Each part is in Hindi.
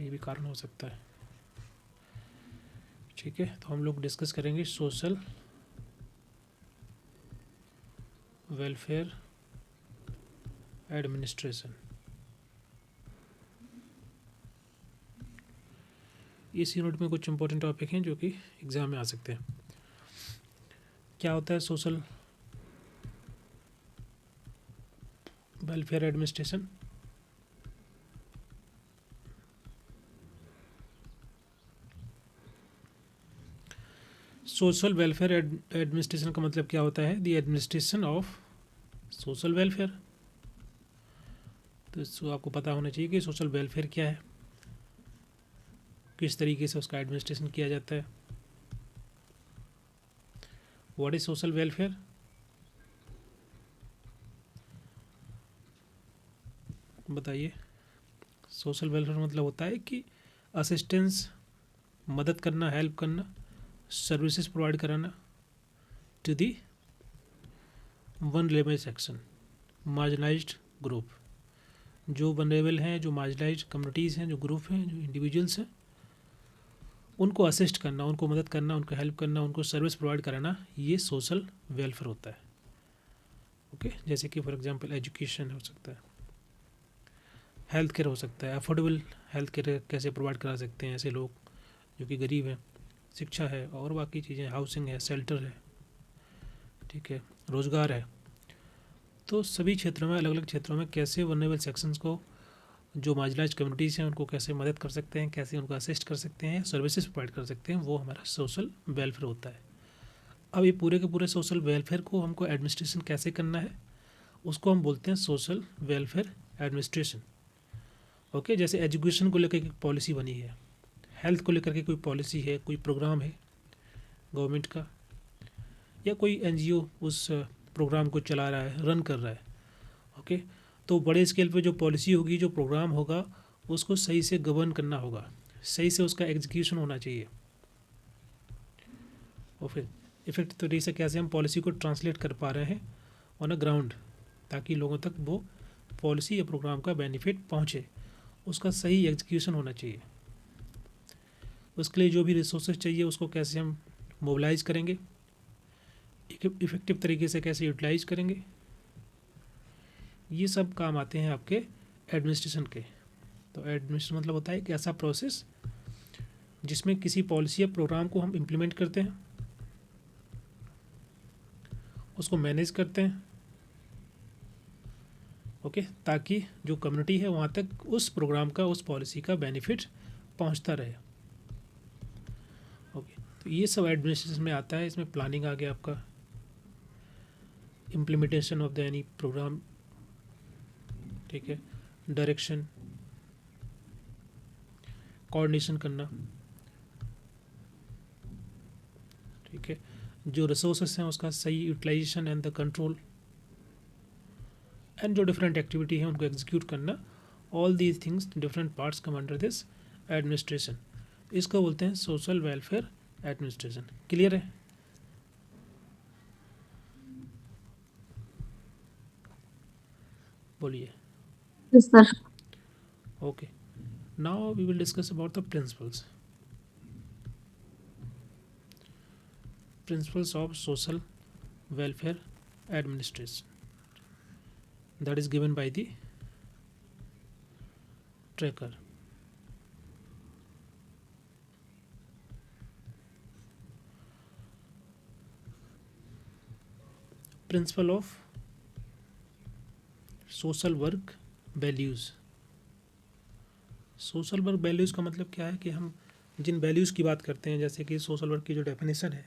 ये भी कारण हो सकता है। ठीक है, तो हम लोग डिस्कस करेंगे सोशल वेलफेयर एडमिनिस्ट्रेशन। इस यूनिट में कुछ इंपॉर्टेंट टॉपिक हैं जो कि एग्ज़ाम में आ सकते हैं। क्या होता है social welfare administration? Social welfare administration का मतलब क्या होता है? The administration of social welfare. तो इसको आपको पता होना चाहिए कि सोशल वेलफेयर क्या है, किस तरीके से उसका एडमिनिस्ट्रेशन किया जाता है। What is social welfare? बताइए। सोशल वेलफेयर मतलब होता है कि असिस्टेंस, मदद करना, हेल्प करना, सर्विसेज प्रोवाइड कराना to the vulnerable section, marginalized group. जो वनरेबल हैं, जो मार्जिनलाइज्ड कम्युनिटीज़ हैं, जो ग्रुप हैं, जो इंडिविजुअल्स हैं, उनको असिस्ट करना, उनको मदद करना, उनको हेल्प करना, उनको सर्विस प्रोवाइड कराना, ये सोशल वेलफेयर होता है। ओके, जैसे कि फॉर एग्जांपल एजुकेशन हो सकता है, हेल्थ केयर हो सकता है, अफोर्डेबल हेल्थ केयर कैसे प्रोवाइड करा सकते हैं ऐसे लोग जो कि गरीब हैं, शिक्षा है और बाकी चीज़ें, हाउसिंग है, शेल्टर है, ठीक है, रोज़गार है। तो सभी क्षेत्रों में, अलग अलग क्षेत्रों में कैसे वनरेबल सेक्शंस को, जो मार्जिनलाइज्ड कम्युनिटीज़ हैं, उनको कैसे मदद कर सकते हैं, कैसे उनको असिस्ट कर सकते हैं, सर्विसेज प्रोवाइड कर सकते हैं, वो हमारा सोशल वेलफेयर होता है। अब ये पूरे के पूरे सोशल वेलफेयर को हमको एडमिनिस्ट्रेशन कैसे करना है, उसको हम बोलते हैं सोशल वेलफेयर एडमिनिस्ट्रेशन। ओके, जैसे एजुकेशन को लेकर एक पॉलिसी बनी है, हेल्थ को लेकर के कोई पॉलिसी है, कोई प्रोग्राम है गवर्नमेंट का, या कोई एनजीओ उस प्रोग्राम को चला रहा है, रन कर रहा है। ओके, तो बड़े स्केल पे जो पॉलिसी होगी, जो प्रोग्राम होगा, उसको सही से गवर्न करना होगा, सही से उसका एग्जीक्यूशन होना चाहिए। और फिर इफेक्टिव तरीके से कैसे हम पॉलिसी को ट्रांसलेट कर पा रहे हैं ऑन अ ग्राउंड, ताकि लोगों तक वो पॉलिसी या प्रोग्राम का बेनिफिट पहुँचे, उसका सही एग्जीक्यूशन होना चाहिए। उसके लिए जो भी रिसोर्सेज चाहिए उसको कैसे हम मोबिलाइज करेंगे, इफ़ेक्टिव तरीके से कैसे यूटिलाइज करेंगे, ये सब काम आते हैं आपके एडमिनिस्ट्रेशन के। तो एडमिनिस्ट्रेशन मतलब होता है कि ऐसा प्रोसेस जिसमें किसी पॉलिसी या प्रोग्राम को हम इम्प्लीमेंट करते हैं, उसको मैनेज करते हैं, ओके, ताकि जो कम्युनिटी है वहाँ तक उस प्रोग्राम का, उस पॉलिसी का बेनिफिट पहुँचता रहे। ओके, तो ये सब एडमिनिस्ट्रेशन में आता है। इसमें प्लानिंग आ गया आपका, implementation of the any program, ठीक है, डायरेक्शन, कोऑर्डिनेशन करना, ठीक है, जो रिसोर्सेस हैं उसका सही utilization and the control, and जो डिफरेंट एक्टिविटी है उनको एग्जीक्यूट करना। All these things, different parts come under this administration. इसको बोलते हैं सोशल वेलफेयर एडमिनिस्ट्रेशन। क्लियर है? बोलिए। Yes, sir. Okay, now we will discuss about the principles. Principles of social welfare administration, that is given by the tracker. Principle of social work values. Social work values का मतलब क्या है कि हम जिन वैल्यूज़ की बात करते हैं, जैसे कि सोशल वर्क की जो डेफिनेशन है,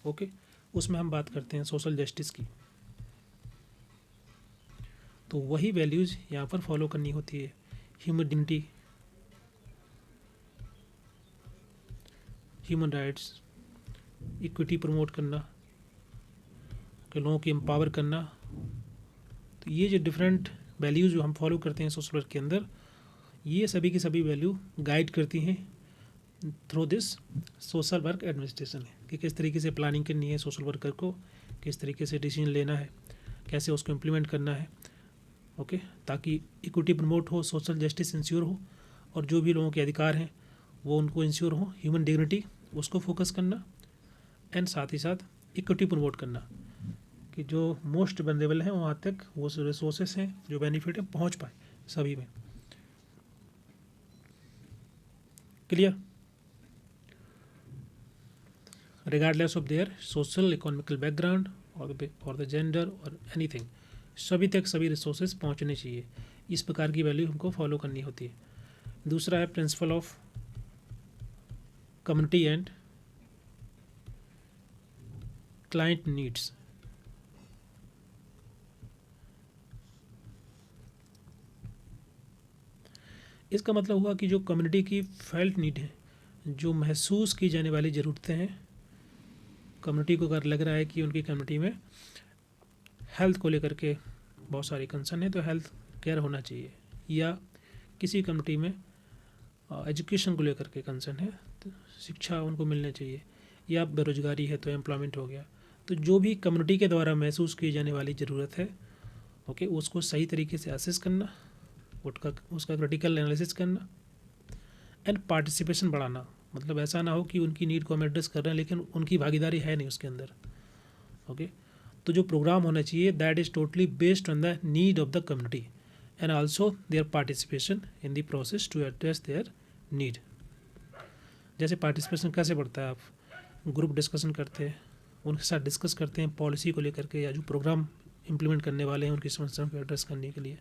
ओके, उसमें हम बात करते हैं सोशल जस्टिस की, तो वही वैल्यूज़ यहाँ पर फॉलो करनी होती है। Human dignity, human rights, equity promote करना, कि लोगों की एम्पावर करना। तो ये जो डिफरेंट वैल्यूज़ जो हम फॉलो करते हैं सोशल वर्क के अंदर, ये सभी की सभी वैल्यू गाइड करती हैं through this social work administration, कि किस तरीके से प्लानिंग करनी है सोशल वर्कर को, किस तरीके से डिसीजन लेना है, कैसे उसको इम्प्लीमेंट करना है, ओके, ताकि इक्विटी प्रमोट हो, सोशल जस्टिस इंश्योर हो, और जो भी लोगों के अधिकार हैं वो उनको इंश्योर हो, ह्यूमन डिग्निटी उसको फोकस करना, एंड साथ ही साथ इक्विटी प्रमोट करना कि जो मोस्ट वनरेबल हैं वहाँ तक वो रिसोर्सेस हैं, जो बेनिफिट है, पहुँच पाए सभी में। Clear? Regardless of their social economical background और द जेंडर और एनीथिंग, सभी तक सभी रिसोर्सेज पहुंचने चाहिए। इस प्रकार की वैल्यू हमको फॉलो करनी होती है। दूसरा है principle of community and client needs. इसका मतलब हुआ कि जो कम्युनिटी की फेल्ट नीड है, जो महसूस की जाने वाली ज़रूरतें हैं, कम्युनिटी को अगर लग रहा है कि उनकी कम्युनिटी में हेल्थ को लेकर के बहुत सारी कंसर्न है तो हेल्थ केयर होना चाहिए, या किसी कम्युनिटी में एजुकेशन को लेकर के कंसर्न है तो शिक्षा उनको मिलनी चाहिए, या बेरोजगारी है तो एम्प्लॉयमेंट हो गया। तो जो भी कम्युनिटी के द्वारा महसूस की जाने वाली ज़रूरत है, ओके, उसको सही तरीके से असेस करना, उसका क्रिटिकल एनालिसिस करना, एंड पार्टिसिपेशन बढ़ाना। मतलब ऐसा ना हो कि उनकी नीड को हम एड्रेस कर रहे हैं लेकिन उनकी भागीदारी है नहीं उसके अंदर। ओके, तो जो प्रोग्राम होना चाहिए that is totally based on the need of the community and also their participation in the process to address their need. जैसे पार्टिसिपेशन कैसे बढ़ता है, आप ग्रुप डिस्कशन करते हैं, उनके साथ डिस्कस करते हैं पॉलिसी को लेकर के, या जो प्रोग्राम इम्प्लीमेंट करने वाले हैं उनकी समस्याओं को एड्रेस करने के लिए।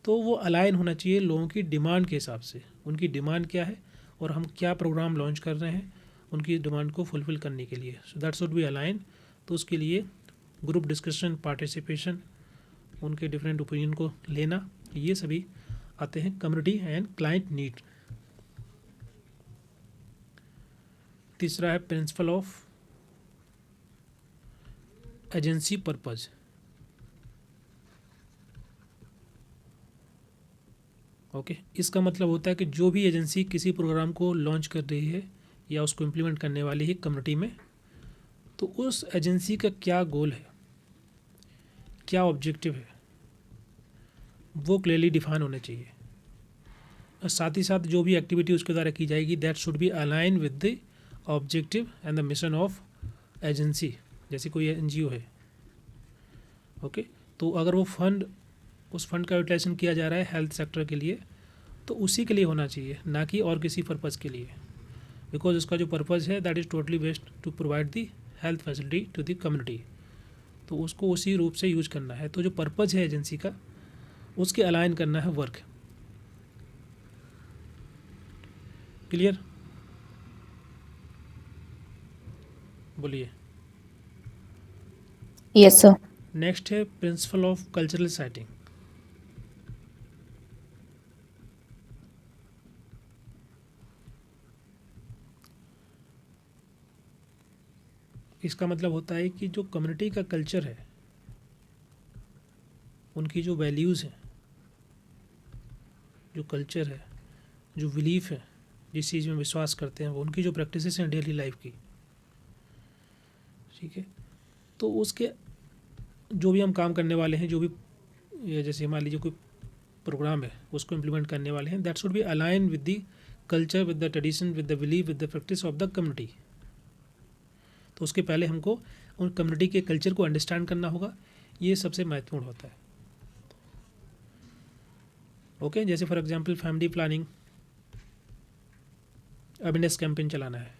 तो वो अलाइन होना चाहिए लोगों की डिमांड के हिसाब से, उनकी डिमांड क्या है और हम क्या प्रोग्राम लॉन्च कर रहे हैं उनकी डिमांड को फुलफ़िल करने के लिए। So that should be align. तो उसके लिए ग्रुप डिस्कशन, पार्टिसिपेशन, उनके डिफरेंट ओपिनियन को लेना, ये सभी आते हैं कम्युनिटी एंड क्लाइंट नीड। तीसरा है principle of agency purpose. Okay, इसका मतलब होता है कि जो भी एजेंसी किसी प्रोग्राम को लॉन्च कर रही है या उसको इम्प्लीमेंट करने वाली है कम्युनिटी में, तो उस एजेंसी का क्या गोल है, क्या ऑब्जेक्टिव है, वो क्लियरली डिफाइन होना चाहिए। और साथ ही साथ जो भी एक्टिविटी उसके द्वारा की जाएगी that should be align with the objective and the mission of agency. जैसे कोई एनजीओ है, ओके, तो अगर वो फंड, उस फंड का यूटिलाइजेशन किया जा रहा है हेल्थ सेक्टर के लिए, तो उसी के लिए होना चाहिए, ना कि और किसी पर्पज़ के लिए। बिकॉज उसका जो पर्पज़ है that is totally based to provide the health facility to the community, तो उसको उसी रूप से यूज करना है। तो जो पर्पज़ है एजेंसी का, उसके अलाइन करना है वर्क। क्लियर? बोलिए। Yes sir. नेक्स्ट है प्रिंसिपल ऑफ कल्चरल सेटिंग। इसका मतलब होता है कि जो कम्युनिटी का कल्चर है, उनकी जो वैल्यूज़ हैं, जो कल्चर है, जो बिलीफ है, जिस चीज़ में विश्वास करते हैं, वो उनकी जो प्रैक्टिसेस हैं डेली लाइफ की, ठीक है, तो उसके जो भी हम काम करने वाले हैं, जो भी ये जैसे मान लीजिए कोई प्रोग्राम है उसको इम्प्लीमेंट करने वाले हैं, that should be align with the culture, with the tradition, with the belief, with the practice of the community. तो उसके पहले हमको उन कम्युनिटी के कल्चर को अंडरस्टैंड करना होगा, ये सबसे महत्वपूर्ण होता है। ओके, जैसे for example family planning awareness campaign चलाना है,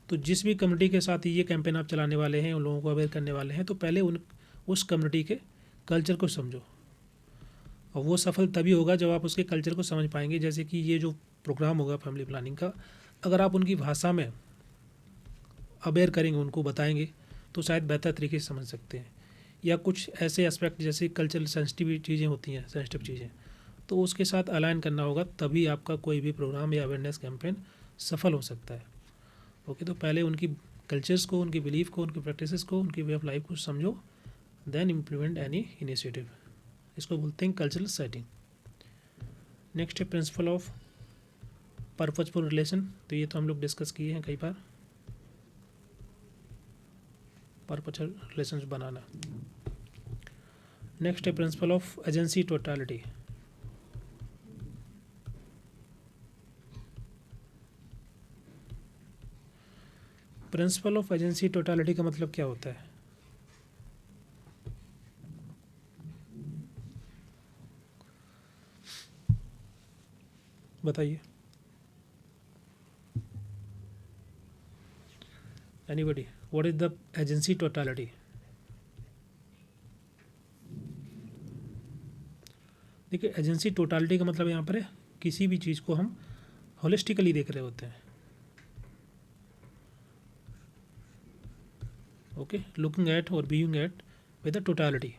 तो जिस भी कम्युनिटी के साथ ये कैंपेन आप चलाने वाले हैं, उन लोगों को अवेयर करने वाले हैं, तो पहले उस कम्युनिटी के कल्चर को समझो, और वो सफल तभी होगा जब आप उसके कल्चर को समझ पाएंगे। जैसे कि ये जो प्रोग्राम होगा फैमिली प्लानिंग का, अगर आप उनकी भाषा में अवेयर करेंगे, उनको बताएंगे, तो शायद बेहतर तरीके से समझ सकते हैं। या कुछ ऐसे एस्पेक्ट जैसे कल्चरल सेंसिटिव चीज़ें होती हैं, सेंसिटिव चीज़ें, तो उसके साथ अलाइन करना होगा, तभी आपका कोई भी प्रोग्राम या अवेयरनेस कैंपेन सफल हो सकता है। ओके, तो पहले उनकी कल्चर्स को, उनकी बिलीफ को, उनकी प्रैक्टिसेस को, उनकी वे ऑफ लाइफ को समझो, देन इम्प्लीमेंट एनी इनिशिएटिव। इसको बोलते हैं कल्चरल सेटिंग। नेक्स्ट है प्रिंसिपल ऑफ पर्पजफुल रिलेशन। तो ये तो हम लोग डिस्कस किए हैं कई बार, पर्पजफुल रिलेशंस बनाना। नेक्स्ट है principle of agency totality. Principal of agency totality का मतलब क्या होता है? बताइए, anybody, what is the agency totality? देखिए, एजेंसी टोटलिटी का मतलब यहाँ पर है किसी भी चीज़ को हम होलिस्टिकली देख रहे होते हैं। ओके, लुकिंग एट और being at with the totality,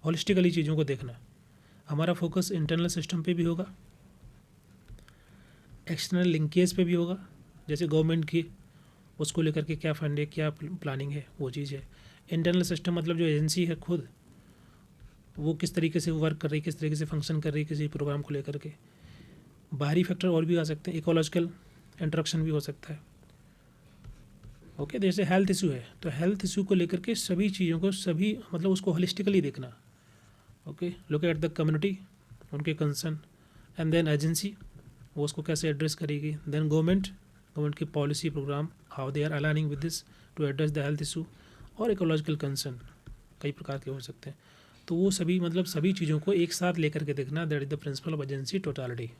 holistically चीज़ों को देखना। हमारा फोकस इंटरनल सिस्टम पे भी होगा, एक्सटर्नल लिंकेज पे भी होगा, जैसे गवर्नमेंट की उसको लेकर के क्या फंड है, क्या प्लानिंग है, वो चीज़ है। इंटरनल सिस्टम मतलब जो एजेंसी है खुद, वो किस तरीके से वर्क कर रही है, किस तरीके से फंक्शन कर रही है किसी प्रोग्राम को लेकर के। बाहरी फैक्टर और भी आ सकते हैं, इकोलॉजिकल इंटरेक्शन भी हो सकता है। ओके, जैसे हेल्थ इशू है तो हेल्थ इशू को लेकर के सभी चीज़ों को, सभी मतलब उसको होलिस्टिकली देखना। Okay, look at the community, उनके कंसर्न, एंड देन एजेंसी, वो उसको कैसे एड्रेस करेगी, देन गवर्नमेंट की policy program, how they are aligning with this to address the health issue, और इकोलॉजिकल कंसर्न कई प्रकार के हो सकते हैं। तो वो सभी मतलब सभी चीज़ों को एक साथ लेकर के देखना, that is the principle of agency totality.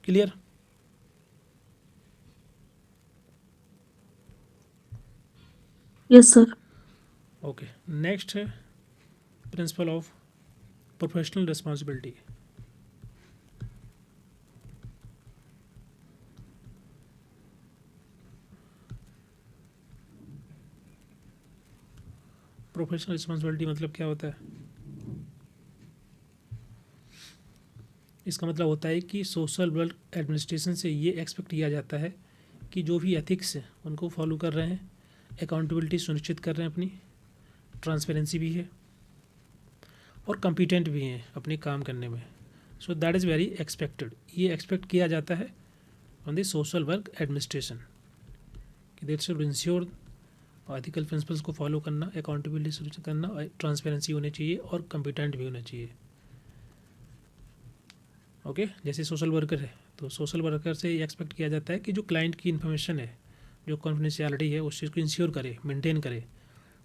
Clear? Yes sir. Okay, next है principle of professional responsibility. Professional responsibility मतलब क्या होता है? इसका मतलब होता है कि सोशल वर्क एडमिनिस्ट्रेशन से ये एक्सपेक्ट किया जाता है कि जो भी एथिक्स है उनको फॉलो कर रहे हैं, अकाउंटेबिलिटी सुनिश्चित कर रहे हैं अपनी, ट्रांसपेरेंसी भी है और कम्पिटेंट भी हैं अपने काम करने में। So that is very expected, ये एक्सपेक्ट किया जाता है on the social work administration कि that should ensure ethical principles को फॉलो करना, अकाउंटेबिलिटी सुनिश्चित करना, ट्रांसपेरेंसी होनी चाहिए और कम्पिटेंट भी होना चाहिए। ओके, जैसे सोशल वर्कर है तो सोशल वर्कर से ये एक्सपेक्ट किया जाता है कि जो क्लाइंट की इन्फॉर्मेशन है, जो कॉन्फिडेंशियलिटी है, उस चीज़ को इंश्योर करे, मेंटेन करे,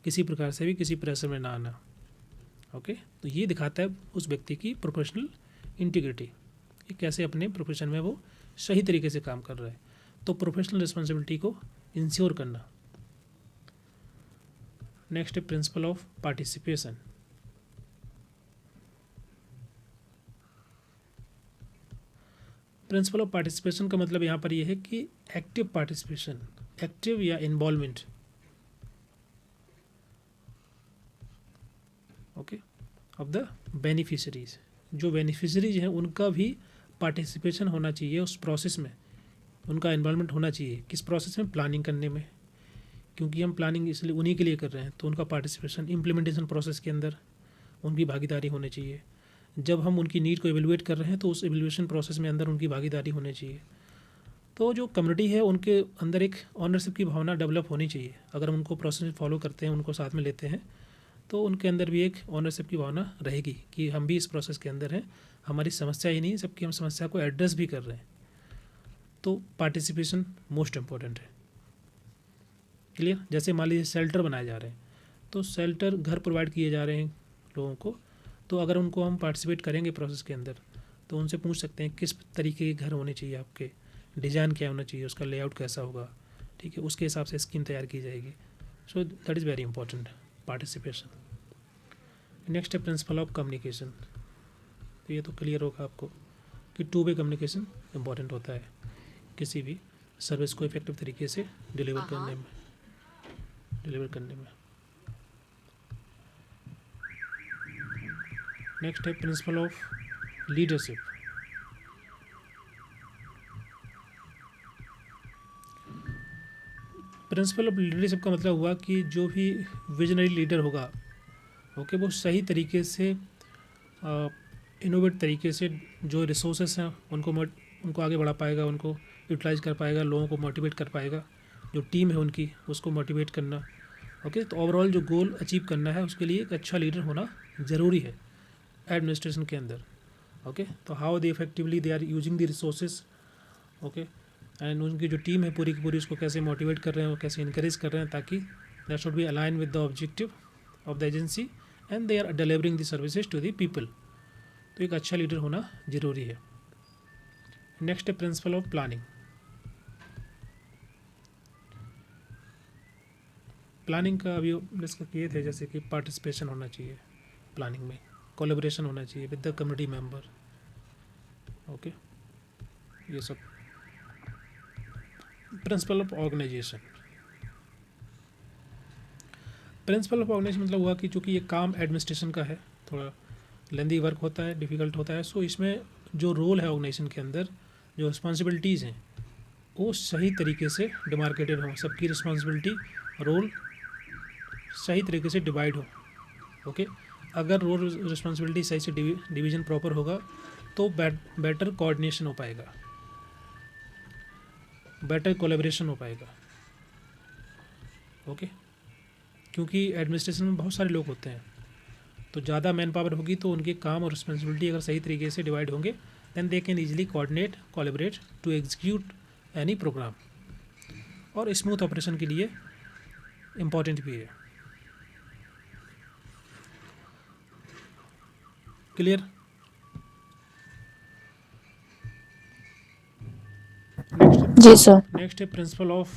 किसी प्रकार से भी किसी प्रेशर में ना आना। ओके, तो ये दिखाता है उस व्यक्ति की प्रोफेशनल इंटीग्रिटी कि कैसे अपने प्रोफेशन में वो सही तरीके से काम कर रहा है। तो प्रोफेशनल रिस्पॉन्सिबिलिटी को इंश्योर करना। नेक्स्ट है principle of participation. Principle of participation का मतलब यहाँ पर यह है कि एक्टिव पार्टिसिपेशन, एक्टिव या involvement. Okay, of the beneficiaries, जो बेनिफिशरीज हैं उनका भी पार्टिसिपेशन होना चाहिए उस प्रोसेस में, उनका इन्वॉल्वमेंट होना चाहिए। किस प्रोसेस में? प्लानिंग करने में, क्योंकि हम प्लानिंग इसलिए उन्हीं के लिए कर रहे हैं, तो उनका पार्टिसिपेशन इम्प्लीमेंटेशन प्रोसेस के अंदर उनकी भागीदारी होनी चाहिए। जब हम उनकी नीड को एवेलुएट कर रहे हैं तो उस एवेलुएशन प्रोसेस में अंदर उनकी भागीदारी होनी चाहिए। तो जो कम्युनिटी है उनके अंदर एक ऑनरशिप की भावना डेवलप होनी चाहिए। अगर हम उनको प्रोसेस फॉलो करते हैं, उनको साथ में लेते हैं, तो उनके अंदर भी एक ऑनरशिप की भावना रहेगी कि हम भी इस प्रोसेस के अंदर हैं, हमारी समस्या ही नहीं, सबकी हम समस्या को एड्रेस भी कर रहे हैं। तो पार्टिसिपेशन मोस्ट इम्पॉर्टेंट है। क्लियर? जैसे मान लीजिए शेल्टर बनाए जा रहे हैं, तो शेल्टर घर प्रोवाइड किए जा रहे हैं लोगों को, तो अगर उनको हम पार्टिसिपेट करेंगे प्रोसेस के अंदर, तो उनसे पूछ सकते हैं किस तरीके के घर होने चाहिए, आपके डिज़ाइन क्या होना चाहिए, उसका लेआउट कैसा होगा, ठीक है, उसके हिसाब से स्कीम तैयार की जाएगी। सो that is very important, participation. Next है प्रिंसिपल ऑफ कम्युनिकेशन। तो ये तो क्लियर होगा आपको कि टू वे कम्युनिकेशन इंपॉर्टेंट होता है किसी भी सर्विस को इफेक्टिव तरीके से डिलीवर करने में। नेक्स्ट है principle of leadership. Principle of leadership का मतलब हुआ कि जो भी विजनरी लीडर होगा, ओके, वो सही तरीके से इनोवेट तरीके से जो रिसोर्सेस हैं उनको आगे बढ़ा पाएगा, उनको यूटिलाइज कर पाएगा, लोगों को मोटिवेट कर पाएगा, जो टीम है उनकी उसको मोटिवेट करना। ओके, तो ओवरऑल जो गोल अचीव करना है उसके लिए एक अच्छा लीडर होना ज़रूरी है एडमिनिस्ट्रेशन के अंदर। ओके, तो how they effectively they are using the resources, okay, and उनकी जो टीम है पूरी की पूरी उसको कैसे मोटिवेट कर रहे हैं और कैसे इनकरेज कर रहे हैं, ताकि that should be align with the objective of the agency and they are delivering the services to the people. तो एक अच्छा लीडर होना ज़रूरी है। नेक्स्ट है प्रिंसिपल ऑफ प्लानिंग। प्लानिंग का अभी डिस्कस किए थे, जैसे कि पार्टिसिपेशन होना चाहिए प्लानिंग में, कोलेबोरेशन होना चाहिए with the community member. Okay, ये सब। Principle of organization. Principle of organization मतलब हुआ कि चूँकि ये काम एडमिनिस्ट्रेशन का है, थोड़ा लेंदी वर्क होता है, डिफ़िकल्ट होता है, सो इसमें जो रोल है ऑर्गेनाइजेशन के अंदर, जो रिस्पॉन्सिबिलिटीज़ हैं वो सही तरीके से डिमार्केटेड हो, सबकी रिस्पॉन्सिबिलिटी रोल सही तरीके से डिवाइड हो। ओके, अगर रोल रिस्पॉन्सिबिलिटी सही से डिवीजन प्रॉपर होगा तो बेटर कोऑर्डिनेशन हो पाएगा, बेटर कोलेब्रेशन हो पाएगा। ओके, क्योंकि एडमिनिस्ट्रेशन में बहुत सारे लोग होते हैं, तो ज़्यादा मैन पावर होगी तो उनके काम और रिस्पॉन्सिबिलिटी अगर सही तरीके से डिवाइड होंगे then they can easily coordinate collaborate to execute any program, और स्मूथ ऑपरेशन के लिए इम्पॉर्टेंट भी है। क्लियर? जी सर। नेक्स्ट है प्रिंसिपल ऑफ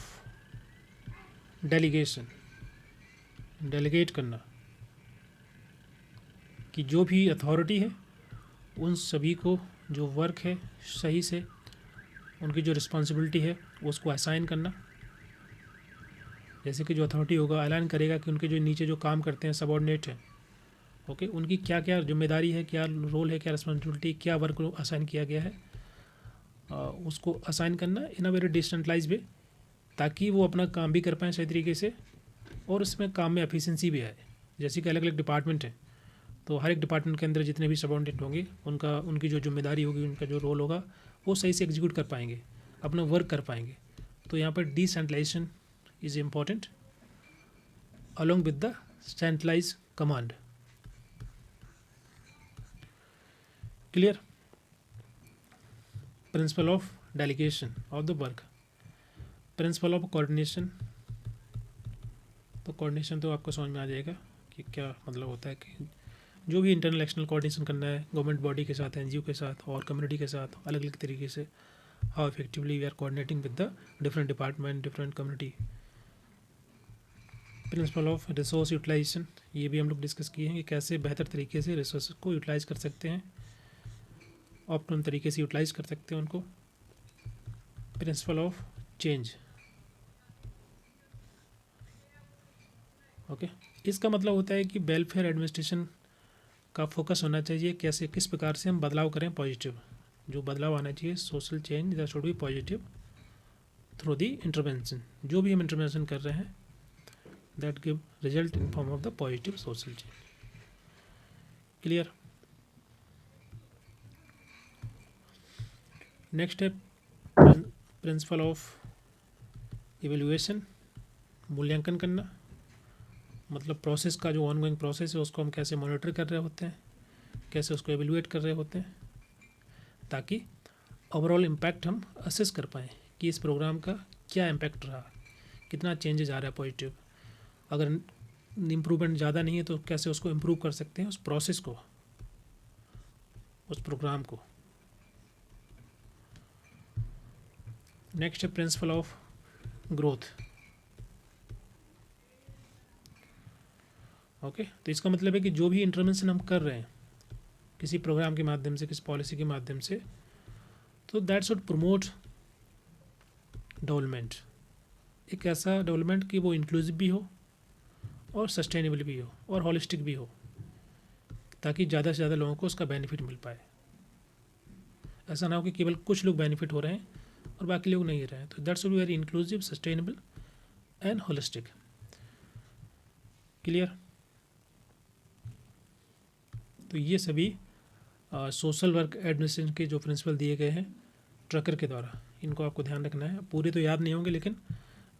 डेलीगेशन। डेलीगेट करना, कि जो भी अथॉरिटी है उन सभी को जो वर्क है सही से उनकी जो रिस्पॉन्सिबिलिटी है उसको असाइन करना। जैसे कि जो अथॉरिटी होगा ऐलान करेगा कि उनके जो नीचे जो काम करते हैं सबऑर्डिनेट हैं, ओके, उनकी क्या क्या जिम्मेदारी है, क्या रोल है, क्या रिस्पॉन्सिबिलिटी, क्या वर्क असाइन किया गया है, उसको असाइन करना इन अ वेरी डिसेंट्रलाइज वे, ताकि वो अपना काम भी कर पाएँ सही तरीके से और उसमें काम में एफिशिएंसी भी आए। जैसे कि अलग अलग डिपार्टमेंट हैं, तो हर एक डिपार्टमेंट के अंदर जितने भी सबऑर्डिनेट होंगे उनकी जो जिम्मेदारी होगी, उनका जो रोल होगा वो सही से एग्जीक्यूट कर पाएंगे, अपना वर्क कर पाएंगे। तो यहाँ पर decentralization is important along with the centralize command. Clear? Principle of delegation of the work. Principle of coordination, तो कोऑर्डिनेशन तो आपको समझ में आ जाएगा कि क्या मतलब होता है, कि जो भी इंटरनल एक्सटर्नल कोऑर्डिनेशन करना है गवर्नमेंट बॉडी के साथ, एनजीओ के साथ और कम्युनिटी के साथ अलग अलग तरीके से, how effectively we are coordinating with the different department, different community. Principle of resource utilization, ये भी हम लोग डिस्कस किए हैं कि कैसे बेहतर तरीके से रिसोर्स को यूटिलाइज कर सकते हैं, ऑप्टिमम तरीके से यूटिलाइज कर सकते हैं उनको। प्रिंसिपल ऑफ चेंज, ओके, इसका मतलब होता है कि वेलफेयर एडमिनिस्ट्रेशन का फोकस होना चाहिए कैसे, किस प्रकार से हम बदलाव करें पॉजिटिव, जो बदलाव आना चाहिए social change that should B positive through the intervention. जो भी हम इंटरवेंशन कर रहे हैं that give result in form of the positive social change. Clear? Next है प्रिंसिपल ऑफ इवेल्युएशन, मूल्यांकन करना, मतलब प्रोसेस का जो ऑनगोइंग प्रोसेस है उसको हम कैसे मॉनिटर कर रहे होते हैं, कैसे उसको एवेल्युएट कर रहे होते हैं, ताकि ओवरऑल इम्पैक्ट हम असेस कर पाएँ कि इस प्रोग्राम का क्या इम्पैक्ट रहा, कितना चेंजेस आ रहा है पॉजिटिव। अगर इम्प्रूवमेंट ज़्यादा नहीं है तो कैसे उसको इम्प्रूव कर सकते हैं, उस प्रोसेस को, उस प्रोग्राम को। नेक्स्ट है प्रिंसिपल ऑफ ग्रोथ। ओके, तो इसका मतलब है कि जो भी इंटरवेंशन हम कर रहे हैं किसी प्रोग्राम के माध्यम से, किसी पॉलिसी के माध्यम से, तो दैट शुड प्रमोट डेवलपमेंट, एक ऐसा डेवलपमेंट कि वो इंक्लूसिव भी हो और सस्टेनेबल भी हो और होलिस्टिक भी हो, ताकि ज़्यादा से ज़्यादा लोगों को उसका बेनिफिट मिल पाए। ऐसा ना हो कि केवल कुछ लोग बेनिफिट हो रहे हैं और बाकी लोग नहीं रहे हैं। तो that should be very inclusive, sustainable and holistic. Clear? तो ये सभी सोशल वर्क एडमिनिस्ट्रेशन के जो प्रिंसिपल दिए गए हैं ट्रकर के द्वारा, इनको आपको ध्यान रखना है। पूरे तो याद नहीं होंगे, लेकिन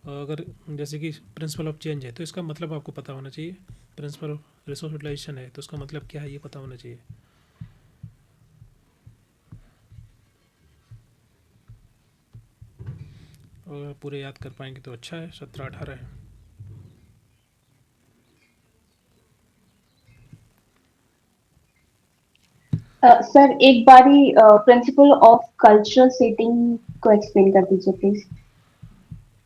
अगर जैसे कि प्रिंसिपल ऑफ चेंज है तो इसका मतलब आपको पता होना चाहिए, प्रिंसिपल ऑफ रिसोर्स यूटिलाइजेशन है तो उसका मतलब क्या है ये पता होना चाहिए। और पूरे याद कर पाएंगे तो अच्छा है, 17-18 है। सर एक बारी प्रिंसिपल ऑफ कल्चरल सेटिंग को एक्सप्लेन कर दीजिए प्लीज।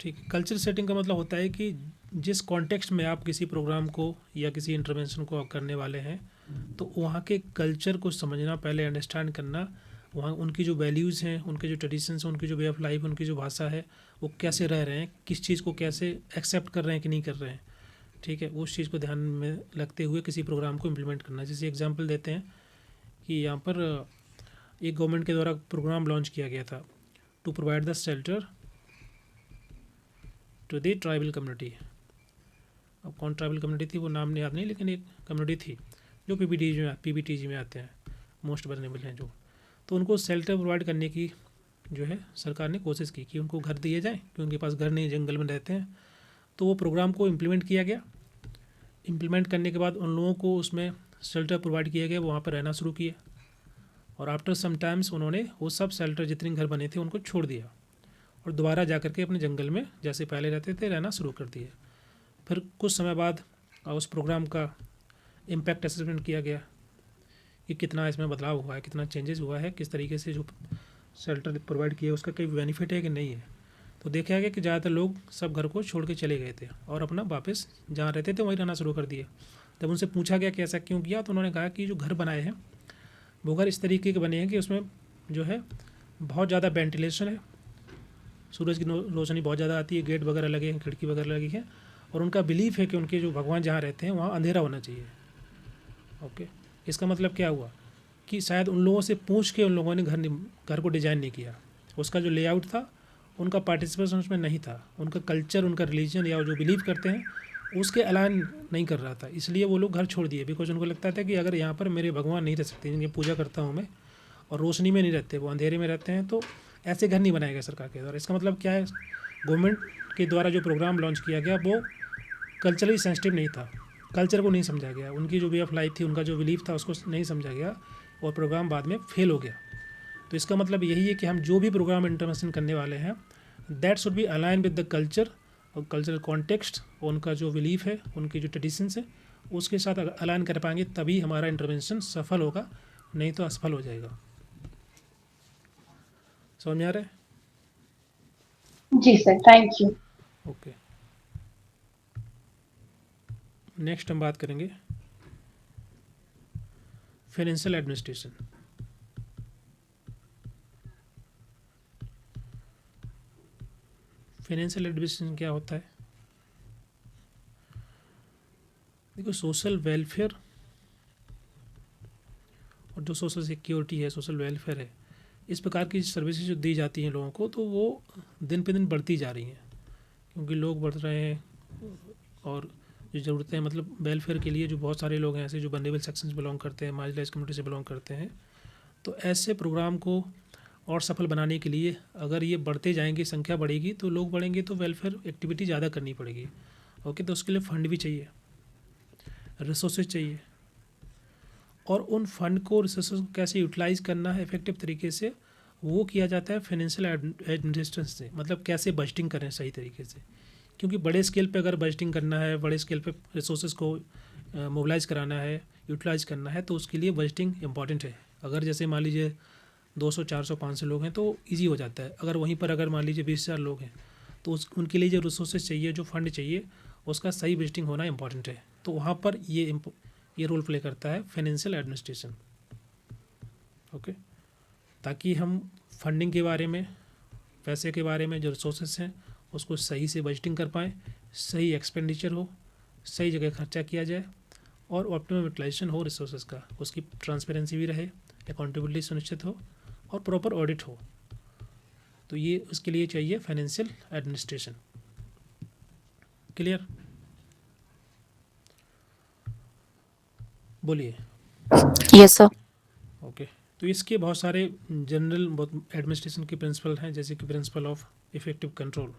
ठीक है, कल्चर सेटिंग का मतलब होता है कि जिस कॉन्टेक्स्ट में आप किसी प्रोग्राम को या किसी इंटरवेंशन को आप करने वाले हैं, तो वहाँ के कल्चर को समझना, पहले अंडरस्टैंड करना, वहाँ उनकी जो वैल्यूज़ हैं, उनके जो ट्रेडिशंस हैं, उनकी जो वे ऑफ लाइफ, उनकी जो भाषा है, वो कैसे रह रहे हैं, किस चीज़ को कैसे एक्सेप्ट कर रहे हैं कि नहीं कर रहे हैं। ठीक है, उस चीज़ को ध्यान में रखते हुए किसी प्रोग्राम को इम्प्लीमेंट करना। जैसे एग्जांपल देते हैं कि यहाँ पर एक गवर्नमेंट के द्वारा प्रोग्राम लॉन्च किया गया था, to provide the shelter to the tribal community. अब कौन ट्राइबल कम्युनिटी थी वो नाम याद नहीं, लेकिन एक कम्युनिटी थी जो पीबीटीजी में आते हैं, मोस्ट वल्नरेबल हैं जो। तो उनको शेल्टर प्रोवाइड करने की जो है सरकार ने कोशिश की कि उनको घर दिए जाएँ, कि उनके पास घर नहीं, जंगल में रहते हैं। तो वो प्रोग्राम को इम्प्लीमेंट किया गया। इम्प्लीमेंट करने के बाद उन लोगों को उसमें शेल्टर प्रोवाइड किया गया, वहाँ पर रहना शुरू किया। और आफ्टर सम टाइम्स उन्होंने वो सब शेल्टर, जितने घर बने थे, उनको छोड़ दिया और दोबारा जा कर के अपने जंगल में जैसे पहले रहते थे रहना शुरू कर दिया। फिर कुछ समय बाद उस प्रोग्राम का इम्पैक्ट असेसमेंट किया गया कि कितना इसमें बदलाव हुआ है, कितना चेंजेस हुआ है, किस तरीके से जो शेल्टर प्रोवाइड किया उसका कोई बेनिफिट है कि नहीं है। तो देखा गया कि ज़्यादातर लोग सब घर को छोड़ के चले गए थे और अपना वापस जहाँ रहते थे वहीं रहना शुरू कर दिए। जब उनसे पूछा गया कि ऐसा क्यों किया, तो उन्होंने कहा कि जो घर बनाए हैं वो घर इस तरीके के बने हैं कि उसमें जो है बहुत ज़्यादा वेंटिलेशन है, सूरज की रोशनी बहुत ज़्यादा आती है, गेट वगैरह लगे हैं, खिड़की वगैरह लगी है, और उनका बिलीफ है कि उनके जो भगवान जहाँ रहते हैं वहाँ अंधेरा होना चाहिए। ओके, इसका मतलब क्या हुआ कि शायद उन लोगों से पूछ के उन लोगों ने घर को डिज़ाइन नहीं किया। उसका जो लेआउट था, उनका पार्टिसिपेशन उसमें नहीं था, उनका कल्चर, उनका रिलीजन या जो बिलीव करते हैं उसके अलाइन नहीं कर रहा था, इसलिए वो लोग घर छोड़ दिए। बिकॉज उनको लगता था कि अगर यहाँ पर मेरे भगवान नहीं रह सकते, जिनकी पूजा करता हूँ मैं, और रोशनी में नहीं रहते, वो अंधेरे में रहते हैं, तो ऐसे घर नहीं बनाया गया सरकार के द्वारा। इसका मतलब क्या है, गवर्नमेंट के द्वारा जो प्रोग्राम लॉन्च किया गया वो कल्चरली सेंसिटिव नहीं था, कल्चर को नहीं समझा गया, उनकी जो वे ऑफ लाइफ थी, उनका जो बिलीफ था उसको नहीं समझा गया, और प्रोग्राम बाद में फेल हो गया। तो इसका मतलब यही है कि हम जो भी प्रोग्राम इंटरवेंशन करने वाले हैं, that should be align with the culture और कल्चरल कॉन्टेक्स्ट, उनका जो बिलीफ है, उनकी जो ट्रेडिशंस है, उसके साथ अगर अलाइन कर पाएंगे तभी हमारा इंटरवेंशन सफल होगा, नहीं तो असफल हो जाएगा। समझ में आ रहा है? जी sir, thank you. Okay, next हम बात करेंगे फाइनेंशियल एडमिनिस्ट्रेशन। फाइनेंशियल एडमिनिस्ट्रेशन क्या होता है? देखो, सोशल वेलफेयर और जो सोशल सिक्योरिटी है, सोशल वेलफेयर है, इस प्रकार की सर्विसेज जो दी जाती हैं लोगों को, तो वो दिन पे दिन बढ़ती जा रही हैं, क्योंकि लोग बढ़ रहे हैं और जो ज़रूरतें हैं, मतलब वेलफेयर के लिए जो बहुत सारे लोग हैं ऐसे जो वल्नरेबल सेक्शन से बिलोंग करते हैं, मार्जिनलाइज कम्युनिटी से बिलोंग करते हैं, तो ऐसे प्रोग्राम को और सफल बनाने के लिए अगर ये बढ़ते जाएंगे, संख्या बढ़ेगी तो लोग बढ़ेंगे, तो वेलफेयर एक्टिविटी ज़्यादा करनी पड़ेगी। ओके, तो उसके लिए फंड भी चाहिए, रिसोर्सेज चाहिए, और उन फंड को, रिसोर्सेज को कैसे यूटिलाइज़ करना है इफेक्टिव तरीके से, वो किया जाता है फाइनेंशियल एडमिनिस्ट्रेशन से। मतलब कैसे बजटिंग करें सही तरीके से, क्योंकि बड़े स्केल पे अगर बजटिंग करना है, बड़े स्केल पे रिसोर्सेज को मोबिलाइज कराना है, यूटिलाइज करना है, तो उसके लिए बजटिंग इंपॉर्टेंट है। अगर जैसे मान लीजिए 200, 400, 500 लोग हैं तो ईजी हो जाता है। अगर वहीं पर अगर मान लीजिए 20,000 लोग हैं, तो उनके लिए जो रिसोर्सेज चाहिए, जो फंड चाहिए, उसका सही बजटिंग होना इंपॉर्टेंट है। तो वहाँ पर ये रोल प्ले करता है फाइनेंशियल एडमिनिस्ट्रेशन। ओके, ताकि हम फंडिंग के बारे में, पैसे के बारे में, जो रिसोर्सेज हैं उसको सही से बजटिंग कर पाएँ, सही एक्सपेंडिचर हो, सही जगह खर्चा किया जाए, और ऑप्टिमम यूटिलाइजेशन हो रिसोर्सेज का, उसकी ट्रांसपेरेंसी भी रहे, अकाउंटेबिलिटी सुनिश्चित हो, और प्रॉपर ऑडिट हो। तो ये उसके लिए चाहिए फाइनेंशियल एडमिनिस्ट्रेशन। क्लियर? बोलिए। Yes sir. ओके, तो इसके बहुत सारे जनरल एडमिनिस्ट्रेशन के प्रिंसिपल हैं, जैसे कि principle of effective control.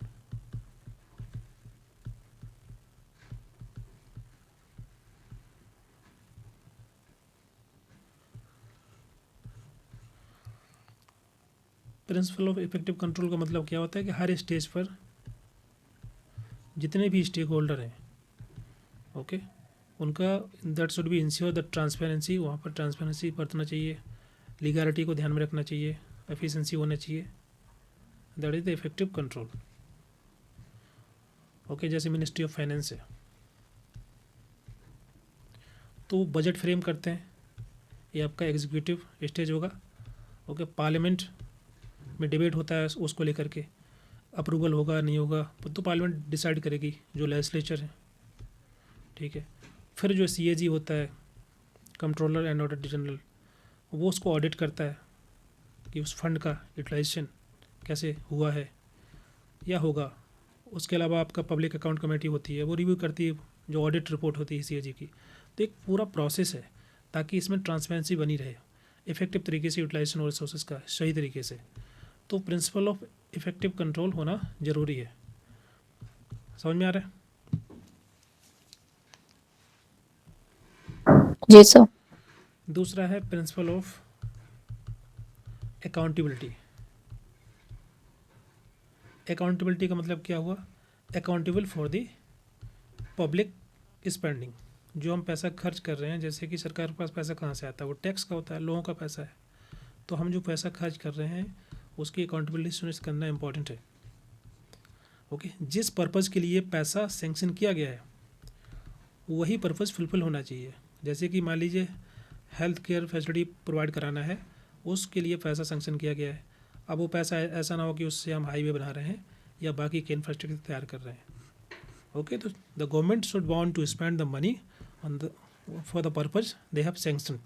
Principle of effective control का मतलब क्या होता है कि हर स्टेज पर जितने भी स्टेक होल्डर हैं, ओके, उनका that should B ensure the transparency, वहाँ पर ट्रांसपेरेंसी बरतना चाहिए, लीगलिटी को ध्यान में रखना चाहिए, एफिशिएंसी होना चाहिए, that is the effective control. Okay, जैसे मिनिस्ट्री ऑफ फाइनेंस है तो बजट फ्रेम करते हैं, ये आपका एग्जीक्यूटिव स्टेज होगा। ओके, पार्लियामेंट में डिबेट होता है उसको लेकर के, अप्रूवल होगा नहीं होगा तो पार्लियामेंट डिसाइड करेगी, जो लेजिस्लेचर है, ठीक है। फिर जो CAG होता है, कंट्रोलर एंड ऑडिटर जनरल, वो उसको ऑडिट करता है कि उस फंड का यूटिलाइजेशन कैसे हुआ है या होगा। उसके अलावा आपका पब्लिक अकाउंट कमेटी होती है, वो रिव्यू करती है जो ऑडिट रिपोर्ट होती है CAG की। तो एक पूरा प्रोसेस है ताकि इसमें ट्रांसपेरेंसी बनी रहे, इफेक्टिव तरीके से यूटिलाइजेशन और रिसोर्सेज का सही तरीके से। तो प्रिंसिपल ऑफ इफेक्टिव कंट्रोल होना ज़रूरी है। समझ में आ रहा है? जी सर। दूसरा है प्रिंसिपल ऑफ अकाउंटेबिलिटी। अकाउंटेबिलिटी का मतलब क्या हुआ? Accountable for the public spending. जो हम पैसा खर्च कर रहे हैं, जैसे कि सरकार के पास पैसा कहाँ से आता है? वो टैक्स का होता है, लोगों का पैसा है। तो हम जो पैसा खर्च कर रहे हैं उसकी अकाउंटेबिलिटी सुनिश्चित करना इम्पॉर्टेंट है। ओके, जिस पर्पज़ के लिए पैसा सेंक्शन किया गया है वही पर्पज़ फुलफिल होना चाहिए। जैसे कि मान लीजिए हेल्थ केयर फैसिलिटी प्रोवाइड कराना है, उसके लिए पैसा सेंक्शन किया गया है। अब वो पैसा ऐसा ना हो कि उससे हम हाईवे बना रहे हैं या बाकी के इंफ्रास्ट्रक्चर तैयार कर रहे हैं। ओके, तो the government should want to spend the money on the for the purpose they have sanction.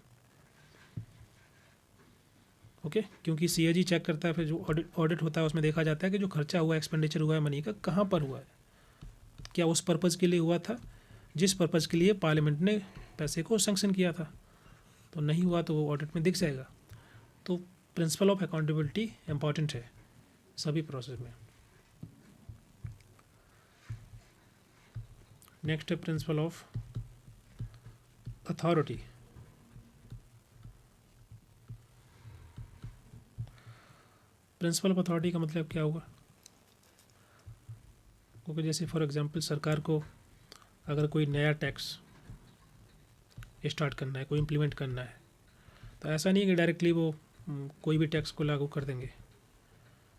Okay, क्योंकि CAG चेक करता है, फिर जो ऑडिट होता है उसमें देखा जाता है कि जो खर्चा हुआ है, एक्सपेंडिचर हुआ है मनी का, कहाँ पर हुआ है, क्या उस पर्पज़ के लिए हुआ था जिस पर्पज़ के लिए पार्लियामेंट ने पैसे को सेंक्शन किया था। तो नहीं हुआ तो वो ऑडिट में दिख जाएगा। तो प्रिंसिपल ऑफ अकाउंटेबिलिटी इम्पॉर्टेंट है सभी प्रोसेस में। नेक्स्ट है principle of authority. Principle of authority का मतलब क्या हुआ? क्योंकि जैसे फॉर एग्जांपल सरकार को अगर कोई नया टैक्स स्टार्ट करना है, कोई इम्प्लीमेंट करना है, तो ऐसा नहीं है कि डायरेक्टली वो कोई भी टैक्स को लागू कर देंगे।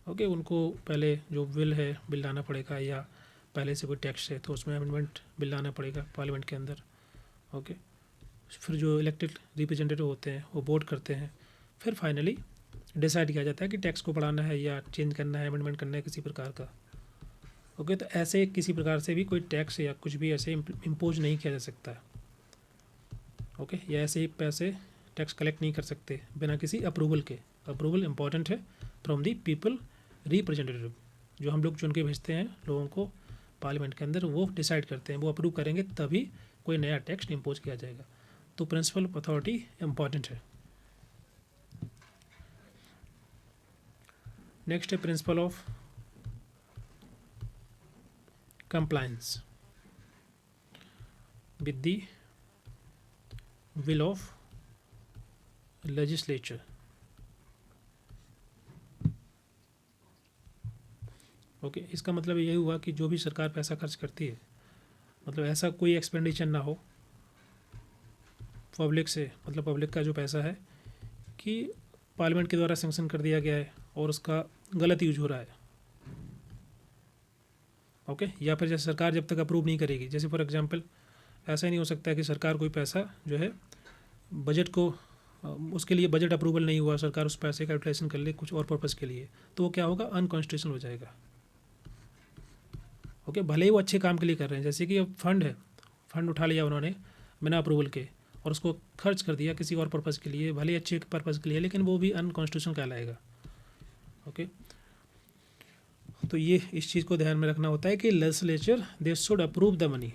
ओके, उनको पहले जो बिल लाना पड़ेगा, या पहले से कोई टैक्स है तो उसमें अमेंडमेंट बिल लाना पड़ेगा पार्लियामेंट के अंदर। ओके, फिर जो इलेक्टेड रिप्रेजेंटेटिव होते हैं वो वोट करते हैं, फिर फाइनली डिसाइड किया जाता है कि टैक्स को बढ़ाना है या चेंज करना है, अमेंडमेंट करना है किसी प्रकार का। ओके, तो ऐसे किसी प्रकार से भी कोई टैक्स या कुछ भी ऐसे इम्पोज नहीं किया जा सकता है। ओके, या ऐसे ही पैसे टैक्स कलेक्ट नहीं कर सकते बिना किसी अप्रूवल के। अप्रूवल इम्पॉर्टेंट है फ्रॉम दी पीपल रिप्रेजेंटेटिव, जो हम लोग चुन के भेजते हैं लोगों को पार्लियामेंट के अंदर, वो डिसाइड करते हैं, वो अप्रूव करेंगे तभी कोई नया टैक्स इम्पोज किया जाएगा। तो प्रिंसिपल ऑफ अथॉरिटी इम्पॉर्टेंट है। नेक्स्ट है principle of compliance with the will of legislature. Okay, इसका मतलब यही हुआ कि जो भी सरकार पैसा खर्च करती है, मतलब ऐसा कोई एक्सपेंडिचर ना हो पब्लिक से, मतलब पब्लिक का जो पैसा है कि पार्लियामेंट के द्वारा सेंक्शन कर दिया गया है और उसका गलत यूज हो रहा है। ओके, या फिर जैसे सरकार जब तक अप्रूव नहीं करेगी, जैसे फॉर एग्जांपल ऐसा ही नहीं हो सकता है कि सरकार कोई पैसा जो है बजट को, उसके लिए बजट अप्रूवल नहीं हुआ, सरकार उस पैसे का यूटिलाइजेशन कर ले कुछ और पर्पज़ के लिए, तो वो क्या होगा? अनकॉन्स्टिट्यूशनल हो जाएगा। ओके, भले ही वो अच्छे काम के लिए कर रहे हैं, जैसे कि अब फंड है, फंड उठा लिया उन्होंने बिना अप्रूवल के और उसको खर्च कर दिया किसी और पर्पज़ के लिए, भले ही अच्छे पर्पज़ के लिए, लेकिन वो भी अनकॉन्स्टिट्यूशनल कहलाएगा। ओके, तो ये इस चीज़ को ध्यान में रखना होता है कि legislature they should approve the money,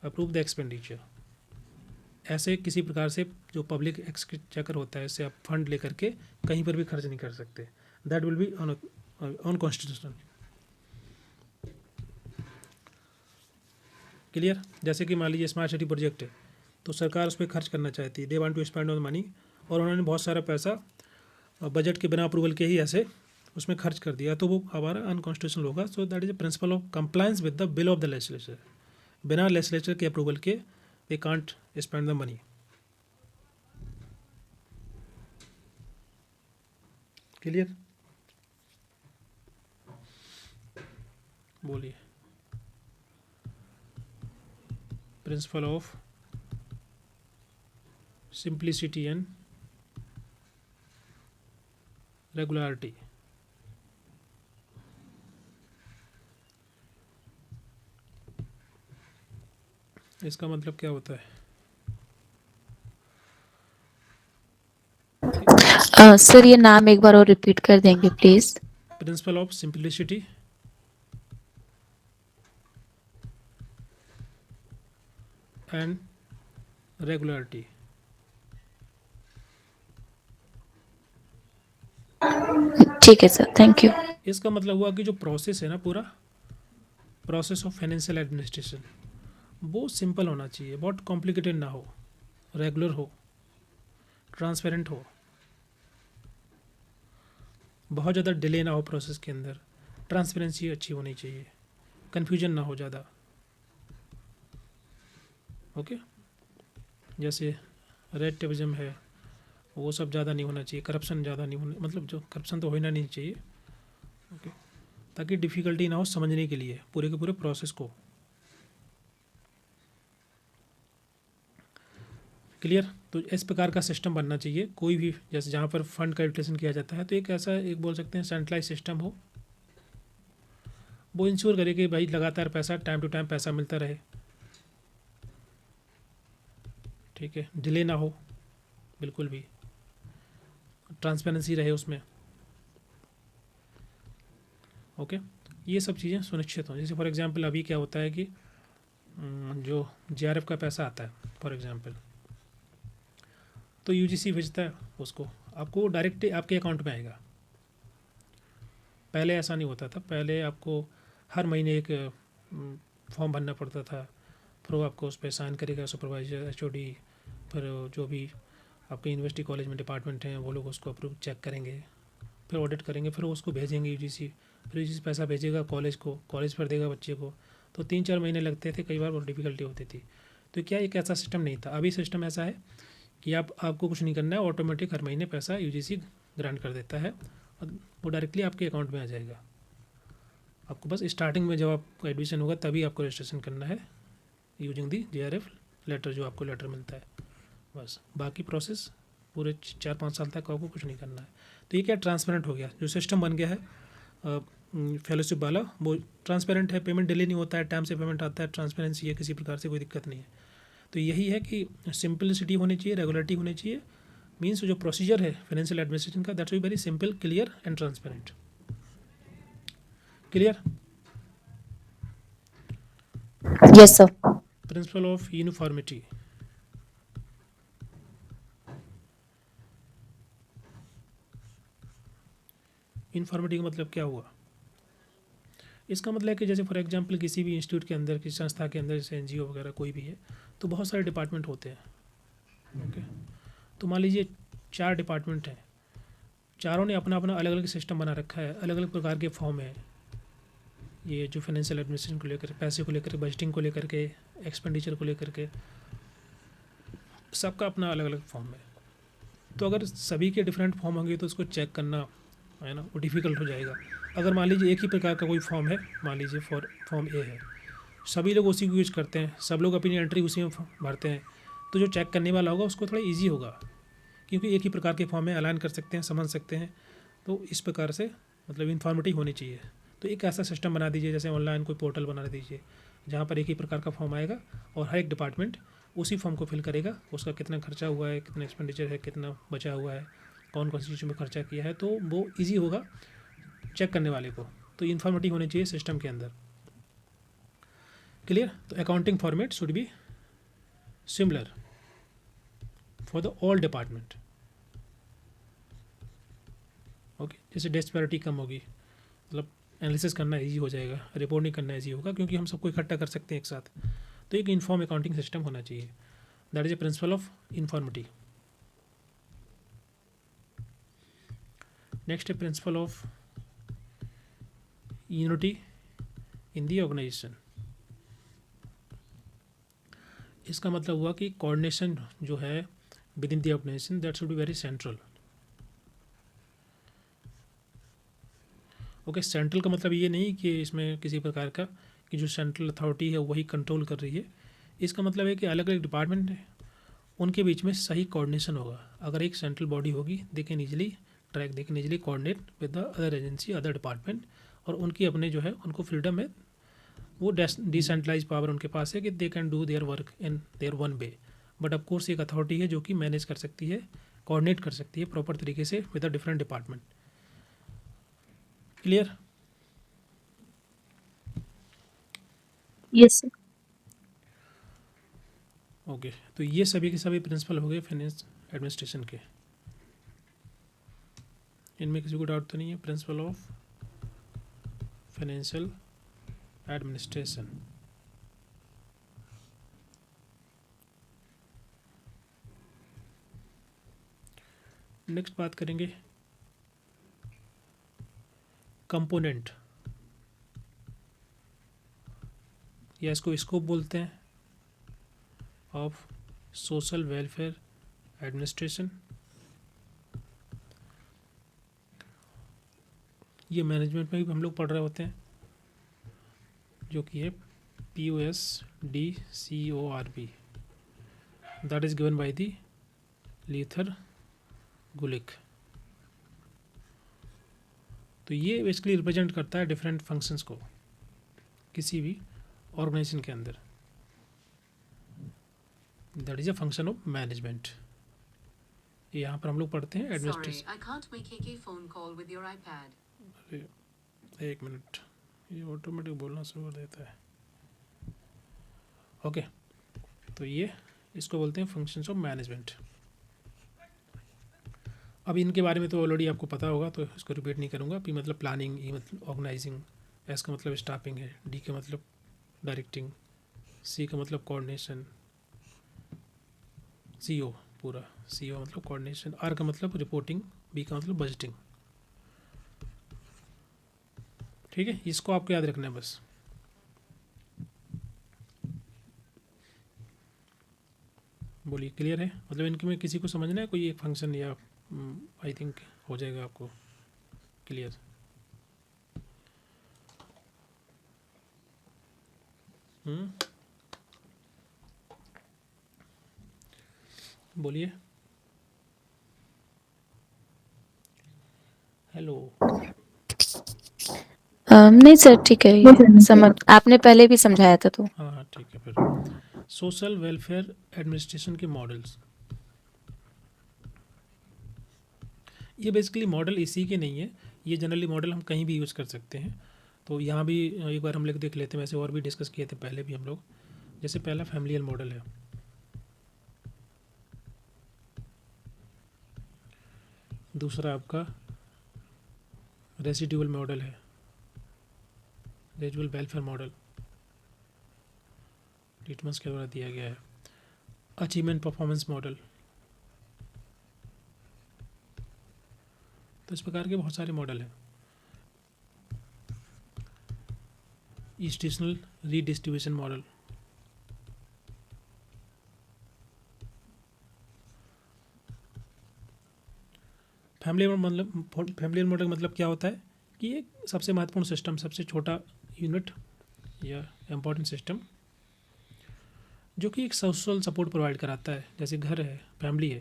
approve the expenditure. ऐसे किसी प्रकार से जो पब्लिक एक्सचेकर होता है, इससे आप फंड लेकर के कहीं पर भी खर्च नहीं कर सकते। That will be unconstitutional. Clear? जैसे कि मान लीजिए स्मार्ट सिटी प्रोजेक्ट है, तो सरकार उस पर खर्च करना चाहती है, they want to spend on money, और उन्होंने बहुत सारा पैसा बजट के बिना अप्रूवल के ही ऐसे उसमें खर्च कर दिया तो वो हमारा अनकॉन्स्टिट्यूशनल होगा. So that is a principle of compliance with the bill of the legislature. बिना लेजिस्लेचर के अप्रूवल के they can't spend the money. Clear? बोलिए. Principle of simplicity and regularity. इसका मतलब क्या होता है? सर ये नाम एक बार और रिपीट कर देंगे please. Principal of simplicity and regularity. ठीक है सर, थैंक यू. इसका मतलब हुआ कि जो प्रोसेस है ना, पूरा प्रोसेस ऑफ फाइनेंशियल एडमिनिस्ट्रेशन, वो सिंपल होना चाहिए, बहुत कॉम्प्लिकेटेड ना हो, रेगुलर हो, ट्रांसपेरेंट हो, बहुत ज़्यादा डिले ना हो प्रोसेस के अंदर, ट्रांसपेरेंसी अच्छी होनी चाहिए, कन्फ्यूजन ना हो ज़्यादा. ओके. जैसे रेड टेपिज्म है, वो सब ज़्यादा नहीं होना चाहिए, करप्शन ज़्यादा नहीं होना, मतलब जो करप्शन तो होना नहीं चाहिए. ओके. ताकि डिफ़िकल्टी ना हो समझने के लिए पूरे के पूरे प्रोसेस को. क्लियर? तो इस प्रकार का सिस्टम बनना चाहिए कोई भी, जैसे जहाँ पर फंड का यूटिलाइजेशन किया जाता है, तो एक ऐसा एक बोल सकते हैं सेंट्रलाइज सिस्टम हो, वो इंश्योर करे कि भाई लगातार पैसा टाइम टू टाइम पैसा मिलता रहे. ठीक है. डिले ना हो बिल्कुल भी, ट्रांसपेरेंसी रहे उसमें. ओके. ये सब चीज़ें सुनिश्चित हों. जैसे फॉर एग्जांपल अभी क्या होता है कि जो जीआरएफ का पैसा आता है फॉर एग्जांपल, तो यूजीसी भेजता है उसको, आपको डायरेक्ट आपके अकाउंट में आएगा. पहले ऐसा नहीं होता था. पहले आपको हर महीने एक फॉर्म भरना पड़ता था, फिर वो आपको उस पर साइन करेगा सुपरवाइजर, एचओडी, फिर जो भी आपके यूनिवर्सिटी कॉलेज में डिपार्टमेंट हैं वो लोग उसको अप्रूव चेक करेंगे, फिर ऑडिट करेंगे, फिर उसको भेजेंगे यूजीसी, फिर यूजीसी पैसा भेजेगा कॉलेज को, कॉलेज फिर देगा बच्चे को. तो 3-4 महीने लगते थे, कई बार बहुत डिफिकल्टी होती थी. तो क्या एक ऐसा सिस्टम नहीं था. अभी सिस्टम ऐसा है कि आपको कुछ नहीं करना है, ऑटोमेटिक हर महीने पैसा यूजीसी ग्रांट कर देता है और वो डायरेक्टली आपके अकाउंट में आ जाएगा. आपको बस स्टार्टिंग में जब आपका एडमिशन होगा तभी आपको रजिस्ट्रेशन करना है यूजिंग दी जीआरएफ लेटर, जो आपको लेटर मिलता है. बस बाकी प्रोसेस पूरे 4-5 साल तक आपको कुछ नहीं करना है. तो ये क्या ट्रांसपेरेंट हो गया, जो सिस्टम बन गया है फेलोशिप वाला, वो ट्रांसपेरेंट है. पेमेंट डिले नहीं होता है, टाइम से पेमेंट आता है, ट्रांसपेरेंसी है, किसी प्रकार से कोई दिक्कत नहीं है. तो यही है कि सिंपलिसिटी होनी चाहिए, रेगुलरिटी होनी चाहिए. मीन्स जो प्रोसीजर है फाइनेंशियल एडमिनिस्ट्रेशन का, that's be very simple, clear and transparent. Clear? Yes sir. Principle of uniformity. Uniformity का मतलब क्या हुआ? इसका मतलब है कि जैसे फॉर एग्जांपल किसी भी इंस्टीट्यूट के अंदर, किसी संस्था के अंदर, जैसे एनजीओ वगैरह कोई भी है, तो बहुत सारे डिपार्टमेंट होते हैं. ओके. तो मान लीजिए 4 डिपार्टमेंट हैं, चारों ने अपना अपना अलग अलग सिस्टम बना रखा है, अलग अलग प्रकार के फॉर्म है. ये जो फाइनेंशियल एडमिनिस्ट्रेशन को लेकर, पैसे को लेकर, बजटिंग को लेकर के, एक्सपेंडिचर को लेकर के, सबका अपना अलग अलग फॉर्म है. तो अगर सभी के डिफरेंट फॉर्म होंगे तो उसको चेक करना है ना, वो डिफ़िकल्ट हो जाएगा. अगर मान लीजिए एक ही प्रकार का कोई फॉर्म है, मान लीजिए फॉर्म ए है, सभी लोग उसी को यूज करते हैं, सब लोग अपनी एंट्री उसी में भरते हैं, तो जो चेक करने वाला होगा उसको थोड़ा ईजी होगा, क्योंकि एक ही प्रकार के फॉर्म में अलाइन कर सकते हैं, समझ सकते हैं. तो इस प्रकार से मतलब इन्फॉर्मेटिव होनी चाहिए. तो एक ऐसा सिस्टम बना दीजिए, जैसे ऑनलाइन कोई पोर्टल बना दीजिए, जहाँ पर एक ही प्रकार का फॉर्म आएगा और हर एक डिपार्टमेंट उसी फॉर्म को फिल करेगा, उसका कितना खर्चा हुआ है, कितना एक्सपेंडिचर है, कितना बचा हुआ है, कौन कौन सी चीज़ों में खर्चा किया है, तो वो ईजी होगा चेक करने वाले को. तो इन्फॉर्मेटिव होनी चाहिए सिस्टम के अंदर. क्लियर? तो accounting format should be similar for the all department. Okay. जैसे डिस्पैरिटी कम होगी, मतलब एनालिसिस करना ईजी हो जाएगा, रिपोर्टिंग करना ईजी होगा, क्योंकि हम सबको इकट्ठा कर सकते हैं एक साथ. तो एक इन्फॉर्म अकाउंटिंग सिस्टम होना चाहिए. That is a principle of uniformity. Next है principle of unity in the organisation. इसका मतलब हुआ कि कोऑर्डिनेशन जो है within the organisation that should be very central. Okay, central का मतलब ये नहीं कि इसमें किसी प्रकार का कि जो सेंट्रल अथॉरिटी है वही कंट्रोल कर रही है। इसका मतलब है कि अलग अलग डिपार्टमेंट है, उनके बीच में सही कोऑर्डिनेशन होगा। अगर एक सेंट्रल बॉडी होगी दे can easily track, they can easily coordinate with the other agency, other department, और उनकी अपने जो है उनको फ्रीडम है, वो डिसेंट्रलाइज पावर उनके पास है कि they can do their work in their one way. But of course एक अथॉरिटी है जो कि मैनेज कर सकती है, कोऑर्डिनेट कर सकती है प्रॉपर तरीके से with the different department. Clear? Yes sir. Okay, तो ये सभी के सभी प्रिंसिपल हो गए फाइनेंस एडमिनिस्ट्रेशन के। इनमें किसी को डाउट तो नहीं है? Principle of financial administration. Next बात करेंगे कंपोनेंट, या इसको स्कोप बोलते हैं, ऑफ सोशल वेलफेयर एडमिनिस्ट्रेशन। ये मैनेजमेंट में भी हम लोग पढ़ रहे होते हैं, जो कि है POSDCORP, that is given by the Luther Gulick. तो ये बेसिकली रिप्रेजेंट करता है डिफरेंट फंक्शंस को किसी भी ऑर्गेनाइजेशन के अंदर। That is a function of management. यहाँ पर हम लोग पढ़ते हैं Sorry, administration. I can't make a phone call with your iPad. एक मिनट, ये ऑटोमेटिक बोलना शुरू कर देता है। ओके, तो ये इसको बोलते हैं फंक्शंस ऑफ मैनेजमेंट। अब इनके बारे में तो ऑलरेडी आपको पता होगा, तो इसको रिपीट नहीं करूँगा। P मतलब प्लानिंग, E मतलब ऑर्गेनाइजिंग, S का मतलब स्टाफिंग है, D का मतलब डायरेक्टिंग, C का मतलब कोऑर्डिनेशन, CO पूरा, CO मतलब कोऑर्डिनेशन, R का मतलब रिपोर्टिंग, B का मतलब बजटिंग। ठीक है, इसको आपको याद रखना है बस। बोलिए, क्लियर है? मतलब इनके में किसी को समझना है कोई एक फंक्शन, या आई थिंक हो जाएगा आपको क्लियर। बोलिए, हेलो। नहीं सर, ठीक है, ये समझ, आपने पहले भी समझाया था तो। हाँ हाँ, ठीक है। फिर सोशल वेलफेयर एडमिनिस्ट्रेशन के मॉडल्स, ये बेसिकली मॉडल इसी के नहीं है, ये जनरली मॉडल हम कहीं भी यूज़ कर सकते हैं। तो यहाँ भी एक बार हम लोग देख लेते हैं, वैसे और भी डिस्कस किए थे पहले भी हम लोग। जैसे पहला फैमिलियल मॉडल है, दूसरा आपका रेसिडुअल मॉडल है, रेसिडुअल वेलफेयर मॉडल लिटमस के द्वारा दिया गया है। Achievement performance model. तो इस प्रकार के बहुत सारे मॉडल हैं। Institutional redistribution model, family model मतलब क्या होता है कि एक सबसे महत्वपूर्ण सिस्टम, सबसे छोटा यूनिट या इम्पोर्टेंट सिस्टम, जो कि एक सोशल सपोर्ट प्रोवाइड कराता है। जैसे घर है, फैमिली है,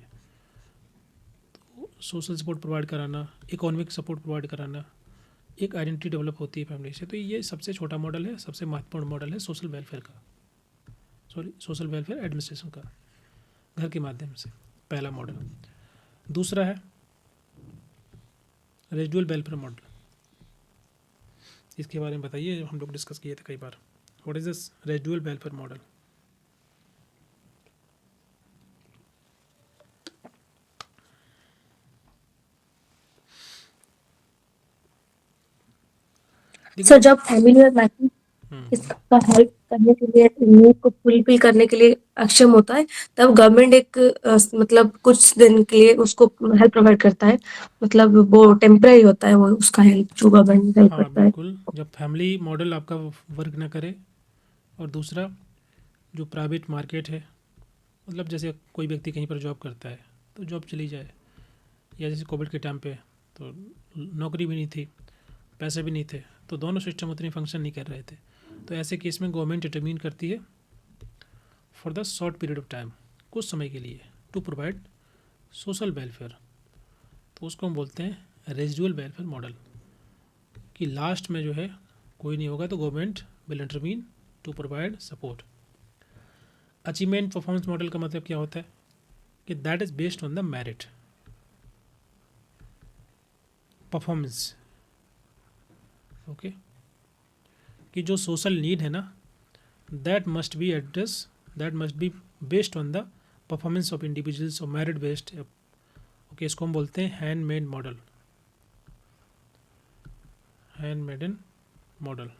तो सोशल सपोर्ट प्रोवाइड कराना, इकोनॉमिक सपोर्ट प्रोवाइड कराना, एक आइडेंटिटी डेवलप होती है फैमिली से। तो ये सबसे छोटा मॉडल है, सबसे महत्वपूर्ण मॉडल है सोशल वेलफेयर का, सोशल वेलफेयर एडमिनिस्ट्रेशन का, घर के माध्यम से, पहला मॉडल। दूसरा है रेजिडुअल वेलफेयर मॉडल। इसके बारे में बताइए, हम लोग डिस्कस किए थे कई बार। What is this residual welfare model? Sir जब फैमिली और मैनेजमेंट इसका हेल्प करने के लिए, नीड को फुलफिल करने के लिए अक्षम होता है, तब गवर्नमेंट एक मतलब कुछ दिन के लिए उसको हेल्प प्रोवाइड करता है। मतलब वो टेम्पररी होता है, वो उसका हेल्प जो गवर्नमेंट हेल्प हाँ करता है। बिल्कुल, जब फैमिली मॉडल आपका वर्क ना करे, और दूसरा जो प्राइवेट मार्केट है, मतलब जैसे कोई व्यक्ति कहीं पर जॉब करता है तो जॉब चली जाए, या जैसे कोविड के टाइम पे तो नौकरी भी नहीं थी, पैसे भी नहीं थे, तो दोनों सिस्टम उतनी फंक्शन नहीं कर रहे थे, तो ऐसे केस में गवर्नमेंट डिटरमिन करती है for the short period of time, कुछ समय के लिए, टू प्रोवाइड सोशल वेलफेयर, तो उसको हम बोलते हैं रेजिडुअल वेलफेयर मॉडल, कि लास्ट में जो है कोई नहीं होगा तो government will intervene to provide support. Achievement performance model का मतलब क्या होता है कि that is based on the merit performance, okay, कि जो सोशल नीड है ना, that must be address, that must be based on the performance of individuals और मेरिट बेस्ड, ओके, इसको हम बोलते हैं handmade model, handmaiden model,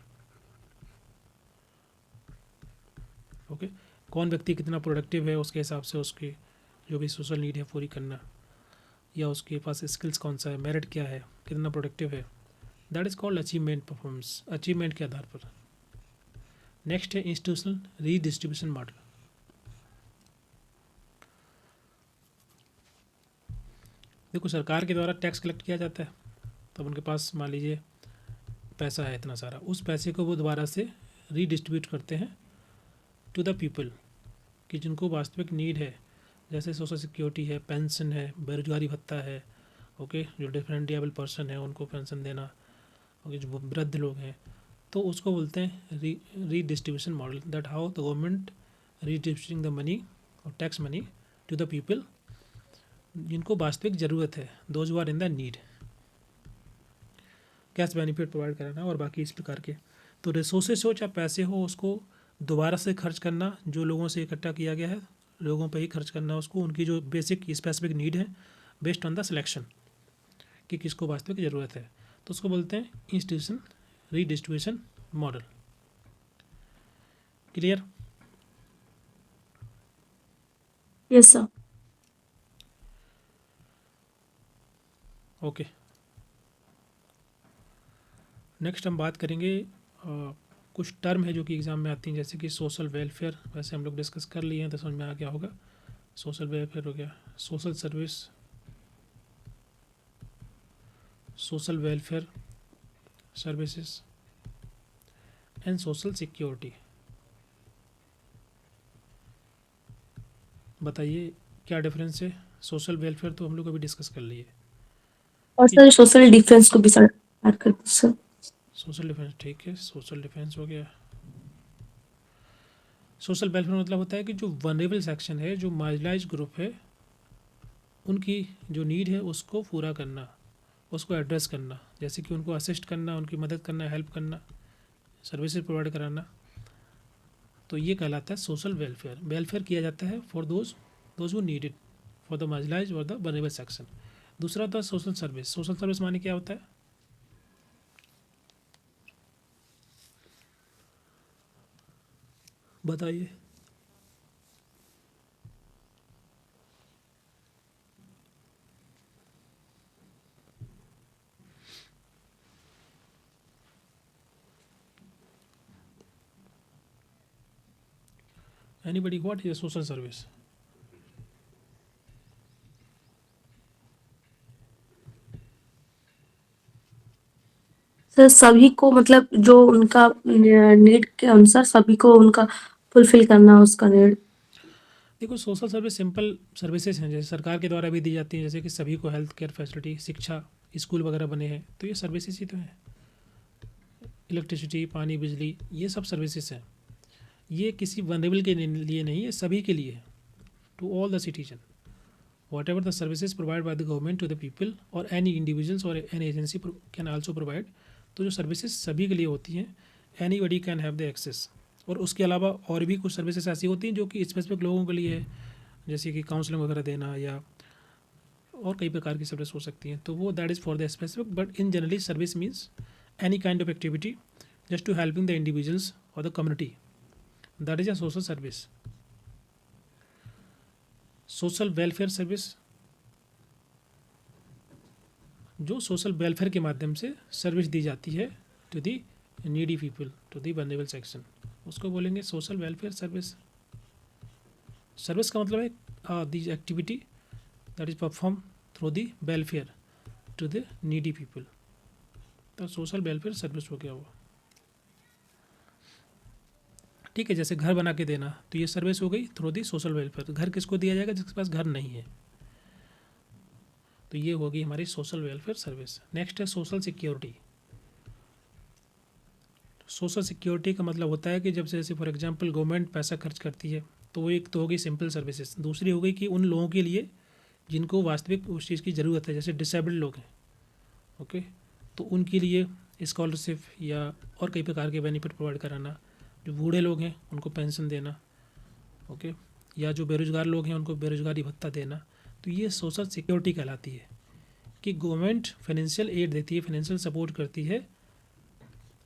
okay. कौन व्यक्ति कितना प्रोडक्टिव है उसके हिसाब से उसकी जो भी सोशल नीड है पूरी करना, या उसके पास स्किल्स कौन सा है, मेरिट क्या है, कितना प्रोडक्टिव है, that is called achievement performance, achievement के आधार पर। नेक्स्ट है इंस्टीट्यूशनल रीडिस्ट्रीब्यूशन मॉडल। देखो, सरकार के द्वारा टैक्स कलेक्ट किया जाता है, तब उनके पास मान लीजिए पैसा है इतना सारा, उस पैसे को वो दोबारा से रीडिस्ट्रीब्यूट करते हैं टू द पीपल, कि जिनको वास्तविक नीड है, जैसे सोशल सिक्योरिटी है, पेंशन है, बेरोजगारी भत्ता है, ओके, जो डिफरेंट डिएबल पर्सन है उनको पेंशन देना, ओके, जो वृद्ध लोग हैं, तो उसको बोलते हैं redistribution model, that how the government redistributing the money और tax money to the people जिनको वास्तविक ज़रूरत है, those who are in the need, cash benefit provide कराना और बाकी इस प्रकार के। तो रिसोर्सेज हो चाहे पैसे हो, उसको दोबारा से खर्च करना, जो लोगों से इकट्ठा किया गया है लोगों पे ही खर्च करना, उसको उनकी जो बेसिक स्पेसिफिक नीड है बेस्ड ऑन द सिलेक्शन, कि किसको वास्तविक ज़रूरत है, तो उसको बोलते हैं institution redistribution model. Clear? Yes sir. Okay, next हम बात करेंगे कुछ टर्म है जो कि एग्ज़ाम में आती हैं, जैसे कि सोशल वेलफेयर, वैसे हम लोग डिस्कस कर लिए हैं तो समझ में आ गया होगा। सोशल वेलफेयर हो गया, social service, social welfare services and social security. बताइए क्या डिफरेंस है? सोशल वेलफेयर तो हम लोग अभी डिस्कस कर लिए, और सर सोशल डिफेंस को भी सर ऐड कर दीजिए सर। सोशल डिफेंस, ठीक है, सोशल डिफेंस हो गया। सोशल वेलफेयर मतलब होता है कि जो वनरेबल सेक्शन है, जो मार्जिनलाइज ग्रुप है, उनकी जो नीड है उसको पूरा करना, उसको एड्रेस करना, जैसे कि उनको असिस्ट करना, उनकी मदद करना, हेल्प करना, सर्विसेज प्रोवाइड कराना, तो ये कहलाता है सोशल वेलफेयर। वेलफेयर किया जाता है for those who need it, for the marginalize और द वनरेबल सेक्शन। दूसरा होता है सोशल सर्विस। सोशल सर्विस माने क्या होता है? बताइए। Anybody, what is a social service? Sir सभी को मतलब जो उनका नीड के अनुसार सभी को उनका फुलफिल करना उसका नीड। देखो, सोशल सर्विस सिंपल सर्विसेज हैं, जैसे सरकार के द्वारा भी दी जाती हैं, जैसे कि सभी को हेल्थ केयर फैसिलिटी, शिक्षा, स्कूल वगैरह बने हैं, तो ये सर्विसेज ही तो हैं। इलेक्ट्रिसिटी, पानी, बिजली, ये सब सर्विसेज हैं। ये किसी वनरेबल के लिए नहीं है, सभी के लिए है, to all the citizen. Whatever the services provide by the government to the people और एनी इंडिविजुअल्स और any agency can also provide, तो जो सर्विसेज सभी के लिए होती हैं, anybody can have the access. और उसके अलावा और भी कुछ सर्विसेज ऐसी होती हैं जो कि स्पेसिफिक लोगों के लिए है, जैसे कि काउंसलिंग वगैरह देना, या और कई प्रकार की सर्विस हो सकती हैं, तो वो that is for the specific, but in generally service means any kind of activity just to helping the individuals और the community that is a social service. Social welfare service, जो सोशल वेलफेयर के माध्यम से सर्विस दी जाती है to the needy people, to the vulnerable section, उसको बोलेंगे सोशल वेलफेयर सर्विस। सर्विस का मतलब है the activity that is perform through the welfare to the needy people, तो सोशल वेलफेयर सर्विस हो गया वो। ठीक है, जैसे घर बना के देना, तो ये सर्विस हो गई थ्रू दी सोशल वेलफेयर। घर किसको दिया जाएगा? जिसके पास घर नहीं है, तो ये होगी हमारी सोशल वेलफेयर सर्विस। नेक्स्ट है सोशल सिक्योरिटी। सोशल सिक्योरिटी का मतलब होता है कि जब जैसे फॉर एग्जांपल गवर्नमेंट पैसा खर्च करती है, तो वो एक तो होगी सिंपल सर्विसेज, दूसरी हो गई कि उन लोगों के लिए जिनको वास्तविक उस चीज़ की ज़रूरत है, जैसे डिसेबल्ड लोग हैं, ओके, तो उनके लिए स्कॉलरशिप या और कई प्रकार के बेनिफिट प्रोवाइड कराना। जो बूढ़े लोग हैं उनको पेंशन देना, ओके, या जो बेरोजगार लोग हैं उनको बेरोजगारी भत्ता देना। तो ये सोशल सिक्योरिटी कहलाती है कि गवर्नमेंट फाइनेंशियल एड देती है, फाइनेंशियल सपोर्ट करती है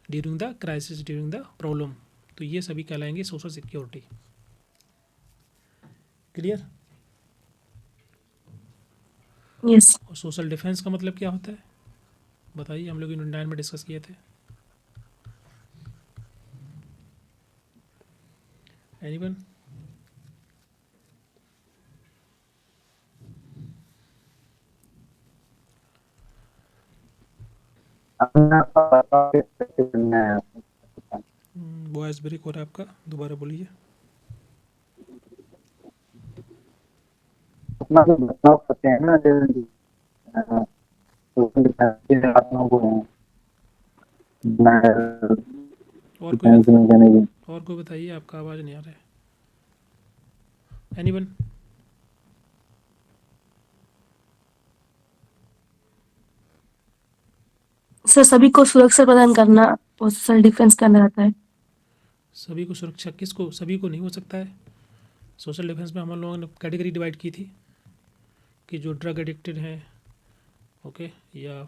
during the crisis, during the problem. तो ये सभी कहलाएंगे सोशल सिक्योरिटी। क्लियर? यस। और सोशल डिफेंस का मतलब क्या होता है बताइए, हम लोग यूनिट 9 में डिस्कस किए थे। एनीवन? वॉइस ब्रेक हो रहा है आपका, दोबारा बोलिए। अपना जो बचाव करते हैं ना, जो आत्मा को और कोई बताइए, आपका आवाज़ नहीं आ रहा है। एनीवन? सर सभी को सुरक्षा प्रदान करना वो सोशल डिफेंस के अंदर आता है। सभी को सुरक्षा, किसको? सभी को नहीं हो सकता है। सोशल डिफेंस में हम लोगों ने कैटेगरी डिवाइड की थी कि जो ड्रग एडिक्टेड हैं, ओके, या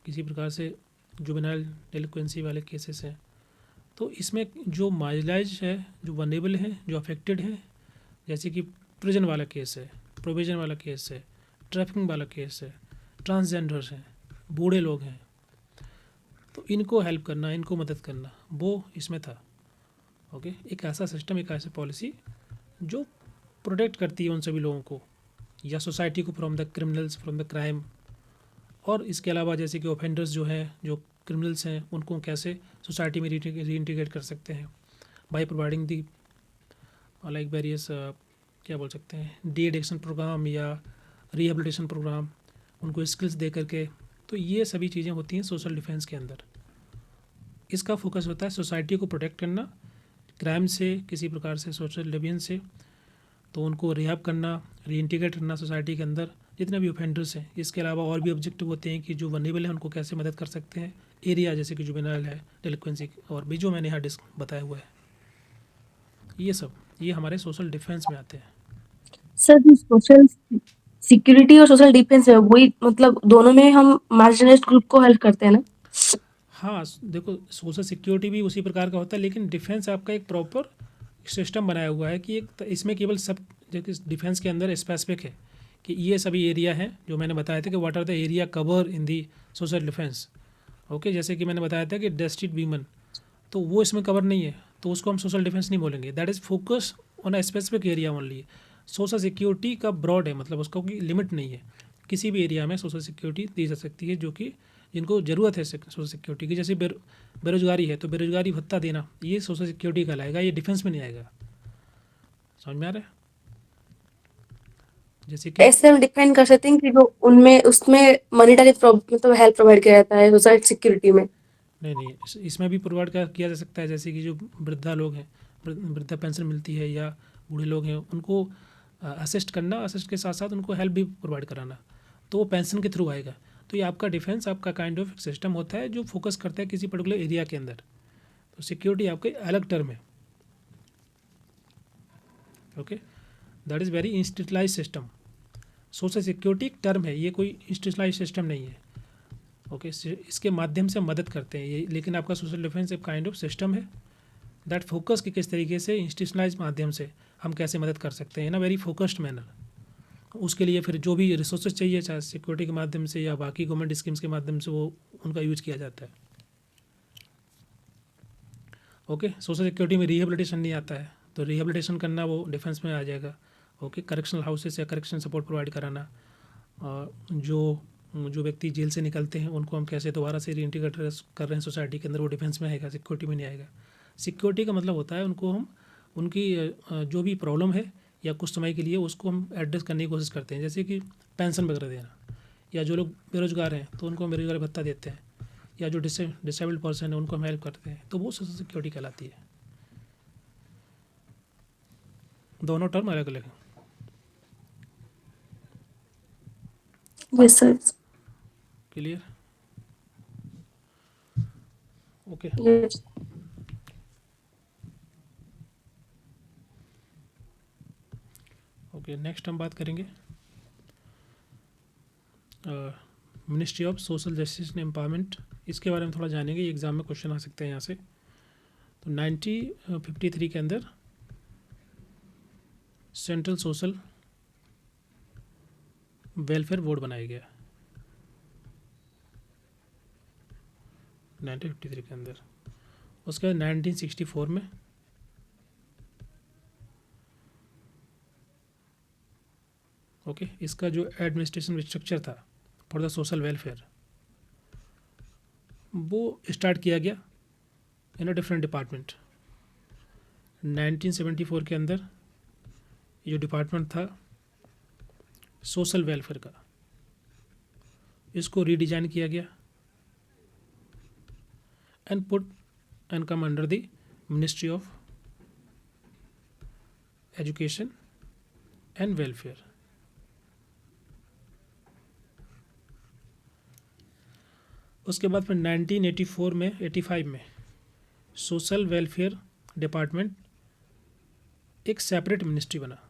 किसी प्रकार से जुवेनाइल डेलिक्वेंसी वाले केसेस हैं, तो इसमें जो मार्जिनलाइज है, जो वनरेबल हैं, जो अफेक्टेड हैं, जैसे कि प्रिजन वाला केस है, प्रोविजन वाला केस है, ट्रैफिकिंग वाला केस है, ट्रांसजेंडर्स हैं, बूढ़े लोग हैं, तो इनको हेल्प करना, इनको मदद करना, वो इसमें था। ओके, एक ऐसा सिस्टम, एक ऐसी पॉलिसी जो प्रोटेक्ट करती है उन सभी लोगों को या सोसाइटी को from the criminals, from the crime. और इसके अलावा जैसे कि ऑफेंडर्स जो हैं, जो क्रिमिनल्स हैं, उनको कैसे सोसाइटी में रीइंटीग्रेट कर सकते हैं by providing the like various क्या बोल सकते हैं, डी एडिक्शन प्रोग्राम या रिहेबिलिटेशन प्रोग्राम, उनको स्किल्स दे करके। तो ये सभी चीज़ें होती हैं सोशल डिफेंस के अंदर। इसका फोकस होता है सोसाइटी को प्रोटेक्ट करना क्राइम से, किसी प्रकार से सोशल डिविजन से, तो उनको रिहैब करना, रीइंटीग्रेट करना सोसाइटी के अंदर जितने भी ऑफेंडर्स हैं। इसके अलावा और भी ऑब्जेक्टिव होते हैं कि जो वनरेबल हैं उनको कैसे मदद कर सकते हैं, एरिया जैसे कि जुवेनाइल है, डेलिक्वेंसी, और भी जो मैंने यहाँ बताया हुआ है, ये सब ये हमारे सोशल डिफेंस में आते हैं। सर सोशल सिक्योरिटी और सोशल डिफेंस है वही, मतलब दोनों में हम मार्जिनलाइज्ड ग्रुप को हेल्प करते हैं ना। हाँ, देखो सोशल सिक्योरिटी भी उसी प्रकार का होता है, लेकिन डिफेंस आपका एक प्रॉपर सिस्टम बनाया हुआ है कि एक इसमें केवल सब डिफेंस के अंदर स्पेसिफिक है कि ये सभी एरिया हैं जो मैंने बताया था कि what are the area cover in the social defence. Okay, जैसे कि मैंने बताया था कि डेस्टिट वीमन, तो वो इसमें कवर नहीं है, तो उसको हम सोशल डिफेंस नहीं बोलेंगे। That is focus on a specific area only. Social security का ब्रॉड है, मतलब उसका कोई लिमिट नहीं है, किसी भी एरिया में सोशल सिक्योरिटी दी जा सकती है जो कि जिनको ज़रूरत है सोशल सिक्योरिटी की। जैसे बेरोजगारी है तो बेरोजगारी भत्ता देना, ये सोशल सिक्योरिटी कहलाएगा, ये डिफेंस में नहीं आएगा। समझ में आ रहा है? जैसे कि ऐसे हम डिपेंड कर सकते हैं कि जो उनमें उसमें मॉनिटरी मतलब हेल्प प्रोवाइड किया जाता है सोसाइटी सिक्योरिटी में। नहीं, इसमें भी प्रोवाइड किया जा सकता है। जैसे कि जो वृद्धा लोग हैं, वृद्धा पेंशन मिलती है, या बूढ़े लोग हैं, उनको असिस्ट करना, असिस्ट के साथ साथ उनको हेल्प भी प्रोवाइड कराना, तो वो पेंशन के थ्रू आएगा। तो ये आपका डिफेंस, आपका काइंड ऑफ सिस्टम होता है जो फोकस करता है किसी पर्टिकुलर एरिया के अंदर। तो सिक्योरिटी आपके अलग टर्म है। Okay, that is very institutionalize system. Social security एक टर्म है, ये कोई इंस्टीट्यूशनलाइज सिस्टम नहीं है। ओके, इसके माध्यम से मदद करते हैं ये, लेकिन आपका सोशल डिफेंस एक काइंड ऑफ सिस्टम है दैट फोकस कि किस तरीके से इंस्टीट्यूशनलाइज माध्यम से हम कैसे मदद कर सकते हैं इन अ वेरी फोकस्ड मैनर। उसके लिए फिर जो भी रिसोर्सेज चाहिए, चाहे सिक्योरिटी के माध्यम से या बाकी गवर्नमेंट स्कीम्स के माध्यम से, वो उनका यूज किया जाता है। ओके, सोशल सिक्योरिटी में रिहेबिलिटेशन नहीं आता है, तो रिहेबिलिटेशन करना वो डिफेंस में आ जाएगा। ओके, करेक्शनल हाउसेस या करेक्शन सपोर्ट प्रोवाइड कराना, और जो व्यक्ति जेल से निकलते हैं उनको हम कैसे दोबारा से रीइंटीग्रेट कर रहे हैं सोसाइटी के अंदर, वो डिफेंस में आएगा, सिक्योरिटी में नहीं आएगा। सिक्योरिटी का मतलब होता है उनको हम उनकी जो भी प्रॉब्लम है या कुछ समय के लिए उसको हम एड्रेस करने की कोशिश करते हैं, जैसे कि पेंशन वगैरह देना, या जो लोग बेरोजगार हैं तो उनको हम बेरोजगारी भत्ता देते हैं, या जो डिसेबल्ड पर्सन है उनको हम हेल्प करते हैं, तो वो सोशल सिक्योरिटी कहलाती है। दोनों टर्म अलग अलग हैं। Yes sir. Clear? Okay, yes. Okay, next हम बात करेंगे ministry of social justice and empowerment. इसके बारे में थोड़ा जानेंगे, एग्जाम में क्वेश्चन आ सकते हैं यहाँ से। तो 1953 के अंदर सेंट्रल सोशल वेलफेयर बोर्ड बनाया गया, 1953 के अंदर। उसके बाद 1964 में ओके, इसका जो एडमिनिस्ट्रेशन स्ट्रक्चर था फॉर द सोशल वेलफेयर, वो स्टार्ट किया गया इन अ डिफरेंट डिपार्टमेंट। 1974 के अंदर ये जो डिपार्टमेंट था सोशल वेलफेयर का, इसको रीडिजाइन किया गया and put and come under the ministry of education and welfare. उसके बाद फिर 1984 में 85 में सोशल वेलफेयर डिपार्टमेंट एक सेपरेट मिनिस्ट्री बना।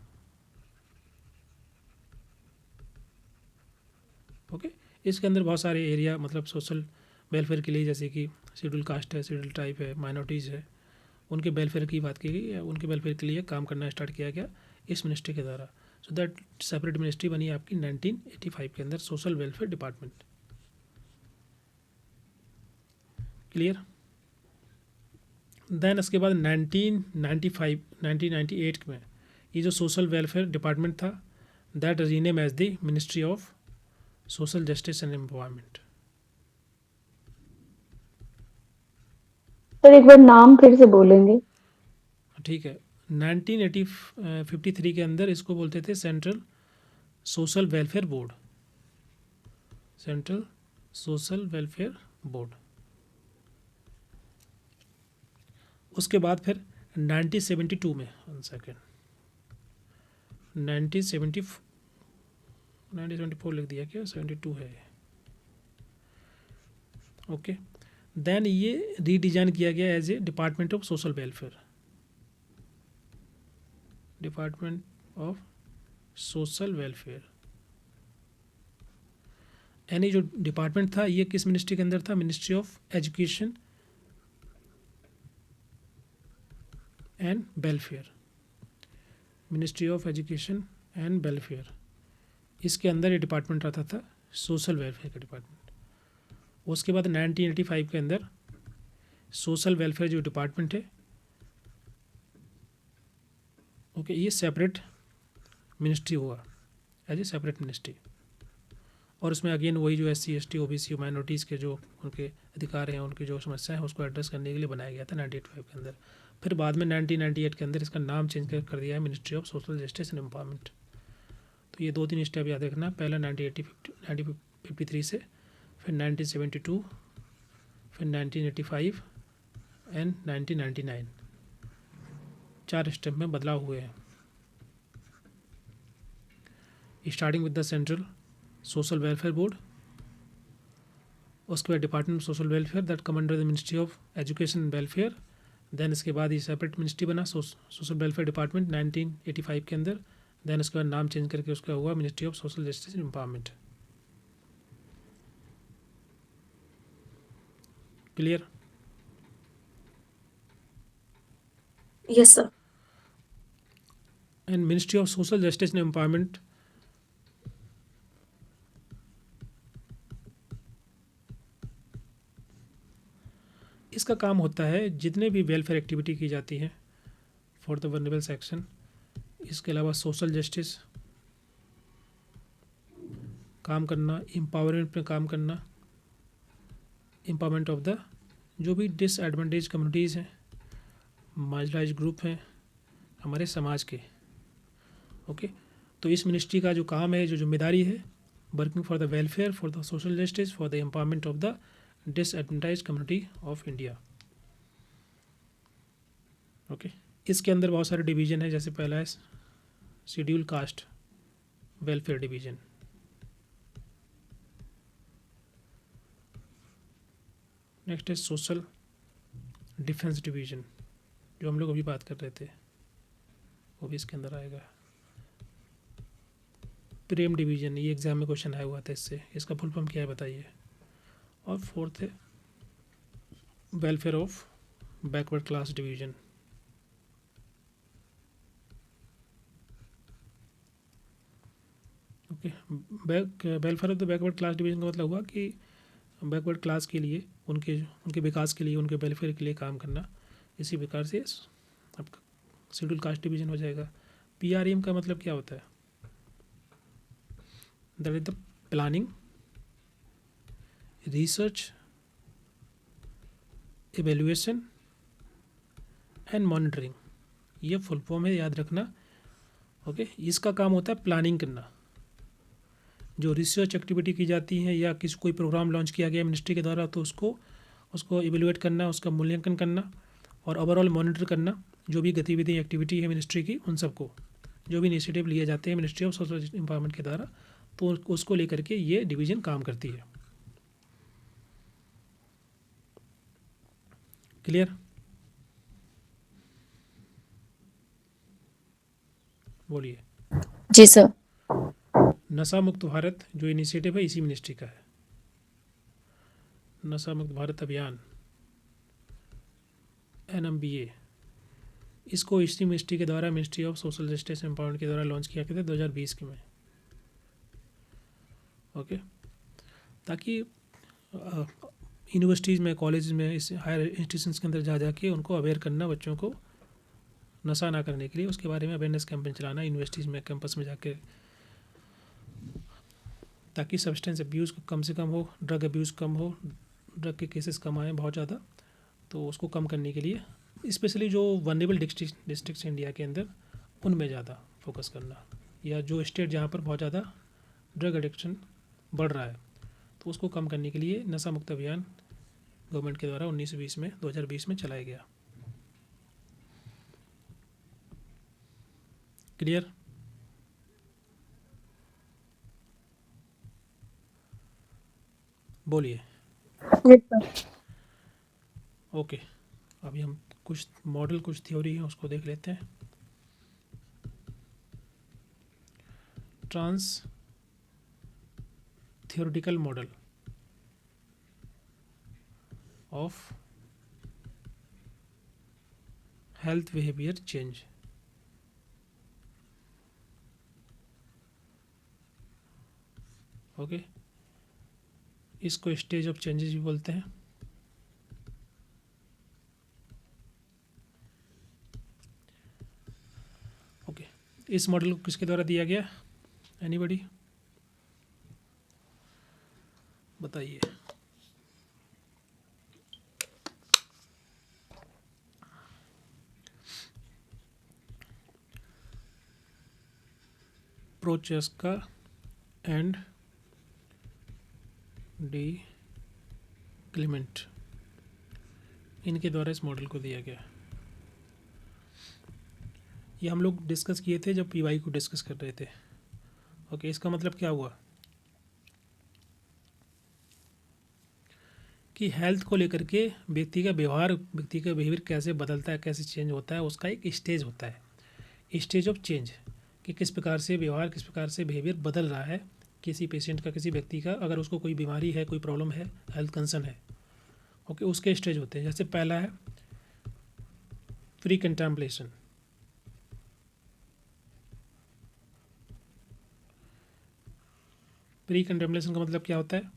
ओके, इसके अंदर बहुत सारे एरिया मतलब सोशल वेलफेयर के लिए, जैसे कि शेड्यूल कास्ट है, शेड्यूल ट्राइब है, माइनॉरिटीज़ है, उनके वेलफेयर की बात की गई, या उनके वेलफेयर के लिए काम करना स्टार्ट किया गया इस मिनिस्ट्री के द्वारा। सो दैट सेपरेट मिनिस्ट्री बनी आपकी 1985 के अंदर, social welfare department. Clear? Then उसके बाद 1998 में ये जो सोशल वेलफेयर डिपार्टमेंट था, that rename as the ministry of social justice and empowerment. Sir एक बार नाम फिर से बोलेंगे? ठीक है, 1953 के अंदर इसको बोलते थे central social welfare board, central social welfare board. उसके बाद फिर 1972 में 1974 लिख दिया क्या, 72 है। ओके, देन ये रीडिजाइन किया गया as a department of social welfare, department of social welfare. यानी जो डिपार्टमेंट था ये किस मिनिस्ट्री के अंदर था, ministry of education and welfare, ministry of education and welfare. इसके अंदर ये डिपार्टमेंट रहता था सोशल वेलफेयर का डिपार्टमेंट। उसके बाद 1985 के अंदर सोशल वेलफेयर जो डिपार्टमेंट है, ओके, ये सेपरेट मिनिस्ट्री हुआ एज ए सेपरेट मिनिस्ट्री। और उसमें अगेन वही जो SC ST OBC माइनॉरिटीज़ के जो उनके अधिकार हैं, उनकी जो समस्याएं हैं, उसको एड्रेस करने के लिए बनाया गया था 1985 के अंदर। फिर बाद में 1998 के अंदर इसका नाम चेंज कर दिया है ministry of social justice and empowerment. तो ये 2-3 स्टेप याद रखना, पहला 1953 से, फिर 1972, फिर 1985 एंड 1999, 4 स्टेप में बदलाव हुए हैं। Starting with the central social welfare board, उसके बाद department of social welfare that come under the ministry of education and welfare. Then इसके बाद ये सेपरेट मिनिस्ट्री बना सोशल वेलफेयर डिपार्टमेंट 1985 के अंदर। देन उसके बाद नाम चेंज करके उसका हुआ ministry of social justice and empowerment. Clear? Yes, sir. And ministry of social justice and empowerment इसका काम होता है जितने भी वेलफेयर एक्टिविटी की जाती है फॉर द वनरेबल सेक्शन, इसके अलावा सोशल जस्टिस काम करना, एम्पावरमेंट में काम करना, एम्पावरमेंट ऑफ द जो भी डिसएडवांटेज कम्युनिटीज़ हैं, मार्जिनलाइज ग्रुप हैं हमारे समाज के। ओके, तो इस मिनिस्ट्री का जो काम है, जो जिम्मेदारी है, working for the welfare, for the social justice, for the empowerment of the disadvantage community of India. Okay, इसके अंदर बहुत सारे डिवीज़न है। जैसे पहला है schedule caste welfare division, next है सोशल डिफेंस डिवीज़न जो हम लोग अभी बात कर रहे थे, वो भी इसके अंदर आएगा। प्रेम डिवीज़न, ये एग्जाम में क्वेश्चन आया हुआ था इससे, इसका फुल फॉर्म क्या है बताइए। और फोर्थ है welfare of backward class division. Okay, welfare of the backward class division का मतलब हुआ कि बैकवर्ड क्लास के लिए, उनके विकास के लिए, उनके वेलफेयर के लिए काम करना। इसी प्रकार से आपका शेड्यूल कास्ट डिवीज़न हो जाएगा। PRM का मतलब क्या होता है? That is the planning, research, evaluation and monitoring, ये फुल फॉर्म है, याद रखना। ओके, इसका काम होता है प्लानिंग करना। जो रिसर्च एक्टिविटी की जाती है या किसी कोई प्रोग्राम लॉन्च किया गया मिनिस्ट्री के द्वारा, तो उसको इवेलुएट करना, उसका मूल्यांकन करना और ओवरऑल मॉनिटर करना। जो भी गतिविधि एक्टिविटी है मिनिस्ट्री की, उन सबको, जो भी इनिशिएटिव लिए जाते हैं मिनिस्ट्री ऑफ सोशल एम्पावरमेंट के द्वारा, तो उसको लेकर के ये डिवीज़न काम करती है। क्लियर? बोलिए। जी सर। नशा मुक्त भारत जो इनिशिएटिव है इसी मिनिस्ट्री का है, नशा मुक्त भारत अभियान, NMBA। इसको इसी मिनिस्ट्री के द्वारा, ministry of social justice empowerment के द्वारा लॉन्च किया गया था 2020 के में। ओके, ताकि यूनिवर्सिटीज़ में, कॉलेज में, इस हायर इंस्टीट्यूशंस के अंदर जा जाके उनको अवेयर करना, बच्चों को नशा ना करने के लिए, उसके बारे में अवेयरनेस कैंपेन चलाना यूनिवर्सिटीज़ में, कैंपस में जाके, ताकि सब्सटेंस अब्यूज़ कम से कम हो, ड्रग अब्यूज़ कम हो, ड्रग के केसेस कम आए बहुत ज़्यादा, तो उसको कम करने के लिए स्पेशली जो वनरेबल डिस्ट्रिक्ट्स इंडिया के अंदर, उनमें ज़्यादा फोकस करना, या जो स्टेट जहाँ पर बहुत ज़्यादा ड्रग एडिक्शन बढ़ रहा है, तो उसको कम करने के लिए नशा मुक्त अभियान गवर्नमेंट के द्वारा 2020 में चलाया गया। क्लियर? बोलिए। Yes, sir. ओके, अभी हम कुछ मॉडल, कुछ थ्योरी है उसको देख लेते हैं। Transtheoretical model of health behaviour change. Okay, इसको स्टेज ऑफ चेंजेस भी बोलते हैं। ओके, इस मॉडल को किसके द्वारा दिया गया? एनीबडी बताइए। प्रोचेस्का एंड डी क्लेमेंट, इनके द्वारा इस मॉडल को दिया गया। ये हम लोग डिस्कस किए थे जब PY को डिस्कस कर रहे थे। ओके, इसका मतलब क्या हुआ कि हेल्थ को लेकर के व्यक्ति का व्यवहार, व्यक्ति का बिहेवियर कैसे बदलता है, कैसे चेंज होता है, उसका एक स्टेज होता है, स्टेज ऑफ चेंज, कि किस प्रकार से व्यवहार, किस प्रकार से बिहेवियर बदल रहा है किसी पेशेंट का, किसी व्यक्ति का, अगर उसको कोई बीमारी है, कोई प्रॉब्लम है, हेल्थ कंसर्न है। ओके, उसके स्टेज होते हैं। जैसे पहला है प्री कंटेम्पलेशन। प्री कंटेम्पलेशन का मतलब क्या होता है?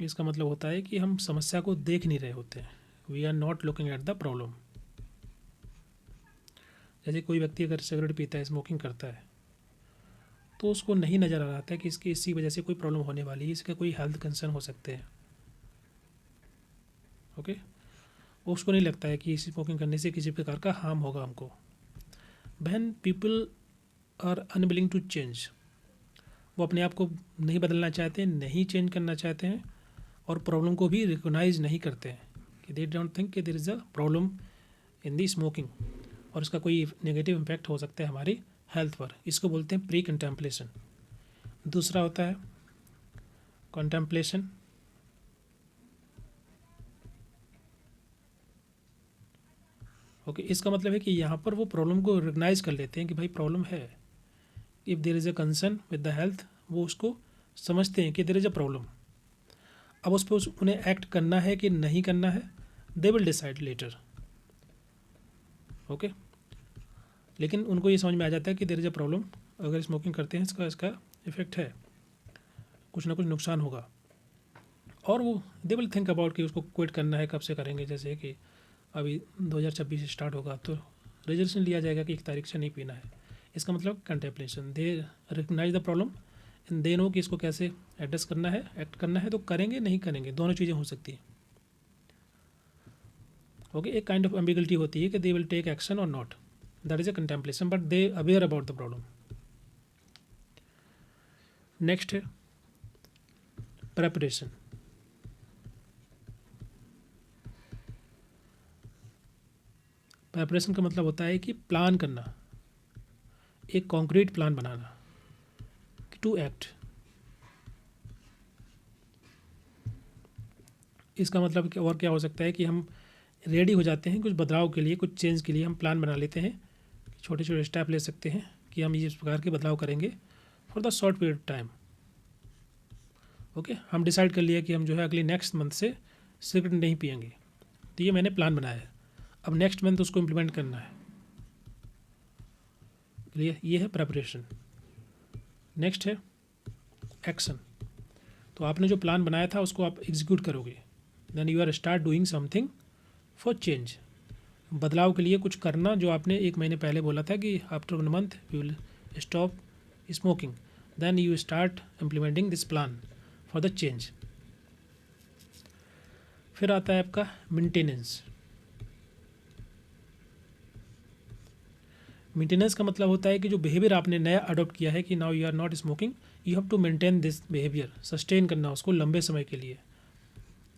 इसका मतलब होता है कि हम समस्या को देख नहीं रहे होते हैं, we are not looking at the problem. जैसे कोई व्यक्ति अगर सिगरेट पीता है, स्मोकिंग करता है, तो उसको नहीं नज़र आ रहा था कि इसकी इसी वजह से कोई प्रॉब्लम होने वाली है, इसका कोई हेल्थ कंसर्न हो सकते हैं। ओके, उसको नहीं लगता है कि स्मोकिंग करने से किसी प्रकार का हार्म होगा हमको। When people are unwilling to change, वो अपने आप को नहीं बदलना चाहते, नहीं चेंज करना चाहते हैं, और प्रॉब्लम को भी रिकोगनाइज नहीं करते हैं कि दे डोंट थिंक कि there is a problem in the smoking, और इसका कोई नेगेटिव इम्पैक्ट हो सकता है हमारी हेल्थ पर। इसको बोलते हैं प्री कंटेम्पलेशन। दूसरा होता है कंटेम्पलेशन। ओके, इसका मतलब है कि यहाँ पर वो प्रॉब्लम को रिकग्नाइज कर लेते हैं कि भाई प्रॉब्लम है। If there is a concern with the health, वो उसको समझते हैं कि देयर इज़ अ प्रॉब्लम। अब उस पर उन्हें एक्ट करना है कि नहीं करना है, they will decide letter. Okay, लेकिन उनको ये समझ में आ जाता है कि देयर इज़ अ प्रॉब्लम, अगर स्मोकिंग करते हैं इसका इफ़ेक्ट है, कुछ ना कुछ नुकसान होगा, और वो दे विल थिंक अबाउट कि उसको क्विट करना है, कब से करेंगे। जैसे कि अभी 2026 स्टार्ट होगा तो रेजोल्यूशन लिया जाएगा कि 1 तारीख से नहीं पीना है। इसका मतलब contemplation, they recognize the problem and they know कि इसको कैसे एड्रेस करना है, एक्ट करना है, तो करेंगे नहीं करेंगे, दोनों चीज़ें हो सकती हैं। ओके, एक काइंड ऑफ एम्बिगुइटी होती है कि दे विल टेक एक्शन और not, that is a contemplation, but they aware about the problem. Next है प्रेपरेशन। प्रेपरेशन का मतलब होता है कि प्लान करना, एक कॉन्क्रीट प्लान बनाना, टू एक्ट। इसका मतलब कि और क्या हो सकता है कि हम रेडी हो जाते हैं कुछ बदलाव के लिए, कुछ चेंज के लिए हम प्लान बना लेते हैं, छोटे छोटे स्टेप ले सकते हैं कि हम इस प्रकार के बदलाव करेंगे for the short period of time. Okay, हम डिसाइड कर लिया कि हम जो है अगले नेक्स्ट मंथ से सिगरेट नहीं पियेंगे, तो ये मैंने प्लान बनाया है, अब नेक्स्ट मंथ उसको इम्प्लीमेंट करना है। ये है प्रेपरेशन। नेक्स्ट है एक्शन। तो आपने जो प्लान बनाया था उसको आप एग्जीक्यूट करोगे, then you are start doing something for change, बदलाव के लिए कुछ करना। जो आपने 1 महीने पहले बोला था कि after 1 month you will stop smoking, then you start implementing this plan for the change. फिर आता है आपका मेंटेनेंस। मेंटेनेंस का मतलब होता है कि जो बिहेवियर आपने नया अडॉप्ट किया है कि now you are not smoking, you have to maintain this behaviour, sustain करना उसको लंबे समय के लिए।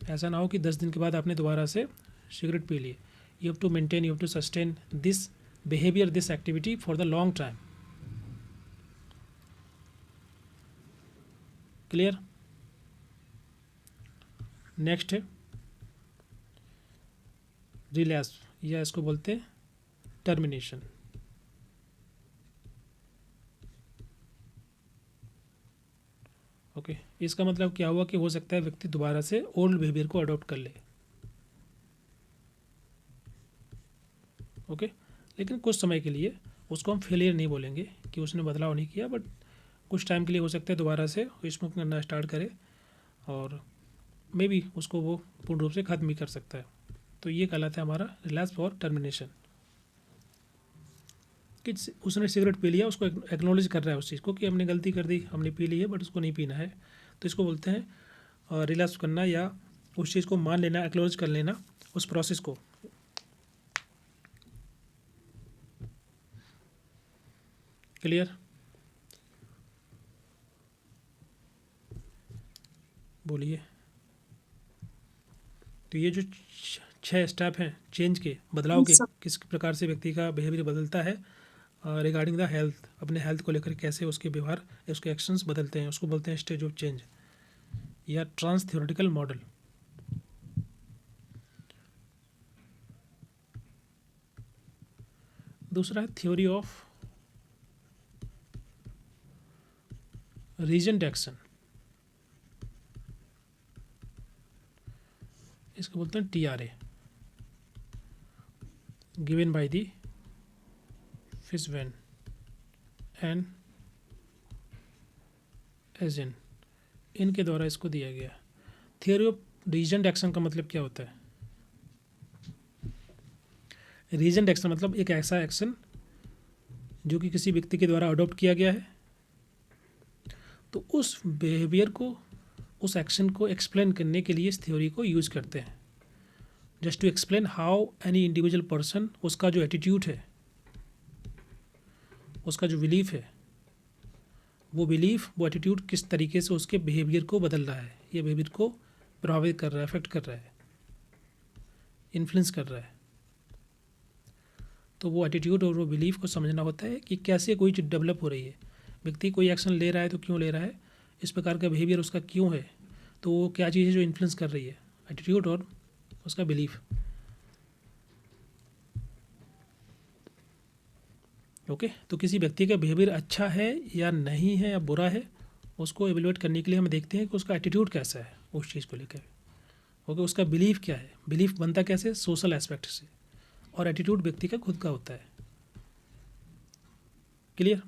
ऐसा ना हो कि 10 दिन के बाद आपने दोबारा से सिगरेट पी ली। You have to maintain, you have to sustain this behaviour, this activity for the long time. Clear? Next है रिलैप्स, या इसको बोलते हैं टर्मिनेशन। ओके, इसका मतलब क्या हुआ कि हो सकता है व्यक्ति दोबारा से ओल्ड बिहेवियर को अडॉप्ट कर ले। ओके, लेकिन कुछ समय के लिए उसको हम फेलियर नहीं बोलेंगे कि उसने बदलाव नहीं किया, बट कुछ टाइम के लिए हो सकता है दोबारा से स्मोकिंग करना स्टार्ट करे, और मे बी उसको वो पूर्ण रूप से ख़त्म भी कर सकता है। तो ये कहलाता है हमारा रिलैप्स और टर्मिनेशन, कि उसने सिगरेट पी लिया, उसको एक्नॉलेज कर रहा है उस चीज़ को कि हमने गलती कर दी, हमने पी ली है, बट उसको नहीं पीना है। तो इसको बोलते हैं रिलैप्स करना, या उस चीज़ को मान लेना, एक्नॉलेज कर लेना उस प्रोसेस को। क्लियर? बोलिए। तो ये जो 6 स्टेप हैं चेंज के, बदलाव के, सब किस प्रकार से व्यक्ति का बिहेवियर बदलता है रिगार्डिंग द हेल्थ, अपने हेल्थ को लेकर कैसे उसके व्यवहार, उसके एक्शंस बदलते हैं, उसको बोलते हैं स्टेज ऑफ चेंज या ट्रांस थ्योरेटिकल मॉडल। दूसरा है थ्योरी ऑफ रीजन एक्शन। इसको बोलते हैं TRA, given by the Fishbein and Ajzen, इनके द्वारा इसको दिया गया। थियोरी ऑफ रीजनड एक्शन का मतलब क्या होता है? रीजनड एक्शन मतलब एक ऐसा एक्शन जो कि किसी व्यक्ति के द्वारा अडॉप्ट किया गया है, तो उस बिहेवियर को, उस एक्शन को एक्सप्लेन करने के लिए इस थ्योरी को यूज़ करते हैं। Just to explain how any individual person, उसका जो एटीट्यूड है, उसका जो बिलीफ है, वो बिलीफ, वो एटीट्यूड किस तरीके से उसके बिहेवियर को बदल रहा है, ये बिहेवियर को प्रभावित कर रहा है, अफेक्ट कर रहा है, इन्फ्लुएंस कर रहा है। तो वो एटीट्यूड और वो बिलीफ को समझना होता है कि कैसे कोई चीज़ डेवलप हो रही है, व्यक्ति कोई एक्शन ले रहा है तो क्यों ले रहा है, इस प्रकार का बिहेवियर उसका क्यों है, तो वो क्या चीज़ है जो इन्फ्लुएंस कर रही है, एटीट्यूड और उसका बिलीफ। ओके, तो किसी व्यक्ति का बिहेवियर अच्छा है या नहीं है या बुरा है, उसको एवेलुएट करने के लिए हम देखते हैं कि उसका एटीट्यूड कैसा है उस चीज़ को लेकर। ओके, उसका बिलीफ क्या है, बिलीफ बनता कैसे, सोशल एस्पेक्ट से, और एटीट्यूड व्यक्ति का खुद का होता है। क्लियर?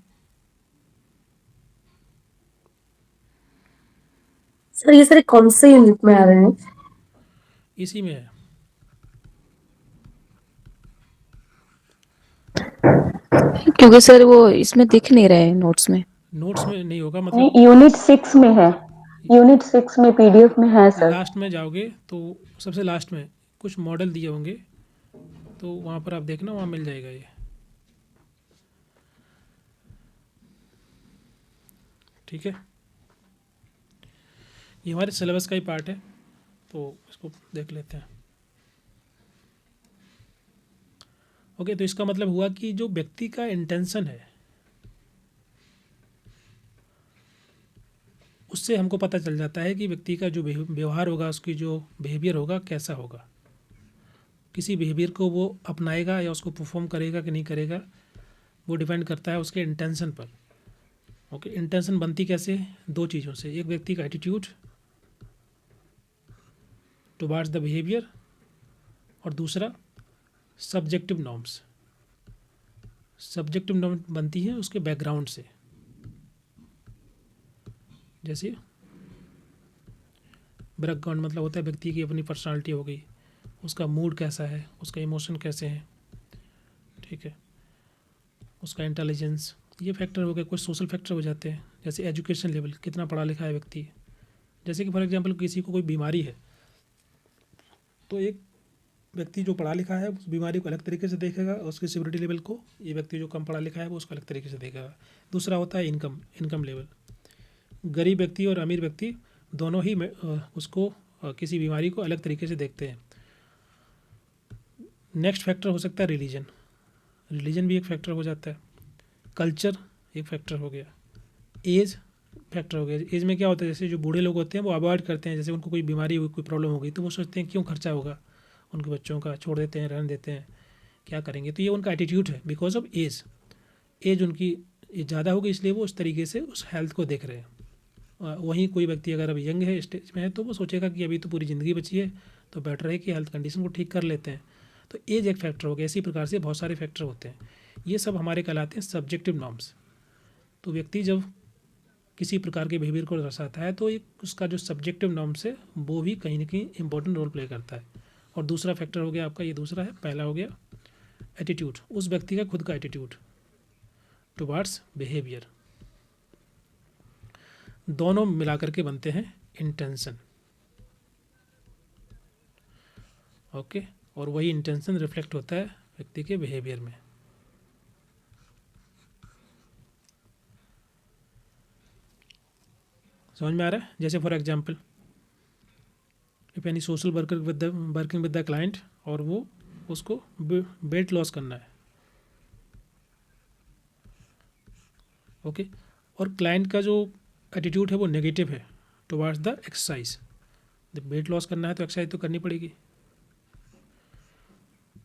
सर ये सारे कौन से यूनिट में आ रहे हैं? इसी में है। क्योंकि सर वो इसमें दिख नहीं रहे नोट्स में। नोट्स में नहीं होगा, नहीं, मतलब यूनिट 6 में है, यूनिट 6 में PDF में है सर। लास्ट में जाओगे तो सबसे लास्ट में कुछ मॉडल दिए होंगे, तो वहाँ पर आप देखना, वहाँ मिल जाएगा ये। ठीक है, ये हमारे सिलेबस का ही पार्ट है, तो इसको देख लेते हैं। ओके, तो इसका मतलब हुआ कि जो व्यक्ति का इंटेंशन है, उससे हमको पता चल जाता है कि व्यक्ति का जो व्यवहार होगा, उसकी जो बिहेवियर होगा कैसा होगा। किसी बिहेवियर को वो अपनाएगा या उसको परफॉर्म करेगा कि नहीं करेगा, वो डिपेंड करता है उसके इंटेंशन पर। ओके, इंटेंशन बनती कैसे है? दो चीज़ों से, एक व्यक्ति का एटीट्यूड टुवार्ड्स द बिहेवियर, और दूसरा सब्जेक्टिव नॉर्म्स। सब्जेक्टिव नॉर्म बनती है उसके बैकग्राउंड से, जैसे बैकग्राउंड मतलब होता है व्यक्ति की अपनी पर्सनालिटी हो गई, उसका मूड कैसा है, उसका इमोशन कैसे हैं, ठीक है, उसका इंटेलिजेंस, ये फैक्टर हो गए। कुछ सोशल फैक्टर हो जाते हैं, जैसे एजुकेशन लेवल, कितना पढ़ा लिखा है व्यक्ति। जैसे कि फॉर एग्जांपल किसी को कोई बीमारी है, तो एक व्यक्ति जो पढ़ा लिखा है उस बीमारी को अलग तरीके से देखेगा, और उसकी सिविरिटी लेवल को ये व्यक्ति जो कम पढ़ा लिखा है वो उसको अलग तरीके से देखेगा। दूसरा होता है इनकम लेवल। गरीब व्यक्ति और अमीर व्यक्ति दोनों ही उसको किसी बीमारी को अलग तरीके से देखते हैं। नेक्स्ट फैक्टर हो सकता है रिलीजन, रिलीजन भी एक फैक्टर हो जाता है। कल्चर एक फैक्टर हो गया। एज फैक्टर हो गया। एज में क्या होता है, जैसे जो बूढ़े लोग होते हैं वो अवॉइड करते हैं, जैसे उनको कोई बीमारी हुई, कोई प्रॉब्लम हो गई, तो वो सोचते हैं क्यों खर्चा होगा उनके बच्चों का, छोड़ देते हैं, रहने देते हैं, क्या करेंगे। तो ये उनका एटीट्यूड है बिकॉज ऑफ एज। एज उनकी ज़्यादा होगी इसलिए वो उस तरीके से उस हेल्थ को देख रहे हैं। वहीं कोई व्यक्ति अगर अभी यंग है, स्टेज में है, तो वो सोचेगा कि अभी तो पूरी ज़िंदगी बची है, तो बेटर है कि हेल्थ कंडीशन को ठीक कर लेते हैं। तो एज एक फैक्टर हो गया। इसी प्रकार से बहुत सारे फैक्टर होते हैं, ये सब हमारे कहलाते हैं सब्जेक्टिव नॉर्म्स। तो व्यक्ति जब किसी प्रकार के बिहेवियर को दर्शाता है तो एक उसका जो सब्जेक्टिव नॉर्म्स है वो भी कहीं ना कहीं इंपॉर्टेंट रोल प्ले करता है। और दूसरा फैक्टर हो गया आपका, ये दूसरा है, पहला हो गया एटीट्यूड, उस व्यक्ति का खुद का एटीट्यूड टुवार्ड्स बिहेवियर। दोनों मिलाकर के बनते हैं इंटेंशन। ओके, और वही इंटेंशन रिफ्लेक्ट होता है व्यक्ति के बिहेवियर में। समझ में आ रहा है? जैसे for example if any social worker working with the client, और वो उसको वेट लॉस करना है, ओके, और क्लाइंट का जो एटीट्यूड है वो नेगेटिव है टुवार्ड्स द एक्सरसाइज। जब वेट लॉस करना है तो एक्सरसाइज तो करनी पड़ेगी।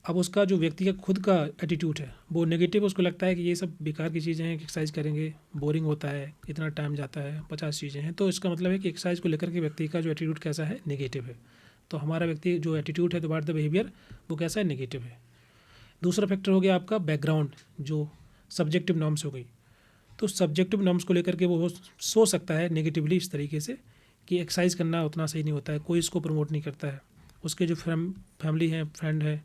अब उसका जो व्यक्ति का खुद का एटीट्यूड है वो नेगेटिव, उसको लगता है कि ये सब बेकार की चीज़ें हैं, एक्सरसाइज करेंगे बोरिंग होता है, इतना टाइम जाता है, 50 चीज़ें हैं। तो इसका मतलब है कि एक्सरसाइज को लेकर के व्यक्ति का जो एटीट्यूड कैसा है, नेगेटिव है। तो हमारा व्यक्ति जो एटीट्यूड है टुवर्ड द बिहेवियर वो कैसा है, नेगेटिव है। दूसरा फैक्टर हो गया आपका बैकग्राउंड, जो सब्जेक्टिव नॉर्म्स हो गई। तो सब्जेक्टिव नॉर्म्स को लेकर के वो सोच सकता है नेगेटिवली इस तरीके से कि एक्सरसाइज करना उतना सही नहीं होता है, कोई इसको प्रमोट नहीं करता है, उसके जो फैमिली है, फ्रेंड है,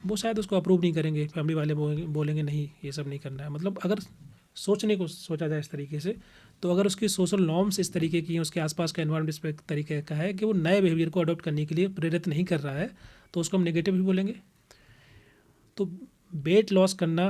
वो शायद उसको अप्रूव नहीं करेंगे, फैमिली वाले बोलेंगे नहीं ये सब नहीं करना है। मतलब अगर सोचने को सोचा जाए इस तरीके से, तो अगर उसकी सोशल नॉर्म्स इस तरीके की हैं, उसके आसपास का एनवायरनमेंट इस तरीके का है कि वो नए बिहेवियर को अडॉप्ट करने के लिए प्रेरित नहीं कर रहा है, तो उसको हम नेगेटिव ही बोलेंगे। तो वेट लॉस करना,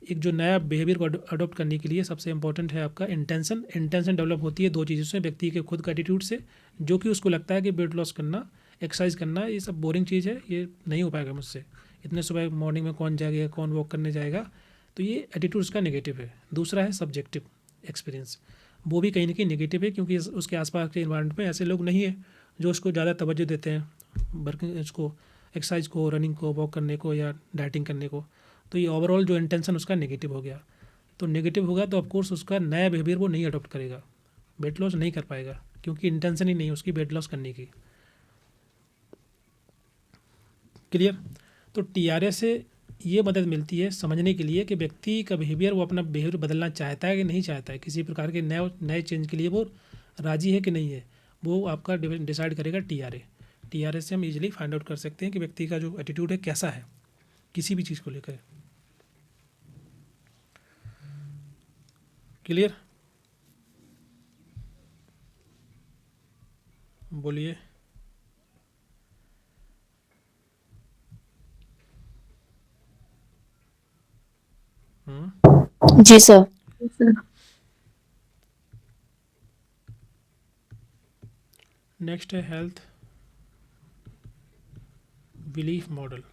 एक जो नया बिहेवियर को अडॉप्ट करने के लिए सबसे इंपॉर्टेंट है आपका इंटेंशन। इंटेंशन डेवलप होती है दो चीज़ों से, व्यक्ति के खुद का एटीट्यूड से, जो कि उसको लगता है कि वेट लॉस करना, एक्सरसाइज करना ये सब बोरिंग चीज़ है, ये नहीं हो पाएगा मुझसे, इतने सुबह मॉर्निंग में कौन जाएगा, कौन वॉक करने जाएगा, तो ये एटीट्यूड उसका नेगेटिव है। दूसरा है सब्जेक्टिव एक्सपीरियंस, वो भी कहीं ना कहीं नेगेटिव है, क्योंकि उसके आसपास के इन्वायरमेंट में ऐसे लोग नहीं है जो उसको ज़्यादा तवज्जो देते हैं वर्किंग, इसको एक्सरसाइज को, रनिंग को, वॉक करने को या डाइटिंग करने को। तो ये ओवरऑल जो इंटेंशन उसका नेगेटिव हो गया। तो नेगेटिव होगा तो ऑफकोर्स उसका नया बिहेवियर वो नहीं अडॉप्ट करेगा, वेट लॉस नहीं कर पाएगा, क्योंकि इंटेंशन ही नहीं है उसकी वेट लॉस करने की। क्लियर? तो टीआरएस से ये मदद मिलती है समझने के लिए कि व्यक्ति का बिहेवियर, वो अपना बिहेवियर बदलना चाहता है कि नहीं चाहता है, किसी प्रकार के नए चेंज के लिए वो राजी है कि नहीं है, वो आपका डिसाइड करेगा टीआरए। टीआरए से हम इजीली फाइंड आउट कर सकते हैं कि व्यक्ति का जो एटीट्यूड है कैसा है किसी भी चीज़ को लेकर। क्लियर? बोलिए। जी सर। नेक्स्ट है health belief model.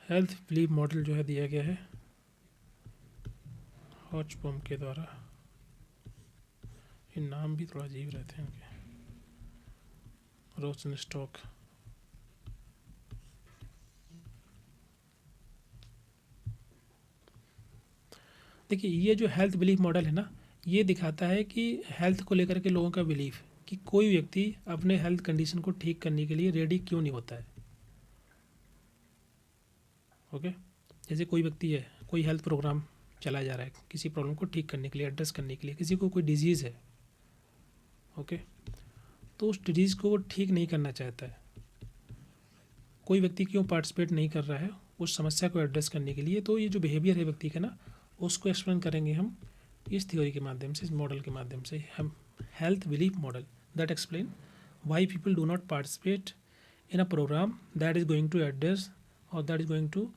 Health belief model जो है दिया गया है हॉचबॉम के द्वारा। ये नाम भी थोड़ा अजीब रहते हैं इनके, रोसेनस्टॉक। देखिए ये जो हेल्थ बिलीफ मॉडल है ना, ये दिखाता है कि हेल्थ को लेकर के लोगों का बिलीफ, कि कोई व्यक्ति अपने हेल्थ कंडीशन को ठीक करने के लिए रेडी क्यों नहीं होता है। ओके, जैसे कोई व्यक्ति है, कोई हेल्थ प्रोग्राम चलाया जा रहा है किसी प्रॉब्लम को ठीक करने के लिए, एड्रेस करने के लिए, किसी को कोई डिजीज़ है, ओके, तो उस डिजीज़ को वो ठीक नहीं करना चाहता है। कोई व्यक्ति क्यों पार्टिसिपेट नहीं कर रहा है उस समस्या को एड्रेस करने के लिए, तो ये जो बिहेवियर है व्यक्ति का ना, उसको एक्सप्लेन करेंगे हम इस थ्योरी के माध्यम से, इस मॉडल के माध्यम से। हम health belief model that explain why people do not participate in a programme that is going to address और that is going to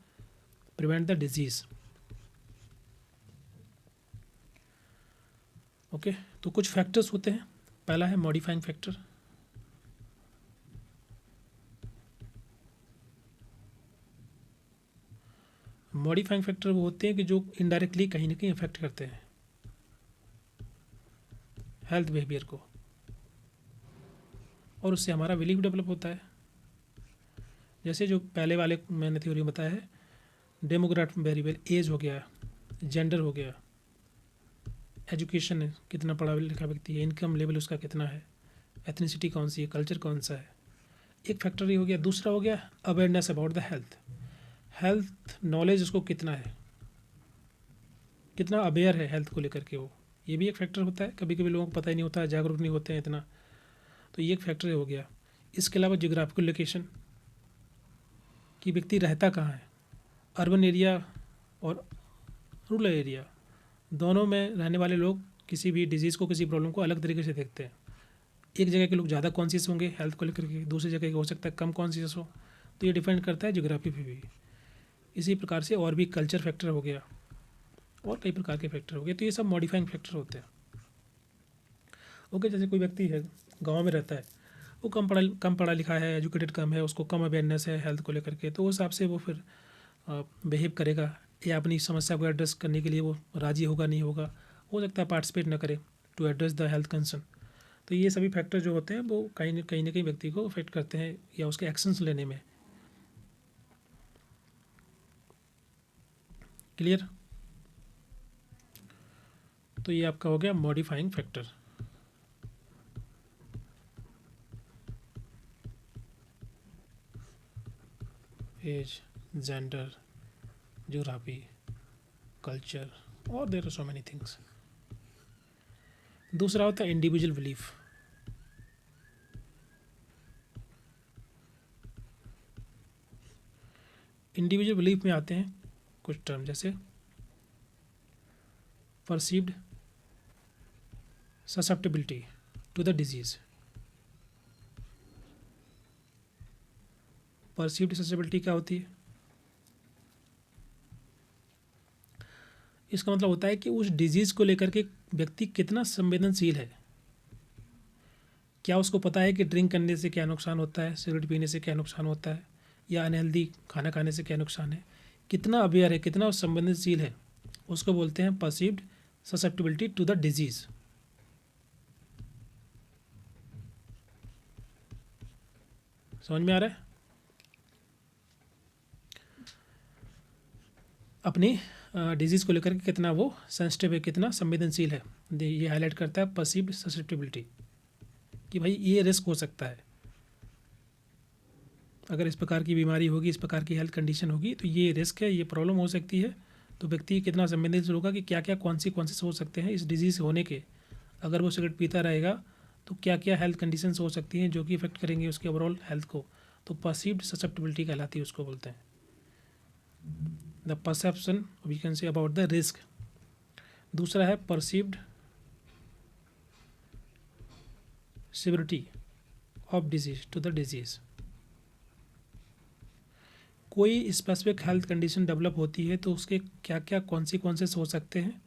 prevent the disease. Okay, तो कुछ फैक्टर्स होते हैं। पहला है मॉडिफाइंग फैक्टर। मॉडिफाइंग फैक्टर वो होते हैं कि जो इनडायरेक्टली कहीं ना कहीं इफेक्ट करते हैं हेल्थ बिहेवियर को, और उससे हमारा बिलीफ डेवलप होता है। जैसे जो पहले वाले मैंने थ्योरी में बताया है, डेमोग्राफिक वेरिएबल, एज हो गया, जेंडर हो गया, एजुकेशन है, कितना पढ़ा लिखा व्यक्ति है, इनकम लेवल उसका कितना है, एथनिसिटी कौन सी है, कल्चर कौन सा है, एक फैक्टर ये हो गया। दूसरा हो गया awareness about the health, health knowledge उसको कितना है, कितना अवेयर है हेल्थ को लेकर के वो, ये भी एक फैक्टर होता है। कभी कभी लोगों को पता ही नहीं होता है, जागरूक नहीं होते हैं इतना, तो ये एक फैक्टर हो गया। इसके अलावा जियोग्राफिकल लोकेशन, कि व्यक्ति रहता कहाँ है, अर्बन एरिया और रूरल एरिया दोनों में रहने वाले लोग किसी भी डिजीज़ को, किसी प्रॉब्लम को अलग तरीके से देखते हैं। एक जगह के लोग ज़्यादा कॉन्शियस होंगे हेल्थ को लेकर के, दूसरी जगह के हो सकता है कम कॉन्शियस हो, तो ये डिपेंड करता है ज्योग्राफी पे भी। इसी प्रकार से और भी कल्चर फैक्टर हो गया और कई प्रकार के फैक्टर हो गए, तो ये सब मॉडिफाइंग फैक्टर होते हैं। ओके, जैसे कोई व्यक्ति है गांव में रहता है, वो कम पढ़ा लिखा है, एजुकेटेड कम है, उसको कम अवेयरनेस है हेल्थ को लेकर के, तो उस हिसाब से वो फिर बिहेव करेगा या अपनी समस्या को एड्रेस करने के लिए वो राजी होगा नहीं होगा, हो सकता है पार्टिसिपेट न करे to address the health concern. तो ये सभी फैक्टर जो होते हैं वो कहीं ना कहीं व्यक्ति को अफेक्ट करते हैं या उसके एक्शंस लेने में। क्लियर? तो ये आपका हो गया modifying factor. Age, gender, geography, culture और there are so many things. दूसरा होता है इंडिविजुअल बिलीफ। इंडिविजुअल बिलीफ में आते हैं कुछ टर्म जैसे perceived susceptibility to the disease. Perceived susceptibility क्या होती है? इसका मतलब होता है कि उस डिजीज़ को लेकर के व्यक्ति कितना संवेदनशील है। क्या उसको पता है कि ड्रिंक करने से क्या नुकसान होता है, सिगरेट पीने से क्या नुकसान होता है, या अनहेल्दी खाना खाने से क्या नुकसान है? कितना अवेयर है, कितना संवेदनशील है, उसको बोलते हैं perceived susceptibility to the disease. समझ में आ रहा है? अपनी डिजीज़ को लेकर के कितना वो सेंसिटिव है, कितना संवेदनशील है, ये हाईलाइट करता है परसीव्ड ससेप्टिबिलिटी कि भाई ये रिस्क हो सकता है। अगर इस प्रकार की बीमारी होगी, इस प्रकार की हेल्थ कंडीशन होगी तो ये रिस्क है, ये प्रॉब्लम हो सकती है। तो व्यक्ति कितना संवेदनशील होगा कि क्या क्या कॉन्सिक्वेंसेस हो सकते हैं इस डिजीज़ होने के। अगर वो सिगरेट पीता रहेगा तो क्या क्या हेल्थ कंडीशंस हो सकती हैं जो कि इफेक्ट करेंगे उसके ओवरऑल हेल्थ को। तो परसीव्ड ससेप्टिबिलिटी कहलाती है, उसको बोलते हैं the perception we can say about the risk. दूसरा है perceived severity of disease to the disease. कोई स्पेसिफिक हेल्थ कंडीशन डेवलप होती है तो उसके क्या क्या कॉन्सिक्वेंसेस हो सकते हैं,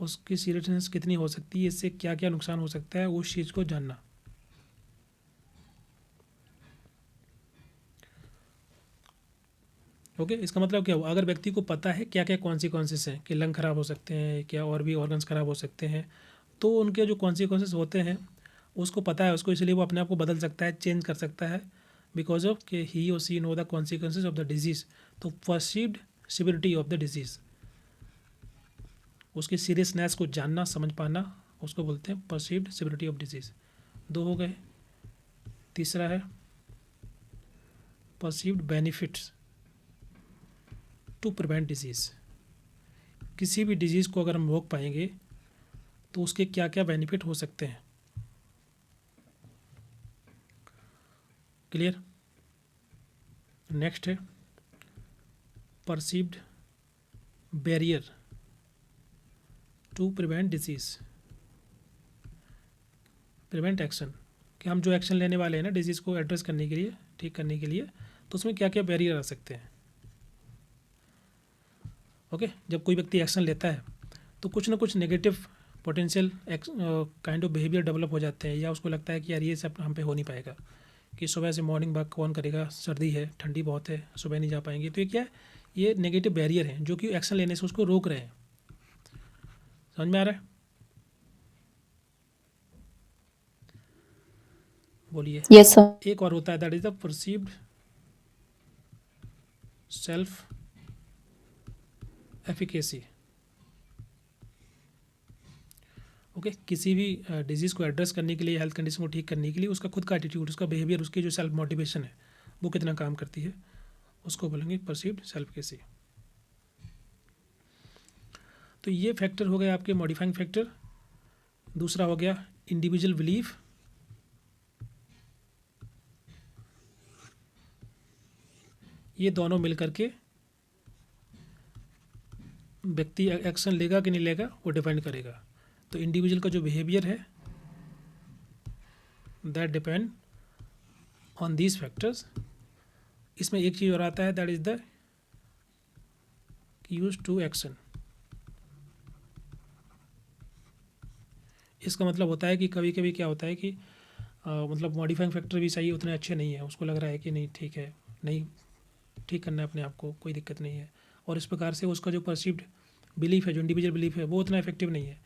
उसकी सीरियसनेस कितनी हो सकती है, इससे क्या क्या नुकसान हो सकता है, उस चीज़ को जानना। ओके, इसका मतलब क्या हुआ? अगर व्यक्ति को पता है क्या क्या कॉन्सिक्वेंसेस हैं कि लंग खराब हो सकते हैं, क्या और भी ऑर्गन्स खराब हो सकते हैं, तो उनके जो कॉन्सिक्वेंसेस होते हैं उसको पता है उसको, इसलिए वो अपने आप को बदल सकता है, चेंज कर सकता है बिकॉज ऑफ कि ही और see know the consequences of the disease. तो perceived severity of the disease, उसकी सीरियसनेस को जानना, समझ पाना, उसको बोलते हैं परसीव्ड सिविरिटी ऑफ डिजीज़। दो हो गए। तीसरा है perceived benefits to prevent disease. किसी भी डिजीज़ को अगर हम रोक पाएंगे तो उसके क्या क्या बेनिफिट हो सकते हैं। क्लियर? नेक्स्ट है perceived barrier to prevent disease, prevent action, कि हम जो एक्शन लेने वाले हैं ना डिजीज़ को एड्रेस करने के लिए, ठीक करने के लिए, तो उसमें क्या क्या बैरियर आ सकते हैं। ओके, जब कोई व्यक्ति एक्शन लेता है तो कुछ ना कुछ negative potential kind of behaviour develop हो जाते हैं, या उसको लगता है कि यार ये सब हम पे हो नहीं पाएगा, कि सुबह से मॉर्निंग वॉक कौन करेगा, सर्दी है, ठंडी बहुत है, सुबह नहीं जा पाएंगे। तो ये क्या है? ये नेगेटिव बैरियर हैं जो कि एक्शन लेने से उसको रोक रहे हैं। समझ में आ रहा है? बोलिए। Yes sir. एक और होता है that is the perceived self efficacy. Okay, किसी भी डिजीज़ को एड्रेस करने के लिए, हेल्थ कंडीशन को ठीक करने के लिए उसका खुद का एटीट्यूड, उसका बिहेवियर, उसकी जो सेल्फ मोटिवेशन है वो कितना काम करती है, उसको बोलेंगे परसीव्ड सेल्फ एफिकेसी। तो ये फैक्टर हो गए आपके मॉडिफाइंग फैक्टर। दूसरा हो गया इंडिविजुअल बिलीफ। ये दोनों मिलकर के व्यक्ति एक्शन लेगा कि नहीं लेगा वो डिपेंड करेगा। तो इंडिविजुअल का जो बिहेवियर है that depend on these factors. इसमें एक चीज़ और आता है that is the use to action. इसका मतलब होता है कि कभी कभी क्या होता है कि मतलब मॉडिफाइंग फैक्टर भी सही उतने अच्छे नहीं है, उसको लग रहा है कि नहीं ठीक है, नहीं ठीक करना है अपने आप को, कोई दिक्कत नहीं है, और इस प्रकार से उसका जो परसीव्ड बिलीफ है, जो इंडिविजुअल बिलीफ है, वो उतना इफेक्टिव नहीं है।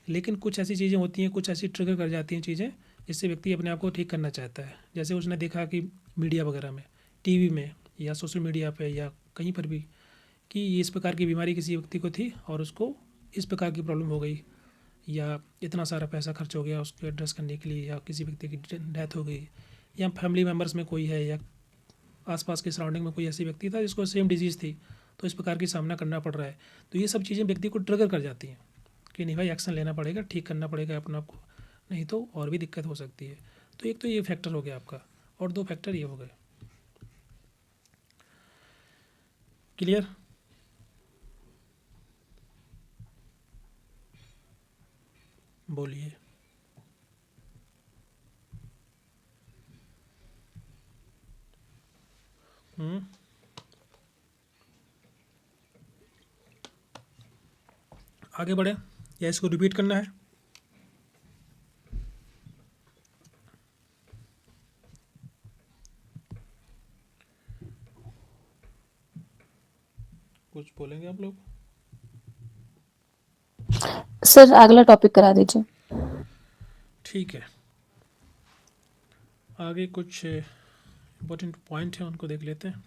लेकिन कुछ ऐसी चीज़ें होती हैं, कुछ ऐसी ट्रिगर कर जाती हैं चीज़ें जिससे व्यक्ति अपने आप को ठीक करना चाहता है। जैसे उसने देखा कि मीडिया वगैरह में, टीवी में या सोशल मीडिया पे या कहीं पर भी कि इस प्रकार की बीमारी किसी व्यक्ति को थी और उसको इस प्रकार की प्रॉब्लम हो गई, या इतना सारा पैसा खर्च हो गया उसको एड्रेस करने के लिए, या किसी व्यक्ति की डेथ हो गई, या फैमिली मेम्बर्स में कोई है, या आसपास के सराउंडिंग में कोई ऐसी व्यक्ति था जिसको सेम डिजीज़ थी, तो इस प्रकार की सामना करना पड़ रहा है। तो ये सब चीज़ें व्यक्ति को ट्रिगर कर जाती हैं कि नहीं भाई एक्शन लेना पड़ेगा, ठीक करना पड़ेगा अपने आप को, नहीं तो और भी दिक्कत हो सकती है। तो एक तो ये फैक्टर हो गया आपका, और 2 फैक्टर ये हो गए। क्लियर? बोलिए। आगे बढ़े या इसको रिपीट करना है? कुछ बोलेंगे आप लोग? सर अगला टॉपिक करा दीजिए। ठीक है, आगे कुछ इम्पोर्टेंट पॉइंट है उनको देख लेते हैं।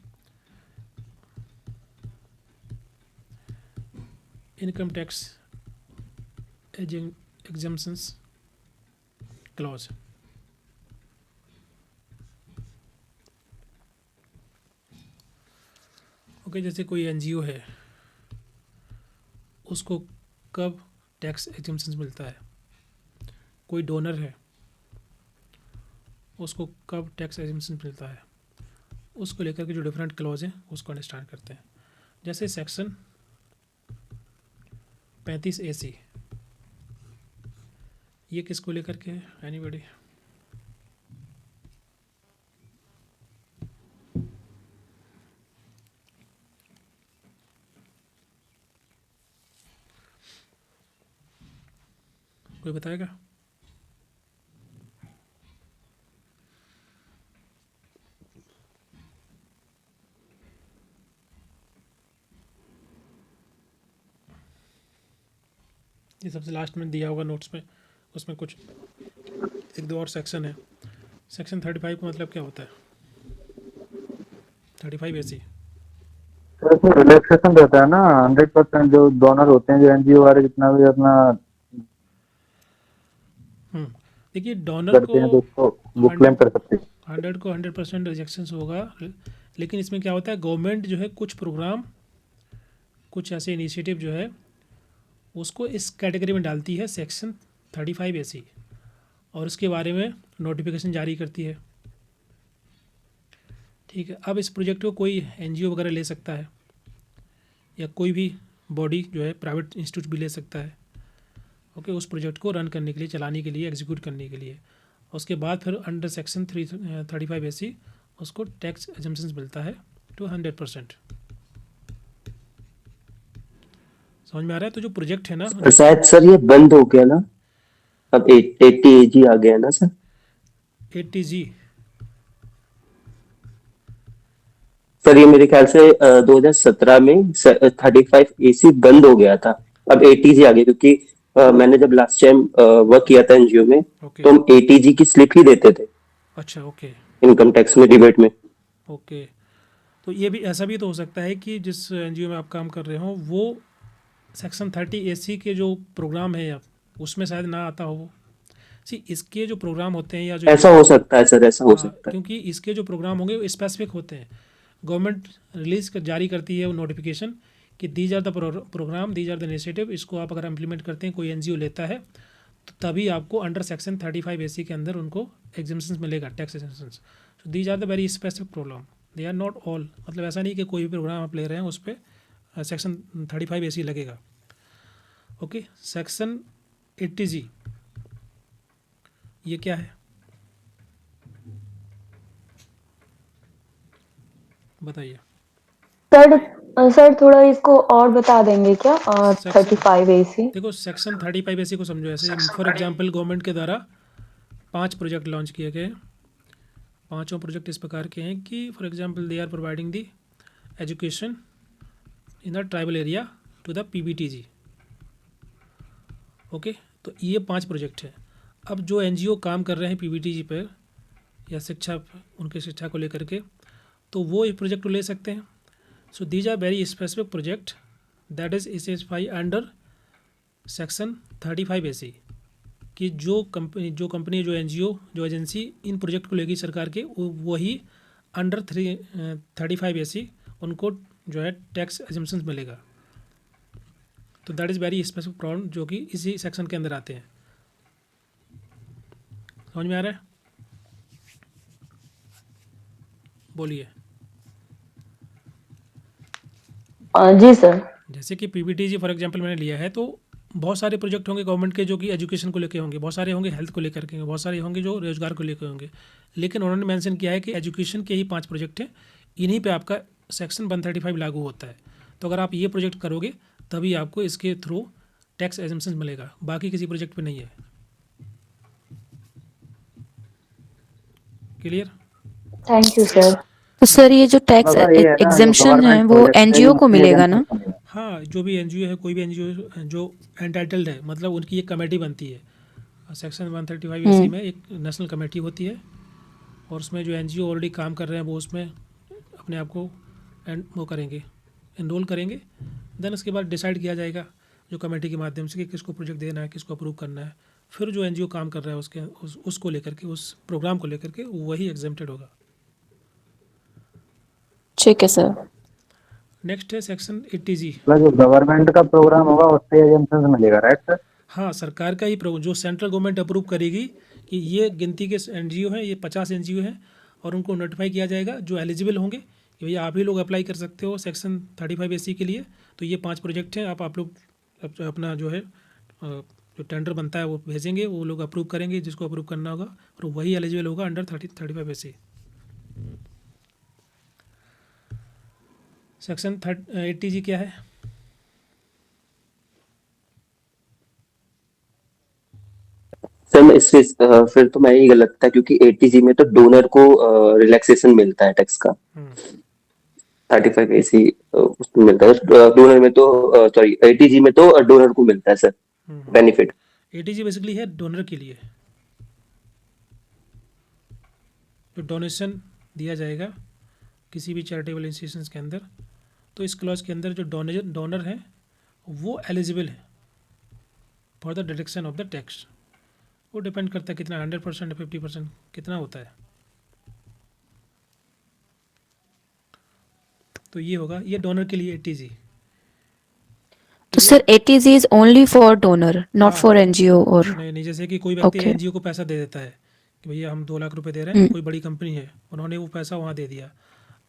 Income tax exemptions clause. Okay, जैसे कोई एनजीओ है उसको कब टैक्स एग्जम्पशंस मिलता है, कोई डोनर है उसको कब टैक्स एग्जम्पशन मिलता है, उसको लेकर के जो डिफरेंट क्लॉज हैं उसको अंडरस्टैंड करते हैं। जैसे सेक्शन 35 AC, ये किसको लेकर के है? एनीबॉडी? कोई बताएगा? ये सबसे लास्ट में दिया होगा नोट्स में, उसमें कुछ 1-2 और सेक्शन है। सेक्शन 35 का मतलब क्या होता है? 35 AC। तो इसमें रिलैक्सेशन रहता है ना 100%, जो डोनर होते हैं, जो एनजीओ वाले जितना भी अपना देखिए डोनर करते को हैं तो उसको वो क्लेम कर सकते हैं। 100 को 100% रिजेक्शन होगा, लेकिन इसमें क्या होता है, गवर्नमेंट जो है कुछ प्रोग्राम, कुछ ऐसे इनिशिएटिव जो है उसको इस कैटेगरी में डालती है, सेक्शन 35 AC, और उसके बारे में नोटिफिकेशन जारी करती है। ठीक है, अब इस प्रोजेक्ट को कोई एनजीओ वगैरह ले सकता है, या कोई भी बॉडी जो है प्राइवेट इंस्टीट्यूट भी ले सकता है। ओके, उस प्रोजेक्ट को रन करने के लिए, चलाने के लिए, एग्जीक्यूट करने के लिए। उसके बाद फिर अंडर सेक्शन 35 AC उसको टैक्स एग्जम्पशंस मिलता है टू 100%। समझ में आ रहा है? तो जो प्रोजेक्ट है ना, शायद सर ये बंद हो गया ना, अब 80 AG आ गया ना सर। 80G सर ये मेरे ख्याल से 2017 में 35 AC बंद हो गया था, अब 80G आ गया, क्योंकि मैंने जब लास्ट टाइम वर्क किया था एनजीओ में, ओके। तो हम 80G की स्लिप ही देते थे अच्छा, ओके इनकम टैक्स में, रिबेट में। ओके। तो ये भी ऐसा भी तो हो सकता है कि जिस एनजीओ में आप काम कर रहे हो वो सेक्शन 30 AC के जो प्रोग्राम है उसमें शायद ना आता हो वो। सी इसके जो प्रोग्राम होते हैं, या जो ऐसा हो सकता है सर, ऐसा हो सकता है। क्योंकि इसके जो प्रोग्राम होंगे वो स्पेसिफिक होते हैं, गवर्नमेंट जारी करती है वो नोटिफिकेशन कि these are the programme, these are the initiative, इसको आप अगर इम्प्लीमेंट करते हैं, कोई एनजीओ लेता है, तो तभी आपको अंडर सेक्शन 35 AC के अंदर उनको एग्जम्पशंस मिलेगा, tax exemptions. So these are the very specific programme, they are not all. मतलब ऐसा नहीं कि कोई भी प्रोग्राम आप ले रहे हैं उस पर सेक्शन 35 AC लगेगा। ओके, सेक्शन 80G ये क्या है बताइए? सर थोड़ा इसको और बता देंगे क्या? 35 AC। देखो सेक्शन 35 AC को समझो ऐसे, फॉर एग्जांपल गवर्नमेंट के द्वारा 5 प्रोजेक्ट लॉन्च किए गए। 5 प्रोजेक्ट इस प्रकार के हैं कि for example they are providing the education in the tribal area to the PBTG। Okay, तो ये 5 प्रोजेक्ट हैं। अब जो एनजीओ काम कर रहे हैं PBTG पर, या शिक्षा, उनके शिक्षा को लेकर के, तो वो ये प्रोजेक्ट को ले सकते हैं। So these are very specific project that is specify under section 35A कि जो कंपनी जो एनजीओ जो एजेंसी इन प्रोजेक्ट को लेगी सरकार के वही अंडर 35A उनको जो है टैक्स एजम्पशंस मिलेगा। तो that is very specific problem जो कि इसी सेक्शन के अंदर आते हैं। समझ में आ रहा है? बोलिए। जी सर। जैसे कि पीबीटीजी फॉर एग्जांपल मैंने लिया है, तो बहुत सारे प्रोजेक्ट होंगे गवर्नमेंट के जो कि एजुकेशन को लेकर होंगे, बहुत सारे होंगे हेल्थ को लेकर के, बहुत सारे होंगे जो रोजगार को लेकर होंगे, लेकिन उन्होंने मेंशन किया है कि एजुकेशन के ही 5 प्रोजेक्ट हैं, इन्हीं पे आपका सेक्शन 135 लागू होता है। तो अगर आप ये प्रोजेक्ट करोगे तभी आपको इसके थ्रू टैक्स एजम्पशन मिलेगा, बाकी किसी प्रोजेक्ट पे नहीं है। क्लियर? Thank you sir. तो सर ये जो टैक्स मतलब ये है ना, जो एग्जेम्पशन है गवर्नमेंट वो प्रोजेक्ट है एनजीओ को उसकी मिलेगा ना? एजेंसी मिलेगा। हाँ, जो भी एनजीओ है, कोई भी एनजीओ जो एंटाइटल्ड है, मतलब उनकी एक कमेटी बनती है। सेक्शन 135 में एक नेशनल कमेटी होती है और उसमें जो एनजीओ ऑलरेडी काम कर रहे हैं वो उसमें अपने आप को वो करेंगे, एनरोल करेंगे। देन उसके बाद डिसाइड किया जाएगा जो कमेटी के माध्यम से कि किसको प्रोजेक्ट देना है, किसको अप्रूव करना है। फिर जो एनजीओ काम कर रहा है उसको लेकर के, उस प्रोग्राम को लेकर के वही एग्जेम्प्टेड होगा। ठीक है सर। नेक्स्ट है सेक्शन 80G। मतलब जो गवर्नमेंट का प्रोग्राम होगा उससे एजेंसी मिलेगा, राइट सर? हाँ, सरकार का ही जो सेंट्रल गवर्नमेंट अप्रूव करेगी कि ये गिनती के एनजीओ हैं, ये 50 एनजीओ हैं, और उनको नोटिफाई किया जाएगा जो एलिजिबल होंगे कि भैया आप ही लोग अप्लाई कर सकते हो सेक्शन 35AC के लिए। तो ये 5 प्रोजेक्ट हैं, आप लोग अपना जो है जो टेंडर बनता है वो भेजेंगे, वो लोग अप्रूव करेंगे जिसको अप्रूव करना होगा, और वही एलिजिबल होगा अंडर 35AC। सेक्शन 80G क्या है? सर मैं इससे फिर तो मैं ही गलत था, क्योंकि 80G में तो डोनर को रिलैक्सेशन मिलता है टैक्स का। 35AC उसमें मिलता है, डोनर में तो सॉरी 80G में तो डोनर को मिलता है सर बेनिफिट। 80G बेसिकली है डोनर के लिए, जो डोनेशन दिया जाएगा किसी भी चैरिटेबल इंस्टीट्यूशंस के अंदर, तो इस क्लॉज के अंदर जो डोनर है वो एलिजिबल है for the deduction of the tax. वो डिपेंड करता है कितना, 100% या 50% कितना होता है। तो ये होगा, ये डोनर के लिए 80G। तो sir 80G is only for donor, not हाँ, फॉर एनजीओ और? नहीं, जैसे कि कोई व्यक्ति ओके। एनजीओ को पैसा दे देता है कि भैया हम 2 लाख रुपए दे रहे हैं, कोई बड़ी कंपनी है, उन्होंने वो पैसा वहाँ दे दिया,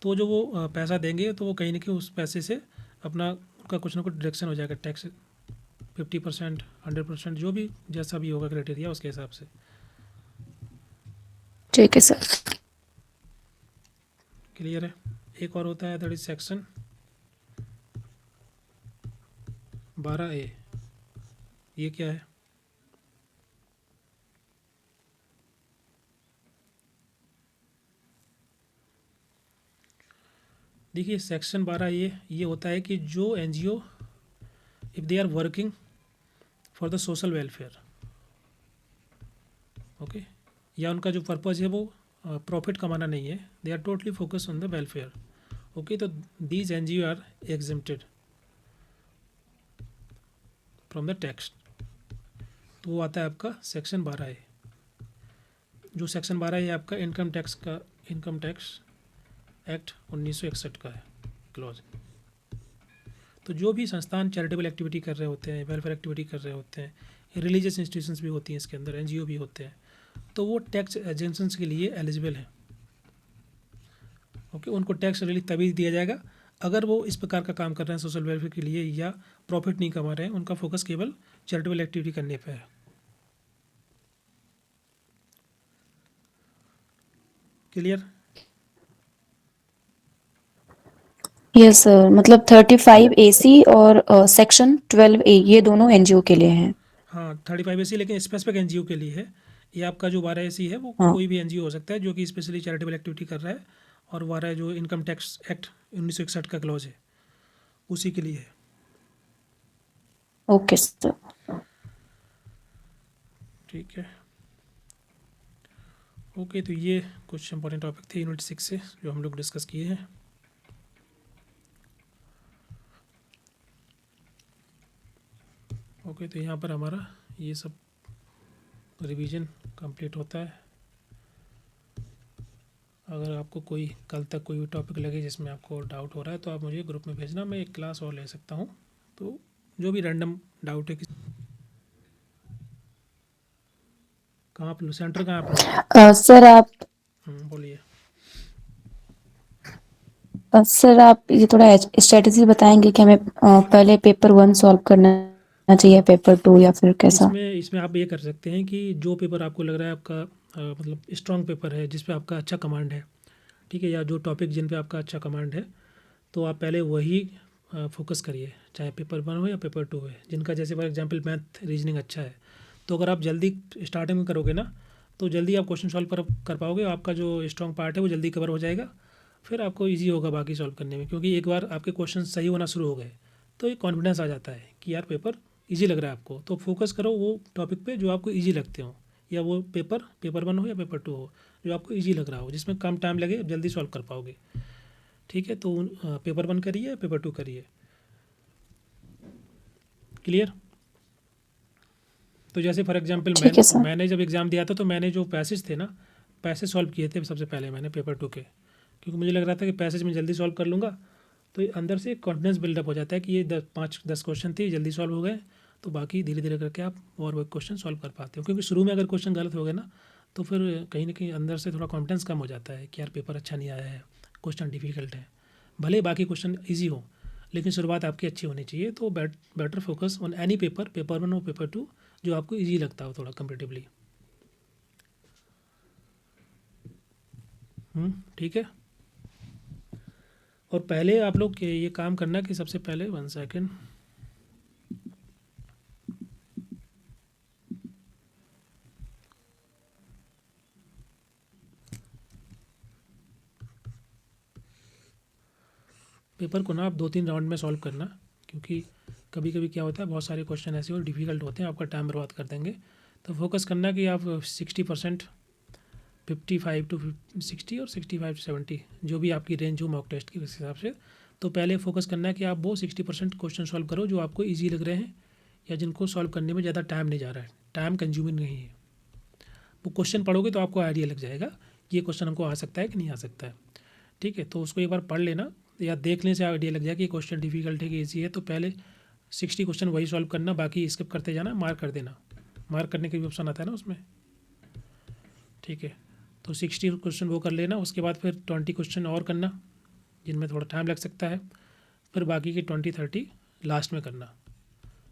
तो जो वो पैसा देंगे तो वो कहीं ना कहीं उस पैसे से अपना उनका कुछ ना कुछ डिडक्शन हो जाएगा टैक्स, 50%, 100%, जो भी जैसा भी होगा क्राइटेरिया उसके हिसाब से। ठीक है सर। क्लियर है? एक और होता है दैट इज सेक्शन 12A। ये क्या है? देखिए सेक्शन 12A ये होता है कि जो NGO if they are working for the social welfare, okay, या उनका जो पर्पज़ है वो प्रॉफिट कमाना नहीं है, they are totally focus on the welfare, okay, तो these NGO are exempted from the tax. तो वो आता है आपका सेक्शन 12A। जो सेक्शन 12A आपका इनकम टैक्स एक्ट 1961 का है क्लॉज। तो जो भी संस्थान चैरिटेबल एक्टिविटी कर रहे होते हैं, वेलफेयर एक्टिविटी कर रहे होते हैं, रिलीजियस इंस्टीट्यूशंस भी होती हैं इसके अंदर, एनजीओ भी होते हैं, तो वो टैक्स एजेंशंस के लिए एलिजिबल हैं, ओके। उनको टैक्स रिलीफ तभी दिया जाएगा अगर वो इस प्रकार का काम कर रहे हैं सोशल वेलफेयर के लिए या प्रॉफिट नहीं कमा रहे हैं, उनका फोकस केवल चैरिटेबल एक्टिविटी करने पर है। क्लियर? यस सर, मतलब 35AC और सेक्शन 12A ये दोनों एनजीओ के लिए हैं। हाँ, 35AC लेकिन स्पेसिफिक एनजीओ के लिए है। ये आपका जो 12AC है वो हाँ। कोई भी एनजीओ हो सकता है जो कि स्पेशली चैरिटेबल एक्टिविटी कर रहा है, और 12 जो इनकम टैक्स एक्ट 1961 का क्लॉज है उसी के लिए है। Okay sir. ठीक है, ओके। तो ये कुछ इंपॉर्टेंट टॉपिक थे यूनिट 6 से जो हम लोग डिस्कस किए हैं। ओके, तो यहाँ पर हमारा ये सब रिवीजन कंप्लीट होता है। अगर आपको कोई कल तक कोई भी टॉपिक लगे जिसमें आपको डाउट हो रहा है तो आप मुझे ग्रुप में भेजना, मैं एक क्लास और ले सकता हूँ। तो जो भी रैंडम डाउट है कहाँ पर सेंटर कहाँ पर? सर आप बोलिए। सर आप ये थोड़ा स्ट्रेटेजी बताएंगे कि हमें पहले पेपर 1 सॉल्व करना चाहिए, पेपर 2 या फिर कैसा? इसमें आप ये कर सकते हैं कि जो पेपर आपको लग रहा है आपका मतलब स्ट्रॉन्ग पेपर है, जिस पे आपका अच्छा कमांड है, ठीक है, या जो टॉपिक जिन पे आपका अच्छा कमांड है, तो आप पहले वही फोकस करिए, चाहे पेपर 1 हो या पेपर 2 है। जिनका जैसे फॉर एग्जांपल मैथ रीजनिंग अच्छा है, तो अगर आप जल्दी स्टार्टिंग में करोगे ना तो जल्दी आप क्वेश्चन सॉल्व कर पाओगे, आपका जो स्ट्रॉन्ग पार्ट है वो जल्दी कवर हो जाएगा, फिर आपको ईजी होगा बाकी सॉल्व करने में। क्योंकि एक बार आपके क्वेश्चन सही होना शुरू हो गए तो एक कॉन्फिडेंस आ जाता है कि यार पेपर ईजी लग रहा है आपको, तो फोकस करो वो टॉपिक पे जो आपको ईजी लगते हो, या वो पेपर 1 हो या पेपर 2 हो, जो आपको ईजी लग रहा हो, जिसमें कम टाइम लगे, आप जल्दी सॉल्व कर पाओगे। ठीक है, तो पेपर 1 करिए, पेपर 2 करिए। क्लियर? तो जैसे फॉर एग्जांपल ठीक है सर। मैंने जब एग्ज़ाम दिया था तो मैंने जो पैसेज थे ना, पैसेज सॉल्व किए थे सबसे पहले मैंने पेपर 2 के, क्योंकि मुझे लग रहा था कि पैसेज में जल्दी सॉल्व कर लूँगा, तो ये अंदर से कॉन्फिडेंस बिल्डअप हो जाता है कि ये 5-10 क्वेश्चन थे, जल्दी सॉल्व हो गए, तो बाकी धीरे धीरे करके आप और वो क्वेश्चन सॉल्व कर पाते हो। क्योंकि शुरू में अगर क्वेश्चन गलत हो गए ना तो फिर कहीं ना कहीं अंदर से थोड़ा कॉन्फिडेंस कम हो जाता है कि यार पेपर अच्छा नहीं आया है, क्वेश्चन डिफिकल्ट है, भले बाकी क्वेश्चन ईजी हो, लेकिन शुरुआत आपकी अच्छी होनी चाहिए। तो better focus on any paper 1 और पेपर 2 जो आपको ईजी लगता हो थोड़ा कंपेरेटिवली। ठीक है। और पहले आप लोग ये काम करना कि सबसे पहले 1 सेकेंड, पेपर को ना आप 2-3 राउंड में सॉल्व करना, क्योंकि कभी कभी क्या होता है बहुत सारे क्वेश्चन ऐसे और डिफ़िकल्ट होते हैं, आपका टाइम बर्बाद कर देंगे। तो फोकस करना कि आप 60%, 55 to 60 और 65 to 70 जो भी आपकी रेंज हो मॉक टेस्ट की उस हिसाब से। तो पहले फोकस करना है कि आप वो 60% क्वेश्चन सॉल्व करो जो आपको ईजी लग रहे हैं या जिनको सॉल्व करने में ज़्यादा टाइम नहीं जा रहा है, टाइम कंज्यूमिंग नहीं है। वो क्वेश्चन पढ़ोगे तो आपको आइडिया लग जाएगा कि ये क्वेश्चन हमको आ सकता है कि नहीं आ सकता है। ठीक है, तो उसको एक बार पढ़ लेना या देखने से आइडिया लग जाए कि क्वेश्चन डिफिकल्ट है कि ईजी है। तो पहले 60 क्वेश्चन वही सॉल्व करना, बाकी स्किप करते जाना, मार्क कर देना, मार्क करने के भी ऑप्शन आता है ना उसमें। ठीक है, तो 60 क्वेश्चन वो कर लेना, उसके बाद फिर 20 क्वेश्चन और करना जिनमें थोड़ा टाइम लग सकता है, फिर बाकी के 20-30 लास्ट में करना।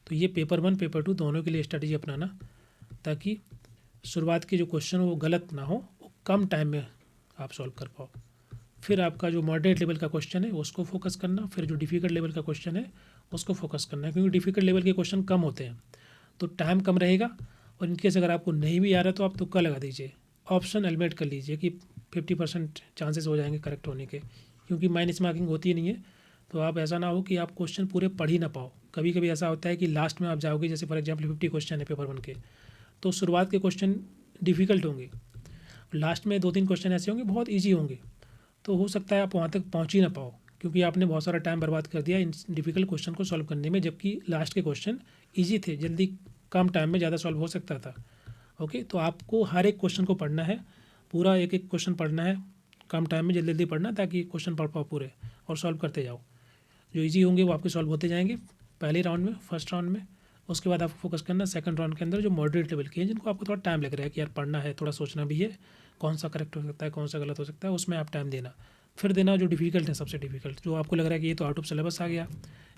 तो ये पेपर 1 पेपर 2 दोनों के लिए स्ट्रेटजी अपनाना, ताकि शुरुआत के जो क्वेश्चन हो वो गलत ना हो, वो कम टाइम में आप सॉल्व कर पाओ। फिर आपका जो मॉडरेट लेवल का क्वेश्चन है उसको फोकस करना, फिर जो डिफिकल्ट लेवल का क्वेश्चन है उसको फोकस करना है, क्योंकि डिफिकल्ट लेवल के क्वेश्चन कम होते हैं तो टाइम कम रहेगा। और इनकेस अगर आपको नहीं भी आ रहा तो आप तुक्का लगा दीजिए, ऑप्शन एलिमिनेट कर लीजिए कि 50% चांसेस हो जाएंगे करेक्ट होने के, क्योंकि माइनस मार्किंग होती ही नहीं है। तो आप ऐसा ना हो कि आप क्वेश्चन पूरे पढ़ ही ना पाओ। कभी कभी ऐसा होता है कि लास्ट में आप जाओगे, जैसे फॉर एग्जाम्पल 50 क्वेश्चन है पेपर 1 के, तो शुरुआत के क्वेश्चन डिफिकल्ट होंगे, लास्ट में 2-3 क्वेश्चन ऐसे होंगे बहुत ईजी होंगे, तो हो सकता है आप वहाँ तक पहुँच ही ना पाओ, क्योंकि आपने बहुत सारा टाइम बर्बाद कर दिया इन डिफिकल्ट क्वेश्चन को सॉल्व करने में, जबकि लास्ट के क्वेश्चन ईजी थे, जल्दी कम टाइम में ज़्यादा सॉल्व हो सकता था। ओके, तो आपको हर एक क्वेश्चन को पढ़ना है, पूरा एक एक क्वेश्चन पढ़ना है, कम टाइम में जल्दी जल्दी पढ़ना, ताकि क्वेश्चन पढ़ पाओ पूरे और सॉल्व करते जाओ। जो ईजी होंगे वो आपके सॉल्व होते जाएंगे पहले राउंड में, फर्स्ट राउंड में। उसके बाद आपको फोकस करना सेकंड राउंड के अंदर जो मॉडरेट लेवल के हैं, जिनको आपको थोड़ा टाइम लग रहा है कि यार पढ़ना है, थोड़ा सोचना भी है, कौन सा करेक्ट हो सकता है, कौन सा गलत हो सकता है, उसमें आप टाइम देना। फिर देना जो डिफिकल्ट है, सबसे डिफिकल्ट जो आपको लग रहा है कि ये तो आउट ऑफ सिलेबस आ गया,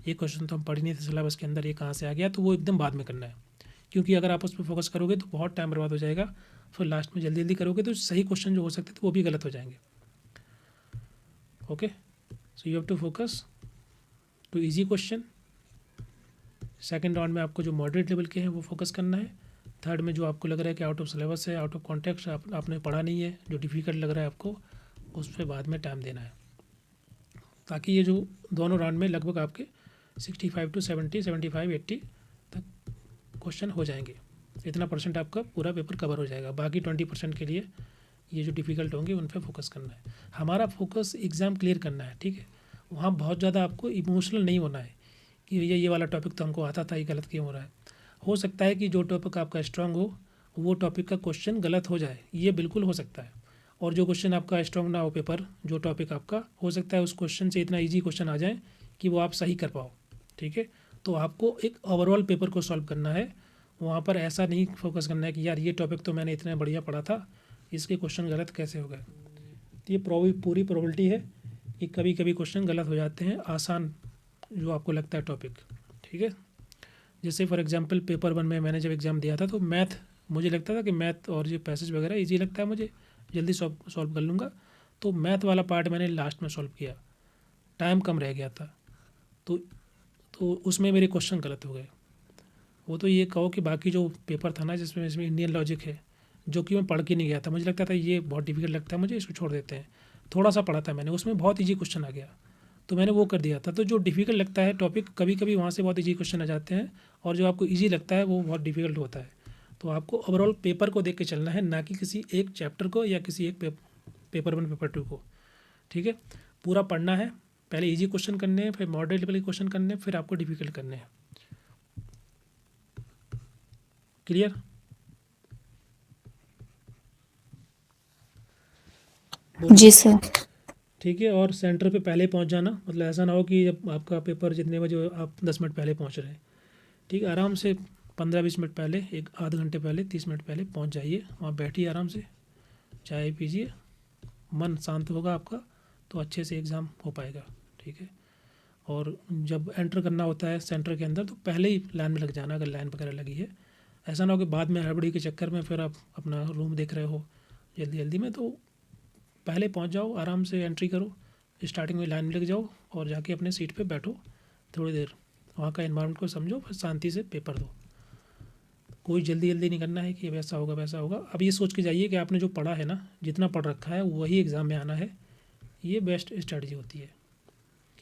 ये क्वेश्चन तो हम पढ़ ही नहीं थे सिलेबस के अंदर, ये कहाँ से आ गया, तो वो एकदम बाद में करना है। क्योंकि अगर आप उस पर फोकस करोगे तो बहुत टाइम बर्बाद हो जाएगा, फिर लास्ट में जल्दी जल्दी करोगे तो सही क्वेश्चन जो हो सकते थे वो भी गलत हो जाएंगे। Okay, so you have to focus to easy question. Second round में आपको जो मॉडरेट लेवल के हैं वो फोकस करना है। थर्ड में जो आपको लग रहा है कि आउट ऑफ सिलेबस है, आउट ऑफ कॉन्टेक्स्ट, आपने पढ़ा नहीं है, जो डिफिकल्ट लग रहा है आपको, उस पर बाद में टाइम देना है, ताकि ये जो दोनों राउंड में लगभग आपके 65 to 70, 75, 80 तक क्वेश्चन हो जाएंगे। इतना परसेंट आपका पूरा पेपर कवर हो जाएगा। बाकी 20% के लिए ये जो डिफ़िकल्ट होंगे उन पर फोकस करना है। हमारा फोकस एग्ज़ाम क्लियर करना है, ठीक है। वहाँ बहुत ज़्यादा आपको इमोशनल नहीं होना है कि भैया ये वाला टॉपिक तो हमको आता था, ये गलत क्यों हो रहा है। हो सकता है कि जो टॉपिक आपका स्ट्रांग हो वो टॉपिक का क्वेश्चन गलत हो जाए, ये बिल्कुल हो सकता है। और जो क्वेश्चन आपका स्ट्रांग ना हो पेपर, जो टॉपिक आपका हो सकता है उस क्वेश्चन से इतना इजी क्वेश्चन आ जाए कि वो आप सही कर पाओ। ठीक है, तो आपको एक ओवरऑल पेपर को सॉल्व करना है, वहाँ पर ऐसा नहीं फोकस करना है कि यार ये टॉपिक तो मैंने इतना बढ़िया पढ़ा था, इसके क्वेश्चन गलत कैसे हो गए। तो ये पूरी प्रोबेबिलिटी है कि कभी कभी क्वेश्चन गलत हो जाते हैं आसान जो आपको लगता है टॉपिक। ठीक है, जैसे फॉर एग्जांपल पेपर 1 में मैंने जब एग्ज़ाम दिया था तो मैथ, मुझे लगता था कि मैथ और ये पैसेज वगैरह इजी लगता है मुझे, जल्दी सॉल्व कर लूँगा। तो मैथ वाला पार्ट मैंने लास्ट में सॉल्व किया, टाइम कम रह गया था, तो उसमें मेरे क्वेश्चन गलत हो गए। वो तो ये कहो कि बाकी जो पेपर था ना जिसमें इसमें इंडियन लॉजिक है, जो कि मैं पढ़ के नहीं गया था, मुझे लगता था ये बहुत डिफिकल्ट लगता है मुझे, इसको छोड़ देते हैं। थोड़ा सा पढ़ा था मैंने, उसमें बहुत ईजी क्वेश्चन आ गया तो मैंने वो कर दिया था। तो जो डिफिकल्ट लगता है टॉपिक, कभी कभी वहाँ से बहुत ईजी क्वेश्चन आ जाते हैं, और जो आपको ईजी लगता है वो बहुत डिफिकल्ट होता है। तो आपको ओवरऑल पेपर को देख के चलना है, ना कि किसी एक चैप्टर को या किसी एक पेपर 1 पेपर 2 को। ठीक है, पूरा पढ़ना है, पहले इजी क्वेश्चन करने हैं, फिर मॉडरेट लेवल के क्वेश्चन करने हैं, फिर आपको डिफिकल्ट करने हैं। क्लियर? जी सर। ठीक है, और सेंटर पे पहले पहुंच जाना, मतलब ऐसा ना हो कि जब आपका पेपर जितने बजे आप 10 मिनट पहले पहुंच रहे हैं। ठीक है, आराम से 15-20 मिनट पहले, एक आध घंटे पहले, 30 मिनट पहले पहुंच जाइए, वहाँ बैठिए आराम से, चाय पीजिए, मन शांत होगा आपका तो अच्छे से एग्ज़ाम हो पाएगा। ठीक है, और जब एंटर करना होता है सेंटर के अंदर तो पहले ही लाइन में लग जाना, अगर लाइन वगैरह लगी है। ऐसा ना हो कि बाद में हड़बड़ी के चक्कर में फिर आप अपना रूम देख रहे हो जल्दी जल्दी में, तो पहले पहुंच जाओ, आराम से एंट्री करो, स्टार्टिंग में लाइन में लग जाओ और जाके अपने सीट पे बैठो, थोड़ी देर वहाँ का एनवायरनमेंट को समझो, फिर शांति से पेपर दो। कोई जल्दी जल्दी नहीं करना है कि वैसा होगा वैसा होगा। अब ये सोच के जाइए कि आपने जो पढ़ा है ना, जितना पढ़ रखा है वही एग्ज़ाम में आना है। ये बेस्ट स्ट्रैटेजी होती है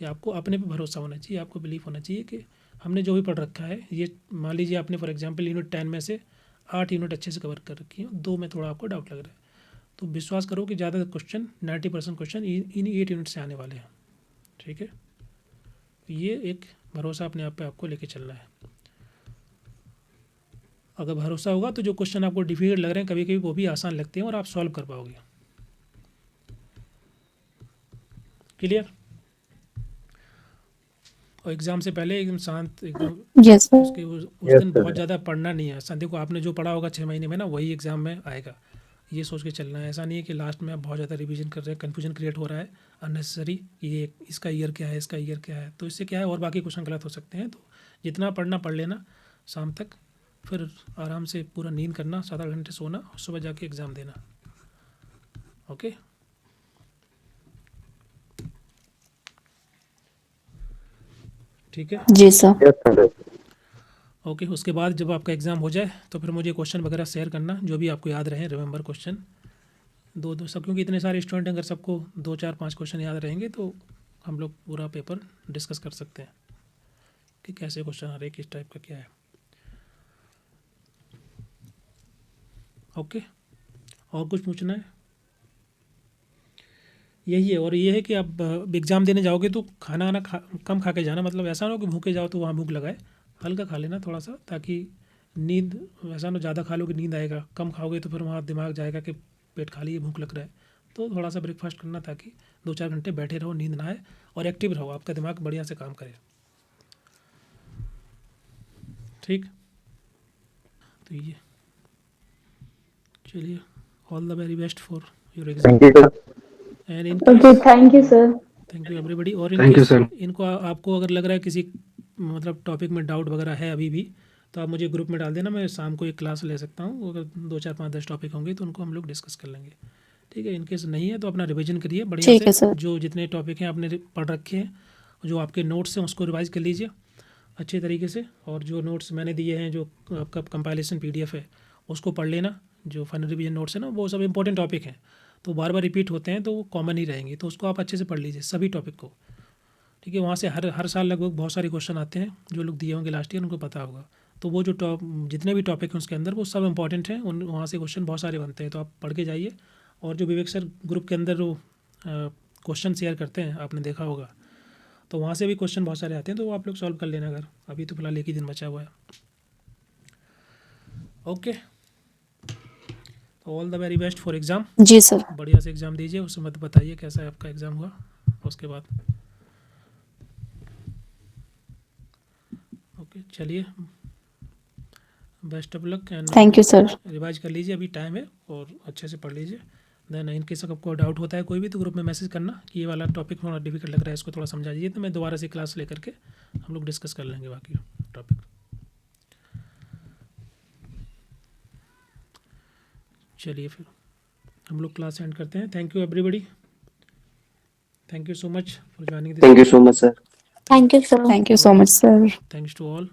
कि आपको अपने पे भरोसा होना चाहिए, आपको बिलीफ होना चाहिए कि हमने जो भी पढ़ रखा है, ये मान लीजिए आपने फॉर एग्जांपल यूनिट 10 में से 8 यूनिट अच्छे से कवर कर रखी है, 2 में थोड़ा आपको डाउट लग रहा है, तो विश्वास करो कि ज़्यादा क्वेश्चन 90% क्वेश्चन इन 8 यूनिट से आने वाले हैं। ठीक है, ये एक भरोसा अपने आप पे आपको लेके चलना है। अगर भरोसा होगा तो जो क्वेश्चन आपको डिफिकल्ट लग रहे हैं कभी कभी वो भी आसान लगते हैं और आप सॉल्व कर पाओगे। क्लियर? और एग्ज़ाम से पहले एकदम शांत, एकदम यस सर। उसके उस दिन बहुत ज़्यादा पढ़ना नहीं है। संडे को आपने जो पढ़ा होगा 6 महीने में ना, वही एग्ज़ाम में आएगा, ये सोच के चलना है। ऐसा नहीं है कि लास्ट में आप बहुत ज़्यादा रिवीजन कर रहे हैं, कन्फ्यूजन क्रिएट हो रहा है अननेसेसरी, ये इसका ईयर क्या है, इसका ईयर क्या है, तो इससे क्या है और बाकी क्वेश्चन गलत हो सकते हैं। तो जितना पढ़ना पढ़ लेना शाम तक, फिर आराम से पूरा नींद करना, 7-8 घंटे सोना और सुबह जाके एग्ज़ाम देना। ओके, ठीक है। जी सर। Yes sir. ओके, उसके बाद जब आपका एग्ज़ाम हो जाए तो फिर मुझे क्वेश्चन वगैरह शेयर करना जो भी आपको याद रहे, रिमेंबर क्वेश्चन दो सब, क्योंकि इतने सारे स्टूडेंट अगर सबको 2-4-5 क्वेश्चन याद रहेंगे तो हम लोग पूरा पेपर डिस्कस कर सकते हैं कि कैसे क्वेश्चन आ रहे, किस टाइप का क्या है। ओके, और कुछ पूछना है? यही है, और ये है कि आप एग्ज़ाम देने जाओगे तो खाना आना कम खा के जाना, मतलब ऐसा ना हो कि भूखे जाओ तो वहाँ भूख लगाए, हल्का खा लेना थोड़ा सा, ताकि नींद, वैसा ना ज़्यादा खा लोगे नींद आएगा, कम खाओगे तो फिर वहाँ दिमाग जाएगा कि पेट खाली है, भूख लग रहा है। तो थोड़ा सा ब्रेकफास्ट करना ताकि 2-4 घंटे बैठे रहो, नींद ना आए और एक्टिव रहो, आपका दिमाग बढ़िया से काम करे। ठीक, तो ये चलिए, all the very best for your exam. Thank you sir. And in okay, thank you sir. Thank you everybody. और Thank you, sir. इनको आपको अगर लग रहा है किसी मतलब टॉपिक में डाउट वगैरह है अभी भी, तो आप मुझे ग्रुप में डाल देना, मैं शाम को एक क्लास ले सकता हूँ। अगर 2-4-5-10 टॉपिक होंगे तो उनको हम लोग डिस्कस कर लेंगे। ठीक है, इनकेस नहीं है तो अपना रिवीजन करिए बढ़िया ठीक है से, सर। जो जितने टॉपिक हैं आपने पढ़ रखे हैं, जो आपके नोट्स हैं उसको रिवाइज कर लीजिए अच्छे तरीके से, और जो नोट्स मैंने दिए हैं, जो आपका कंपाइलेशन PDF है उसको पढ़ लेना। जो फाइनल रिवीजन नोट्स है ना, वो सब इंपॉर्टेंट टॉपिक हैं, तो बार बार रिपीट होते हैं तो वो कॉमन ही रहेंगे, तो उसको आप अच्छे से पढ़ लीजिए सभी टॉपिक को। ठीक है, वहाँ से हर साल लगभग बहुत सारे क्वेश्चन आते हैं, जो लोग दिए होंगे लास्ट ईयर उनको पता होगा। तो वो जो जितने भी टॉपिक हैं उसके अंदर वो सब इंपॉर्टेंट हैं, वहाँ से क्वेश्चन बहुत सारे बनते हैं, तो आप पढ़ के जाइए। और जो विवेक सर ग्रुप के अंदर वो क्वेश्चन शेयर करते हैं, आपने देखा होगा, तो वहाँ से भी क्वेश्चन बहुत सारे आते हैं, तो वो आप लोग सॉल्व कर लेना अगर, अभी तो फिलहाल एक ही दिन बचा हुआ है। Okay, all the very best for exam. जी सर। बढ़िया से एग्ज़ाम दीजिए, उसमें मत बताइए कैसा है आपका एग्ज़ाम हुआ उसके बाद। ओके, चलिए, best of luck and thank you sir. Revise कर लीजिए, अभी टाइम है, और अच्छे से पढ़ लीजिए। देन इन केस आपको डाउट होता है कोई भी, तो ग्रुप में मैसेज करना कि ये वाला टॉपिक थोड़ा डिफिकल्ट लग रहा है, इसको थोड़ा समझा दीजिए, तो मैं दोबारा से क्लास लेकर के हम लोग डिस्कस कर लेंगे बाकी टॉपिक। चलिए फिर हम लोग क्लास एंड करते हैं। Thank you everybody, thank you so much for joining this. Thank you so much sir. Thank you sir. Thank you so much sir. Thanks to all.